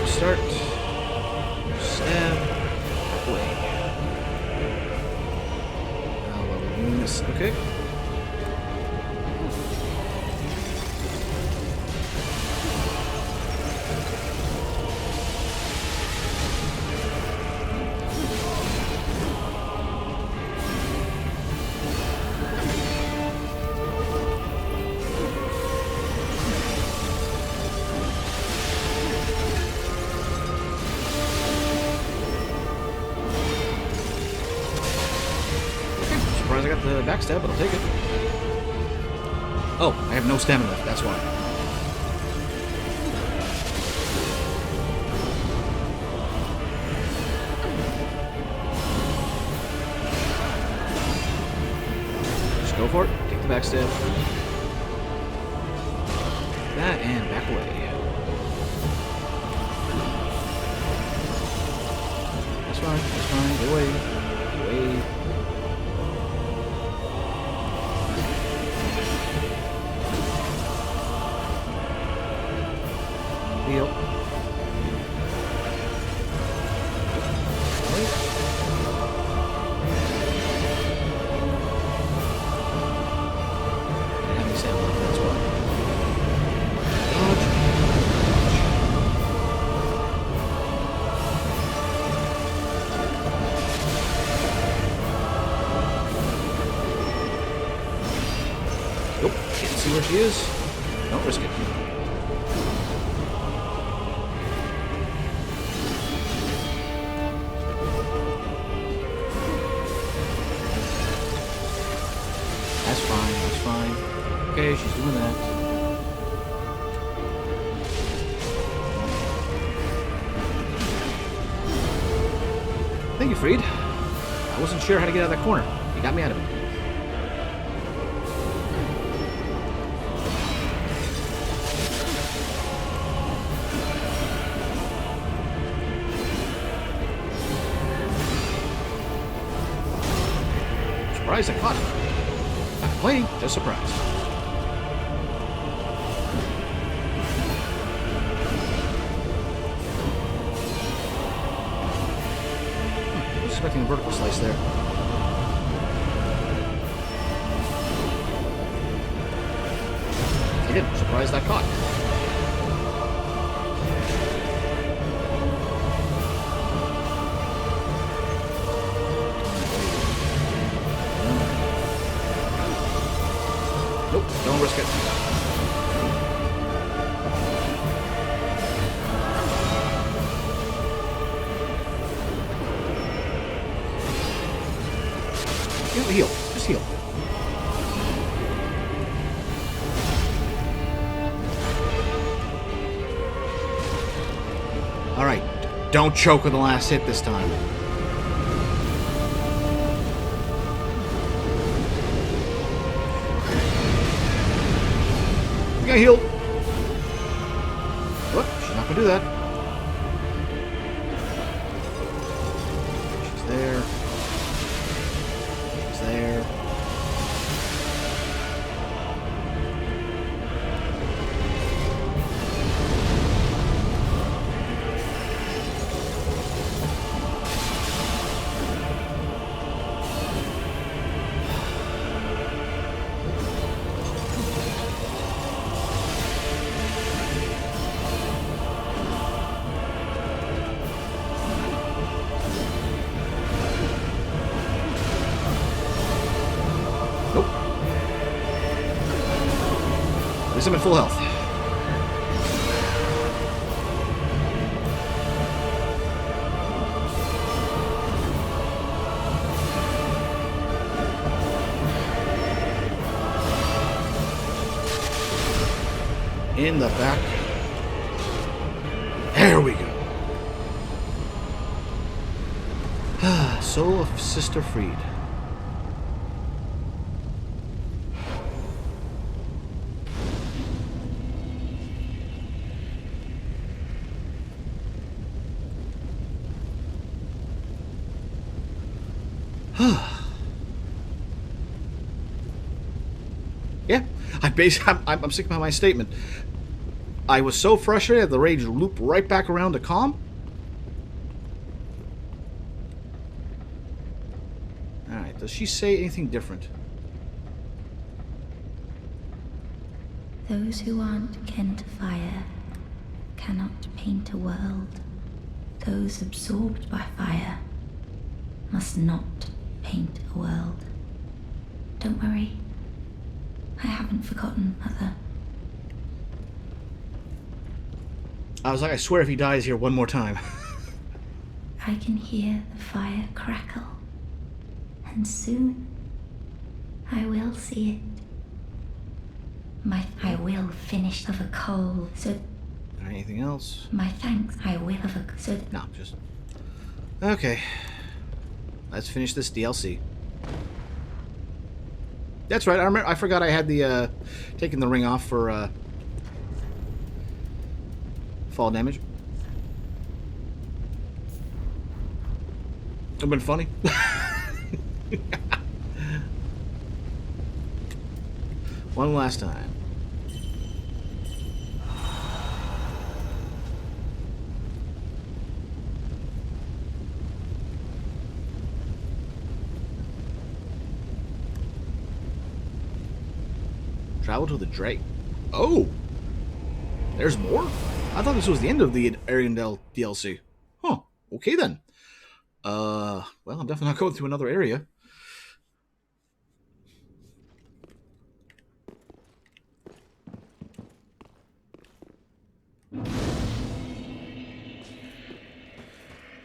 Start. Stab. Away. Okay. Surprised I got the backstab, but I'll take it. Oh, I have no stamina left, that's why. Just go for it. Take the backstab. That and back away. That's fine, that's fine. Get away. Get away. Heal. Nope, can't see where she is. Don't risk it. That's fine, that's fine. Okay, she's doing that. Thank you, Freed. I wasn't sure how to get out of that corner. You got me out of it. Surprised I caught it. Not complaining, just surprised. I was expecting a vertical slice there. Again, surprised I caught. Nope, don't risk it. Heal. Just heal. Alright. Don't choke with the last hit this time. You gotta heal. What? She's not gonna do that. She's there. She's there. Nope. At least I'm at full health. In the back. There we go. Soul of Sister Freed. Yeah, I'm sticking by my statement. I was so frustrated, the rage looped right back around to calm. Alright, does she say anything different? Those who aren't kin to fire cannot paint a world. Those absorbed by fire must not paint a world. Don't worry. I haven't forgotten, Mother. I was like, I swear if he dies here one more time. I can hear the fire crackle. And soon, I will see it. I will finish of a coal, so... Anything else? My thanks, I will of a... So... No, just... Okay. Let's finish this DLC. That's right, I forgot I had the, taking the ring off for, fall damage. It'd been funny. One last time. Travel to the Drake. Oh! There's more? I thought this was the end of the Ariandel DLC. Huh. Okay then. Well, I'm definitely not going through another area.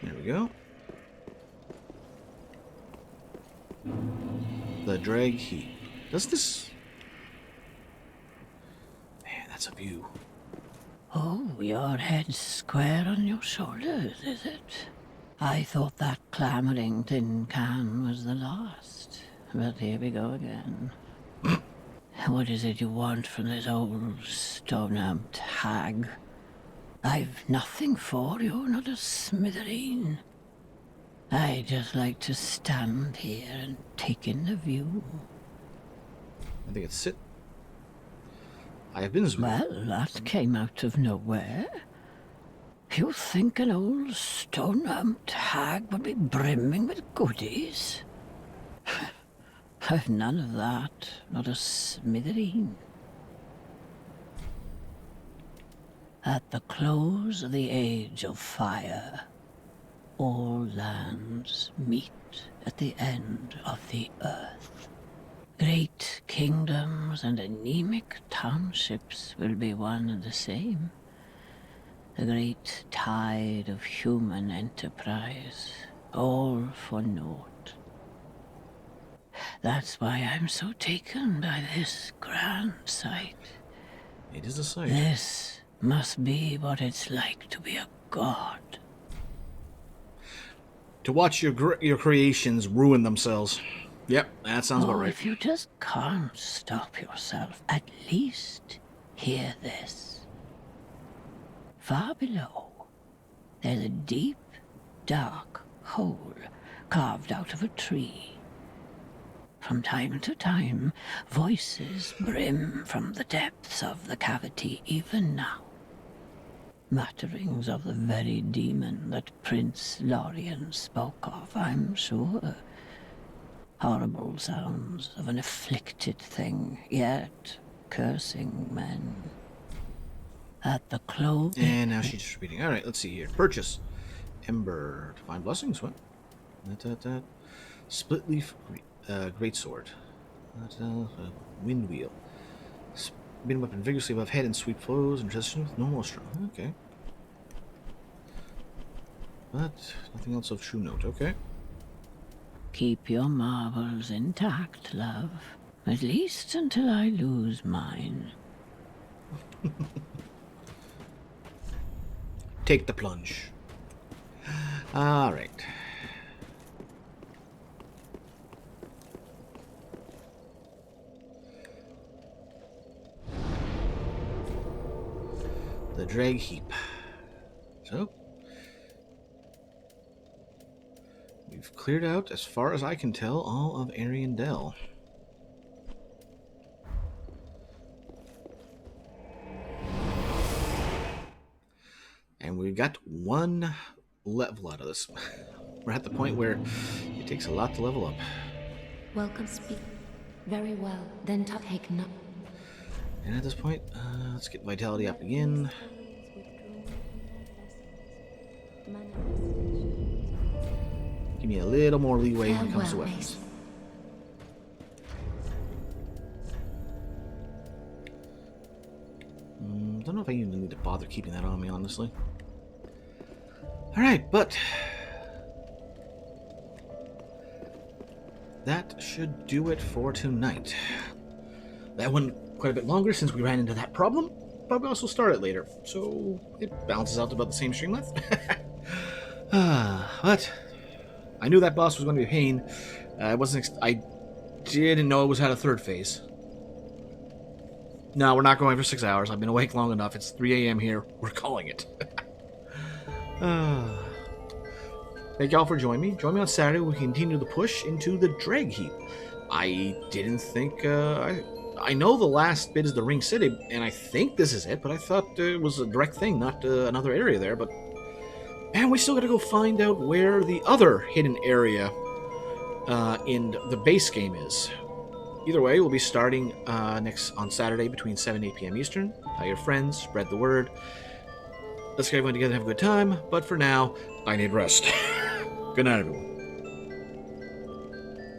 There we go. The Drag Heap. Does this... Man, that's a view. Oh, your head's square on your shoulders, is it? I thought that clamoring tin can was the last. But here we go again. What is it you want from this old stone-amped hag? I've nothing for you, not a smithereen. I just like to stand here and take in the view. I think it's sit. I have been as Well, that came out of nowhere. You think an old stone-amped hag would be brimming with goodies? I've none of that, not a smithereen. At the close of the Age of Fire, all lands meet at the end of the earth. Great kingdoms and anemic townships will be one and the same. The great tide of human enterprise, all for naught. That's why I'm so taken by this grand sight. It is a sight. This must be what it's like to be a god. To watch your creations ruin themselves. Yep, that sounds about Oh, right. if you just can't stop yourself, at least hear this. Far below, there's a deep, dark hole carved out of a tree. From time to time, voices brim from the depths of the cavity even now. Mutterings of the very demon that Prince Lorien spoke of, I'm sure. Horrible sounds of an afflicted thing, yet cursing men. At the close... And now she's just reading. Alright, let's see here. Purchase. Ember. Divine Blessings. What? Split Leaf Greatsword. Wind Wheel. Spin weapon vigorously above head and sweep flows and resistance with normal strong. Okay. But nothing else of true note. Okay. Keep your marbles intact, love. At least until I lose mine. Take the plunge. Alright. the Dreg Heap. So, we've cleared out, as far as I can tell, all of Ariandel. And we got one level out of this. We're at the point where it takes a lot to level up. Welcome, speak. Very well. Then take no. And at this point, let's get vitality up again. Give me a little more leeway when it comes to weapons. Don't know if I even need to bother keeping that on me, honestly. Alright, but that should do it for tonight. That went quite a bit longer since we ran into that problem, but we also started later, so it balances out to about the same stream length. But I knew that boss was going to be a pain. I didn't know it was at a third phase. No, we're not going for 6 hours. I've been awake long enough. It's 3 a.m. here. We're calling it. Thank y'all for joining me. Join me on Saturday. We continue the push into the Dreg Heap. I didn't think... I know the last bit is the Ring City, and I think this is it, but I thought it was a direct thing, not another area there. But, man, we still gotta go find out where the other hidden area in the base game is. Either way, we'll be starting next on Saturday between 7 and 8 p.m. Eastern. Tell your friends, spread the word. Let's get everyone together and have a good time. But for now, I need rest. Good night, everyone.